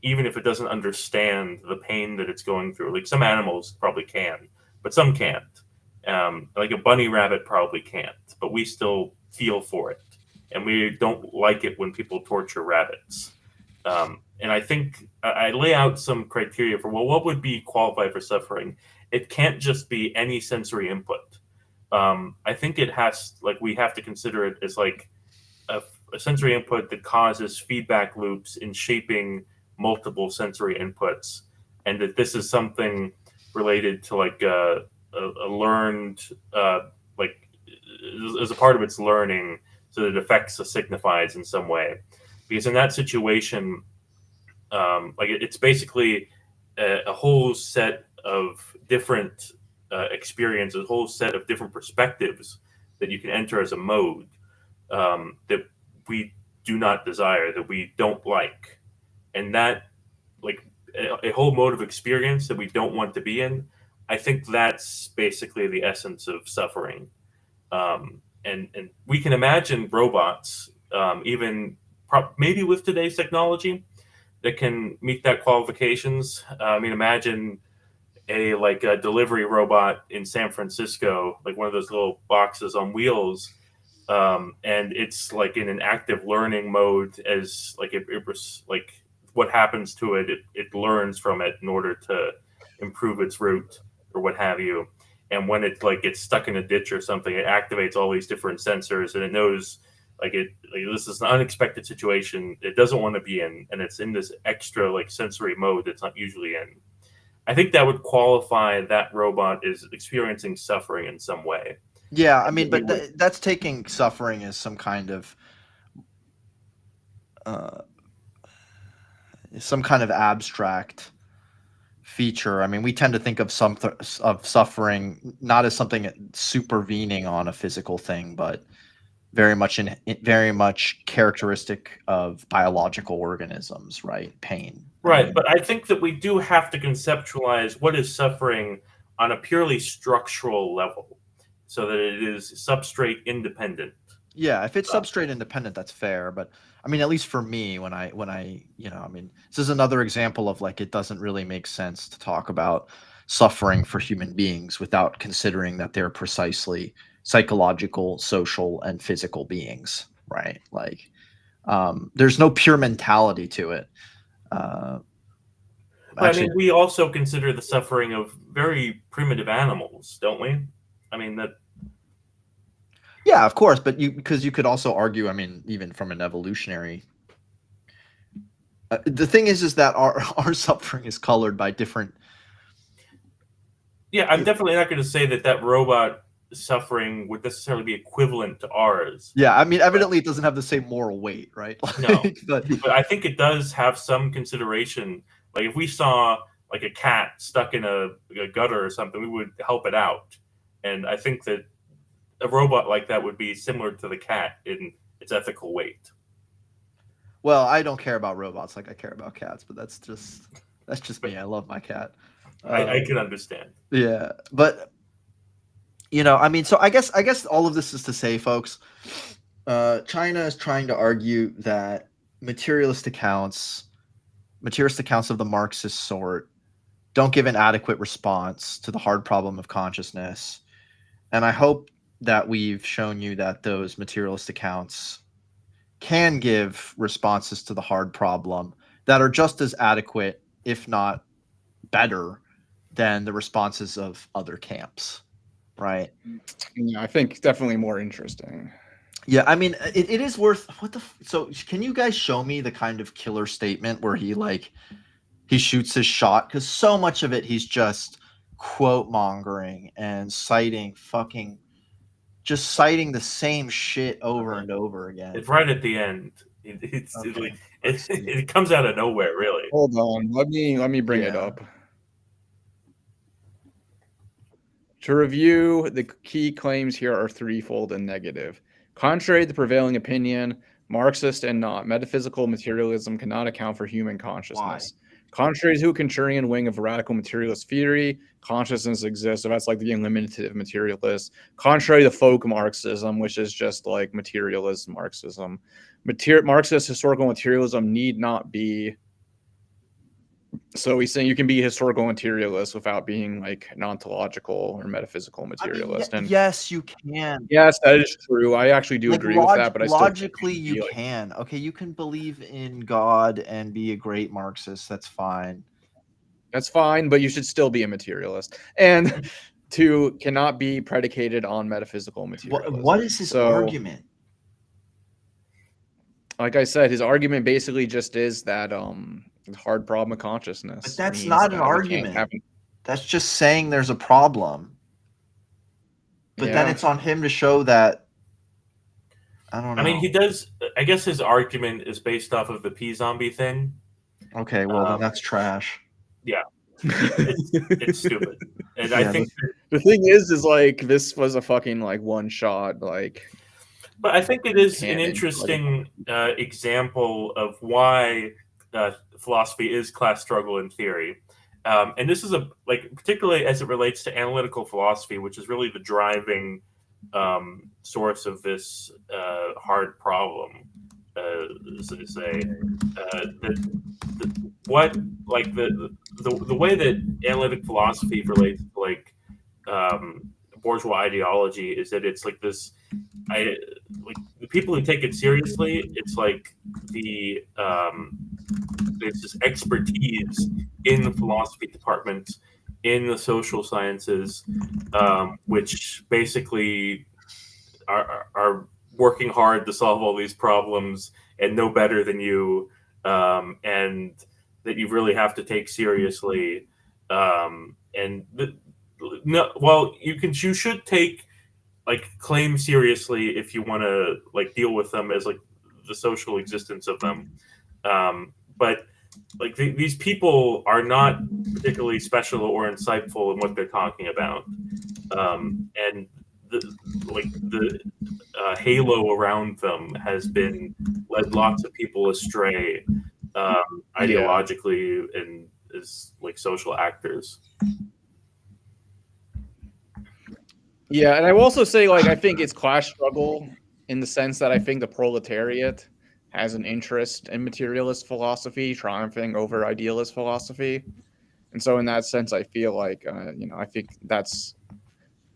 D: even if it doesn't understand the pain that it's going through, like some animals probably can, but some can't. Like a bunny rabbit probably can't, but we still feel for it, and we don't like it when people torture rabbits. And I think I lay out some criteria for what would be qualified for suffering. It can't just be any sensory input. I think it has we have to consider it as like a sensory input that causes feedback loops in shaping multiple sensory inputs, and that this is something related to like a learned like as a part of its learning, so that it affects the signifies in some way. Because in that situation, it's basically a whole set of different experiences, a whole set of different perspectives that you can enter as a mode that we do not desire, that we don't like, and that like a whole mode of experience that we don't want to be in. I think that's basically the essence of suffering. And we can imagine robots, even maybe with today's technology, that can meet that qualifications. I mean, imagine a delivery robot in San Francisco, like one of those little boxes on wheels, and it's like in an active learning mode as like it was like what happens to it, it learns from it in order to improve its route or what have you. And when it like gets stuck in a ditch or something, it activates all these different sensors, and it knows this is an unexpected situation it doesn't want to be in, and it's in this extra like sensory mode that's not usually in. I think that would qualify that robot as experiencing suffering in some way.
B: Yeah, I mean, but that's taking suffering as some kind of abstract feature. I mean, we tend to think of of suffering not as something supervening on a physical thing, but very much characteristic of biological organisms, right? Pain.
D: Right, but I think that we do have to conceptualize what is suffering on a purely structural level, so that it is substrate independent.
B: Yeah, if it's substrate independent, that's fair. But I mean, at least for me, when I I mean, this is another example of like it doesn't really make sense to talk about suffering for human beings without considering that they're precisely psychological, social, and physical beings, right? Like, there's no pure mentality to it.
D: I mean, we also consider the suffering of very primitive animals, don't we? I mean that
B: Yeah, of course, but because you could also argue, I mean, even from an evolutionary, the thing is that our suffering is colored by different.
D: Yeah, I'm definitely not going to say that robot suffering would necessarily be equivalent to ours.
B: Yeah, I mean, evidently it doesn't have the same moral weight, right?
D: No,
B: but
D: but I think it does have some consideration. Like if we saw like a cat stuck in a gutter or something, we would help it out. And I think that a robot like that would be similar to the cat in its ethical weight.
B: well, I don't care about robots like I care about cats, but that's just
D: But
B: me. I love my cat.
D: I can understand.
B: Yeah, but I mean, so I guess all of this is to say, folks, China is trying to argue that materialist accounts of the Marxist sort don't give an adequate response to the hard problem of consciousness. And I hope that we've shown you that those materialist accounts can give responses to the hard problem that are just as adequate, if not better, than the responses of other camps, right?
A: Yeah, I think definitely more interesting.
B: Yeah, I mean, it is worth so can you guys show me the kind of killer statement where he shoots his shot? Because so much of it he's just quote mongering and citing the same shit over and over again.
D: It's right at the end.
B: Okay,
D: It comes out of nowhere, really.
A: Hold on, let me bring it
B: Yeah.
A: up. To review, the key claims here are threefold and negative. Contrary to the prevailing opinion, Marxist and not, metaphysical materialism cannot account for human consciousness. Contrary to a contrarian wing of radical materialist theory, consciousness exists. So that's like the eliminative materialist. Contrary to folk Marxism, which is just like materialist Marxism. Marxist historical materialism need not be. So he's saying you can be historical materialist without being like an ontological or metaphysical materialist. And
B: yes, you can.
A: yes, that is true. I actually do agree with that, but I still
B: logically you
A: like,
B: can. Okay, you can believe in God and be a great Marxist. That's fine.
A: that's fine, but you should still be a materialist. And two, cannot be predicated on metaphysical materialism.
B: What is his argument?
A: Like I said, his argument basically just is that hard problem of consciousness.
B: But that's not an argument. That's just saying there's a problem. But then it's on him to show that. I don't know.
D: I mean, he does. I guess his argument is based off of the P zombie thing.
B: Okay, well then that's trash.
D: Yeah, it's stupid. And I think
A: the thing is like this was a fucking like one shot like.
D: But I think it is an interesting example of why philosophy is class struggle in theory. And this is particularly as it relates to analytical philosophy, which is really the driving source of this hard problem. The way that analytic philosophy relates to bourgeois ideology is that it's like this. The people who take it seriously, it's like there's this expertise in the philosophy department, in the social sciences, which basically are working hard to solve all these problems and know better than you, and that you really have to take seriously. You should take claims seriously if you want to deal with them as the social existence of them. But these people are not particularly special or insightful in what they're talking about, and the halo around them has led lots of people astray ideologically and as social actors.
A: Yeah, and I will also say, I think it's class struggle in the sense that I think the proletariat has an interest in materialist philosophy triumphing over idealist philosophy. And so in that sense, I feel like, I think that's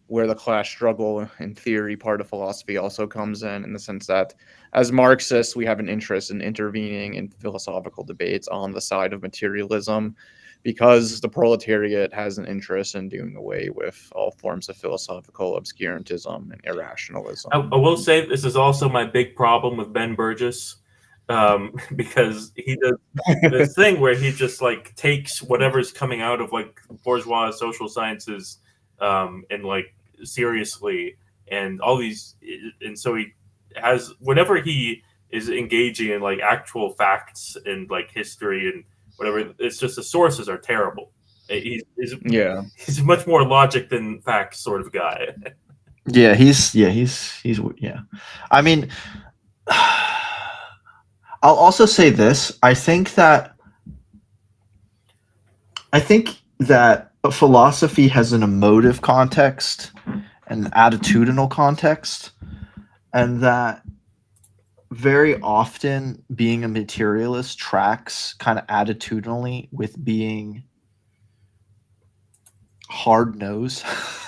A: where the class struggle in theory part of philosophy also comes in the sense that as Marxists, we have an interest in intervening in philosophical debates on the side of materialism because the proletariat has an interest in doing away with all forms of philosophical obscurantism and irrationalism.
D: I will say this is also my big problem with Ben Burgess, because he does this thing where he just like takes whatever's coming out of like bourgeois social sciences, and like seriously, and all these, and so he has whenever he is engaging in like actual facts and like history and whatever, it's just the sources are terrible.
A: Yeah.
D: He's much more logic than facts sort of guy.
B: Yeah, he's I mean, I'll also say this. I think that philosophy has an emotive context, an attitudinal context, and that very often being a materialist tracks kind of attitudinally with being hard-nosed.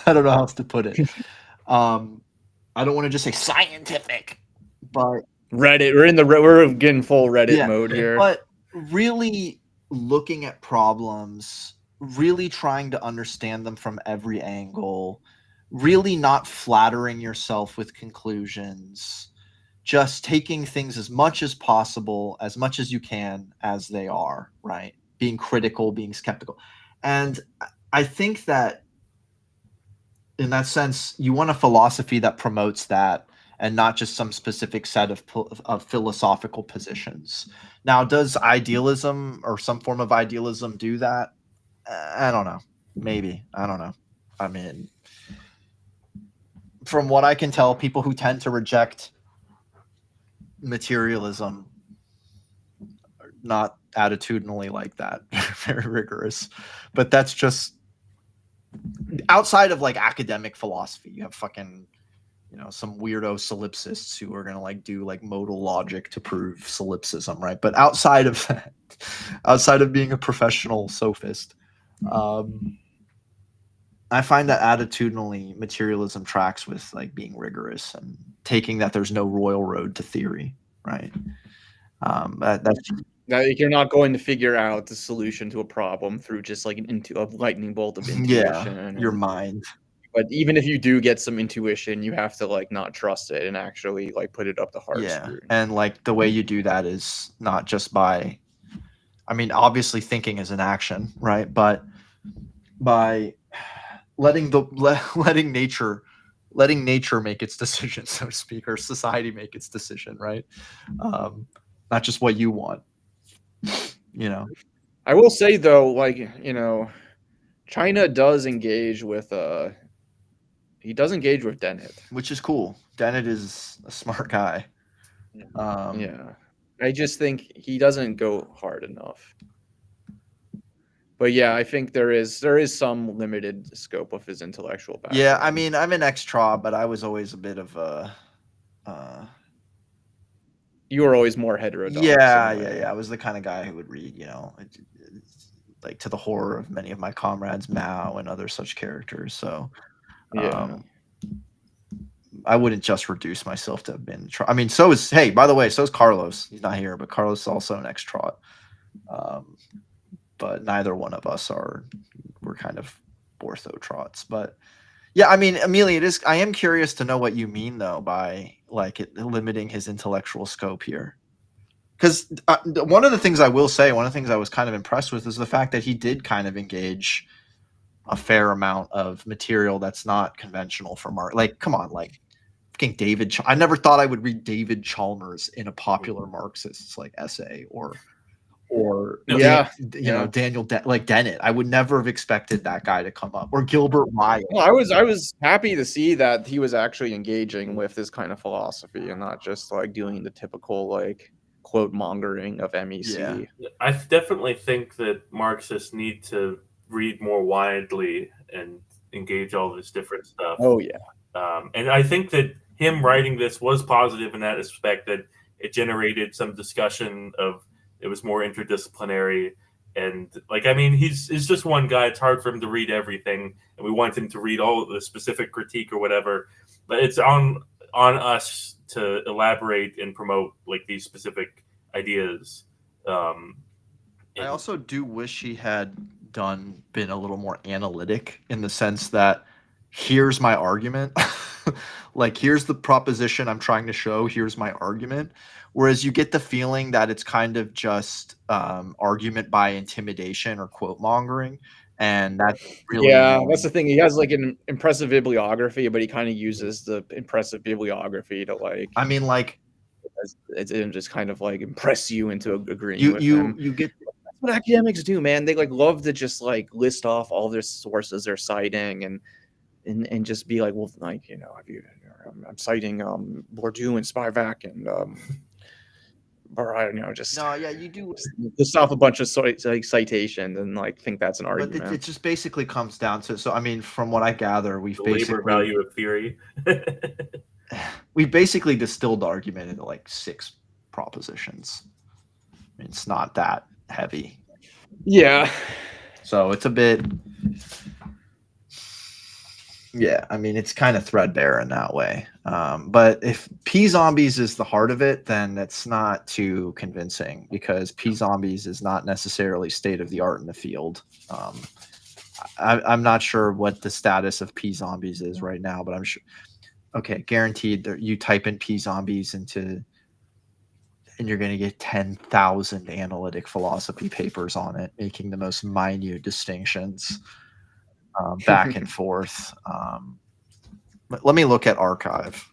B: I don't know how else to put it. I don't want to just say scientific, but
A: Reddit. We're getting full Reddit mode here.
B: But really looking at problems, really trying to understand them from every angle, really not flattering yourself with conclusions, just taking things as much as possible, as much as you can, as they are, right? Being critical, being skeptical. And I think that in that sense, you want a philosophy that promotes that and not just some specific set of philosophical positions. Now, does idealism or some form of idealism do that? I don't know. Maybe. I don't know. I mean, from what I can tell, people who tend to reject materialism are not attitudinally like that, very rigorous. But that's just outside of like academic philosophy. You have fucking, some weirdo solipsists who are gonna like do like modal logic to prove solipsism, right? But outside of that, outside of being a professional sophist, I find that attitudinally materialism tracks with like being rigorous and taking that there's no royal road to theory, right? That's
A: Now, you're not going to figure out the solution to a problem through just like a lightning bolt of intuition.
B: your mind.
A: But even if you do get some intuition, you have to like not trust it and actually like put it up the hard scrutiny.
B: And like the way you do that is not just by, I mean, obviously thinking is an action, right? But by letting nature make its decision, so to speak, or society make its decision, right? Not just what you want.
A: I will say though, like, China does engage with he does engage with Dennett,
B: which is cool. Dennett is a smart guy.
A: Yeah, I just think he doesn't go hard enough. But yeah, I think there is some limited scope of his intellectual background.
B: Yeah, I mean, I'm an extra, but I was always a bit of a.
A: You were always more heterodox.
B: Yeah. I was the kind of guy who would read, like to the horror of many of my comrades, Mao and other such characters. So, I wouldn't just reduce myself to have been. I mean, so is by the way, so is Carlos. He's not here, but Carlos is also an extra. But neither one of us we're kind of orthotrots. But yeah, I mean, Amelia, I am curious to know what you mean though by like limiting his intellectual scope here. Because one of the things I will say, one of the things I was kind of impressed with is the fact that he did kind of engage a fair amount of material that's not conventional for Marx. Like, come on, like fucking David. I never thought I would read David Chalmers in a popular Marxist like essay or Daniel like Dennett. I would never have expected that guy to come up, or Gilbert Wyatt.
A: Well, I was happy to see that he was actually engaging with this kind of philosophy and not just like doing the typical like quote mongering of MEC.
D: Yeah. I definitely think that Marxists need to read more widely and engage all this different stuff.
A: Oh yeah.
D: And I think that him writing this was positive in that respect, that it generated some discussion of. It was more interdisciplinary, and like, I mean, he's just one guy. It's hard for him to read everything, and we want him to read all the specific critique or whatever. But it's on us to elaborate and promote like these specific ideas.
B: I also do wish he had been a little more analytic in the sense that here's my argument. Like, here's the proposition I'm trying to show. Here's my argument. Whereas you get the feeling that it's kind of just argument by intimidation or quote mongering. And that's really
A: Yeah, that's the thing. He has like an impressive bibliography, but he kind of uses the impressive bibliography to like,
B: I mean, like,
A: it's just kind of like impress you into agreeing with him.
B: you get
A: That's what academics do, man. They like love to just like list off all their sources they're citing and just be like, well, like, you know, I'm citing Bourdieu and Spivak and or I don't know, just
B: no, yeah, you do.
A: list off a bunch of like citations and like think that's an
B: But
A: argument.
B: it just basically comes down to, so I mean, from what I gather,
D: The labor value of theory.
B: we've basically distilled the argument into like 6 propositions. I mean, it's not that heavy.
A: Yeah.
B: So it's a bit, yeah, I mean, it's kind of threadbare in that way. But if P zombies is the heart of it, then it's not too convincing because P zombies is not necessarily state of the art in the field. I'm not sure what the status of P zombies is right now, but I'm sure. Okay, guaranteed that you type in P zombies and you're going to get 10,000 analytic philosophy papers on it, making the most minute distinctions back and forth. But let me look at archive.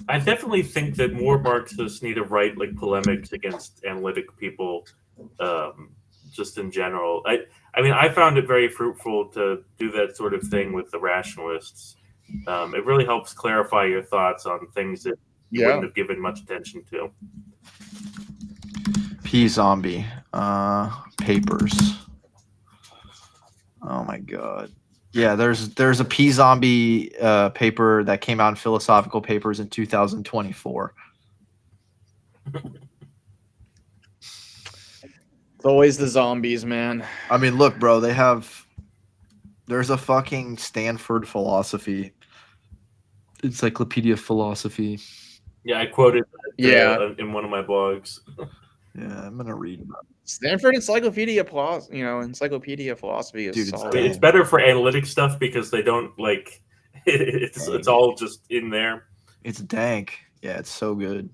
D: I definitely think that more Marxists need to write like polemics against analytic people, just in general. I mean, I found it very fruitful to do that sort of thing with the rationalists. It really helps clarify your thoughts on things that you wouldn't have given much attention to.
B: P zombie papers. Oh my god. Yeah, there's a P zombie paper that came out in Philosophical Papers in 2024.
A: It's always the zombies, man.
B: I mean, look, bro, there's a fucking Stanford philosophy encyclopedia of philosophy.
D: Yeah, I quoted that,
A: Yeah.
D: in one of my blogs.
B: Yeah, I'm gonna read about it.
A: Stanford Encyclopedia Philosophy is
B: Dude, it's
A: solid.
D: It's better for analytic stuff because they don't like it's all just in there.
B: It's dank. Yeah, it's so good.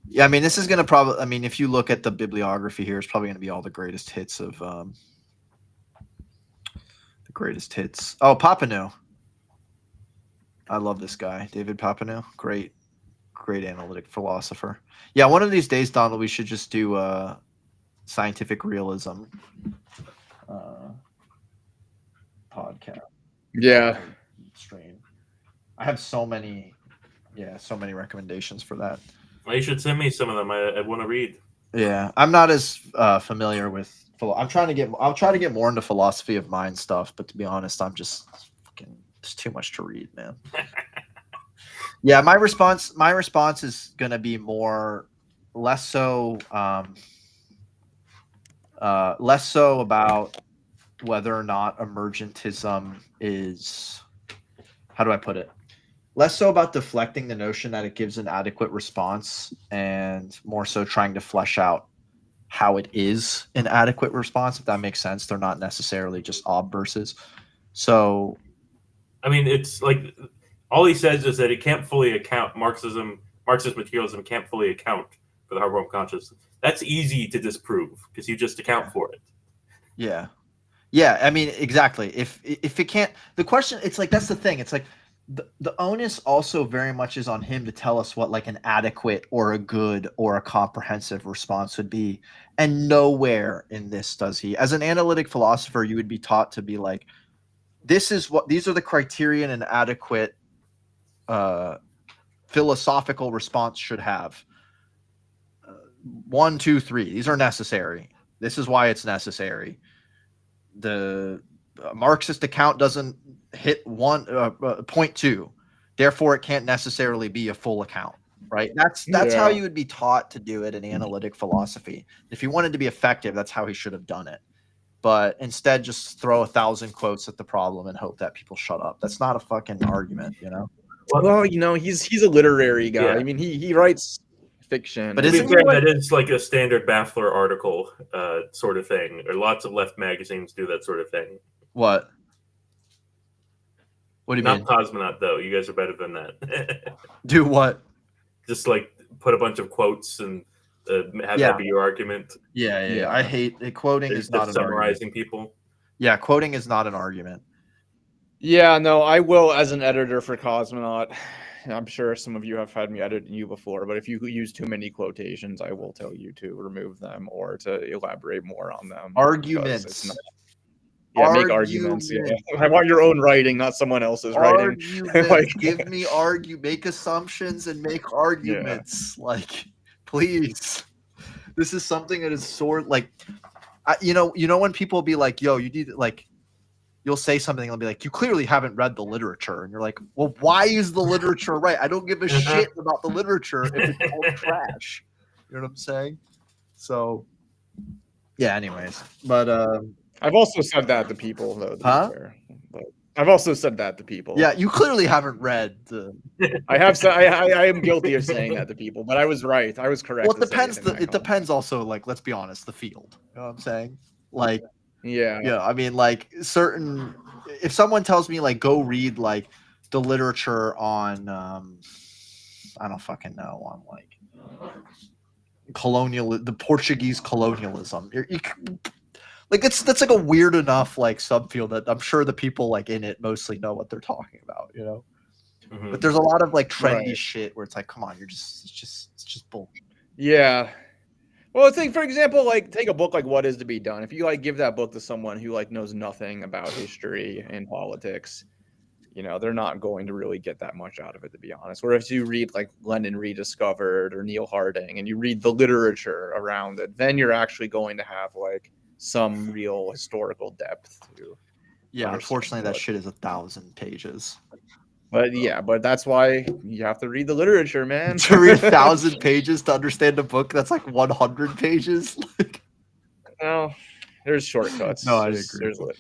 B: Yeah, I mean, this is gonna probably. I mean, if you look at the bibliography here, it's probably gonna be all the greatest hits of the greatest hits. Oh, Papineau. I love this guy, David Papineau. Great analytic philosopher. Yeah, one of these days, Donald, we should just do scientific realism podcast.
A: Yeah.
B: Stream. I have so many recommendations for that.
D: Well, you should send me some of them. I want to read.
B: Yeah, I'm not as familiar with. I'll try to get more into philosophy of mind stuff, but to be honest, I'm just fucking. There's too much to read, man. Yeah, my response is gonna be less so about whether or not emergentism is, how do I put it? Less so about deflecting the notion that it gives an adequate response and more so trying to flesh out how it is an adequate response, if that makes sense. They're not necessarily just obverses. So,
D: I mean, it's like all he says is that it can't fully account Marxist materialism can't fully account for the hard world of consciousness. That's easy to disprove because you just account for it.
B: Yeah. Yeah, I mean, exactly. If it can't, the question, it's like, that's the thing. It's like the onus also very much is on him to tell us what like an adequate or a good or a comprehensive response would be. And nowhere in this does he. As an analytic philosopher, you would be taught to be like, these are the criteria an adequate philosophical response should have. 1, 2, 3. These are necessary. This is why it's necessary. The Marxist account doesn't hit 0.2, therefore it can't necessarily be a full account, right? That's how you would be taught to do it in analytic philosophy. If he wanted to be effective, that's how he should have done it. But instead, just throw 1,000 quotes at the problem and hope that people shut up. That's not a fucking argument, you know?
A: Well, you know, he's a literary guy.
D: Yeah.
A: I mean, he writes fiction.
B: But
D: To be
B: isn't
D: fair,
B: what-
D: that is like a standard Baffler article sort of thing, or lots of left magazines do that sort of thing.
B: What? What do you
D: Not
B: mean?
D: Cosmonaut, though. You guys are better than that.
B: Do what?
D: Just like put a bunch of quotes and have
B: Yeah.
D: that be your argument.
B: Yeah. I hate quoting is not
D: Just
B: an argument.
D: summarizing people.
B: Yeah, quoting is not an argument.
A: Yeah, no, I will as an editor for Cosmonaut. I'm sure some of you have had me edit you before, but if you use too many quotations, I will tell you to remove them or to elaborate more on them. because it's not-
B: Arguments.
A: make arguments. Yeah. I want your own writing, not someone else's writing.
B: Arguments. Give me make assumptions and make arguments. Like, please. This is something that is sort like, you know when people be like, "Yo, you need like," you'll say something and they'll be like, "You clearly haven't read the literature," and you're like, "Well, why is the literature right? I don't give a shit about the literature if it's all trash." You know what I'm saying? So, yeah. Anyways, but
A: I've also said that to people, though. To be
B: Huh?
A: fair. But I've also said that to people.
B: yeah, you clearly haven't read the.
A: I have said I am guilty of saying that to people, but I was right. I was correct.
B: Well, it
A: to say
B: depends.
A: in my
B: It
A: comment.
B: depends also. Like, let's be honest, the field. You know what I'm saying? Like,
A: Yeah.
B: yeah. I mean, like certain. If someone tells me like go read like the literature on, I don't fucking know, on like the Portuguese colonialism. Like that's like a weird enough like subfield that I'm sure the people like in it mostly know what they're talking about, you know.
D: Mhm.
B: But there's a lot of like trendy
A: Right.
B: shit where it's like, come on, it's just bull.
A: Yeah. Well, think for example, like take a book like What Is to Be Done. If you like give that book to someone who like knows nothing about history and politics, you know, they're not going to really get that much out of it, to be honest. Whereas you read like Lenin Rediscovered or Neil Harding and you read the literature around it, then you're actually going to have like some real historical depth to.
B: Yeah,
A: understand
B: unfortunately, that
A: what-
B: shit is 1,000 pages.
A: But yeah, but that's why you have to read the literature, man.
B: To read 1,000 pages to understand a book that's like 100 pages.
A: No, there's shortcuts.
B: No, I
A: There's-
B: agree.
A: there's lit-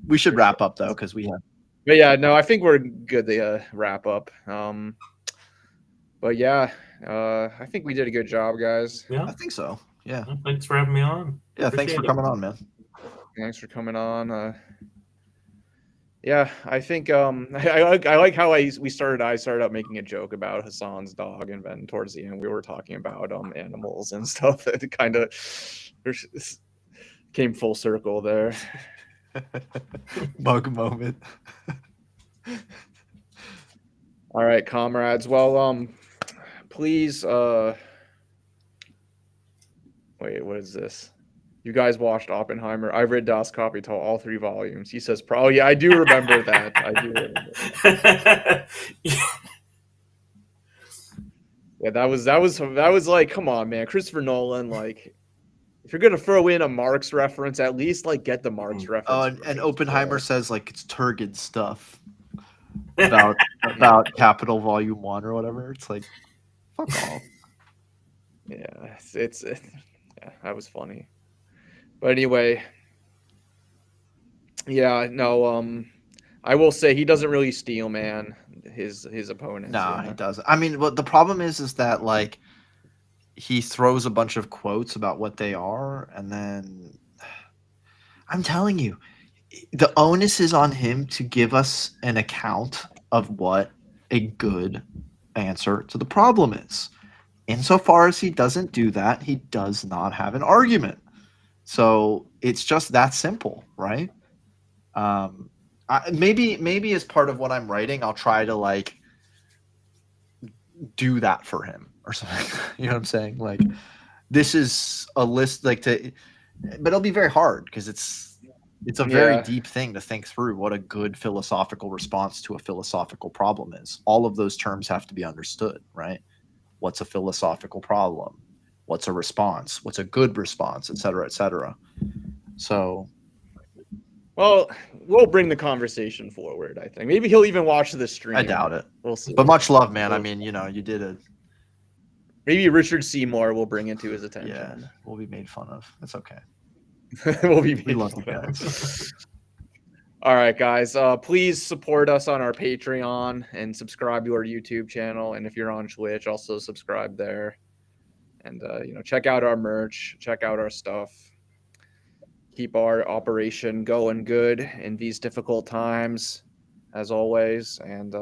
B: We should wrap up though, because we have.
A: But yeah, no, I think we're good to wrap up. But yeah, I think we did a good job, guys.
D: Yeah.
B: I think so. Yeah.
D: Well, thanks for having me on.
B: Yeah. Thanks for
D: Appreciate it.
B: coming on, man.
A: Thanks for coming on. Yeah, I think I like how I started out making a joke about Hassan's dog, and then towards the end we were talking about animals and stuff. That kind of came full circle there.
B: Bug moment.
A: All right, comrades. Well, please. Wait, what is this? You guys watched Oppenheimer. I read Das Kapital, all 3 volumes. He says, "Oh yeah, I do remember that. I do remember that." Yeah, that was like, come on, man, Christopher Nolan. Like, if you're gonna throw in a Marx reference, at least like get the Marx reference.
B: Oh, and
A: right.
B: Oppenheimer says like it's Turgid stuff about Capital Volume 1 or whatever. It's like, fuck off.
A: Yeah, yeah, that was funny. But anyway, yeah, no, I will say he doesn't really steel man his opponents.
B: Nah,
A: yeah.
B: he doesn't. I mean, what the problem is that like he throws a bunch of quotes about what they are, and then I'm telling you, the onus is on him to give us an account of what a good answer to the problem is. Insofar as he doesn't do that, he does not have an argument. So it's just that simple, right? Maybe as part of what I'm writing, I'll try to like do that for him or something. You know what I'm saying? Like, this is a list like to, but it'll be very hard because it's a very
A: Yeah.
B: deep thing to think through what a good philosophical response to a philosophical problem is. All of those terms have to be understood, right? What's a philosophical problem? What's a response? What's a good response, et cetera, et cetera. So,
A: Well, we'll bring the conversation forward. I think maybe he'll even watch the stream.
B: I doubt it.
A: We'll see.
B: But much love, man. I mean, you know, you did it.
A: Maybe Richard Seymour will bring it to his
B: Yeah,
A: attention.
B: we'll be made fun of. That's okay.
A: We'll be
B: We love you guys.
A: All right, guys. Please support us on our Patreon and subscribe to our YouTube channel. And if you're on Twitch, also subscribe there. And check out our merch, check out our stuff. Keep our operation going good in these difficult times, as always. And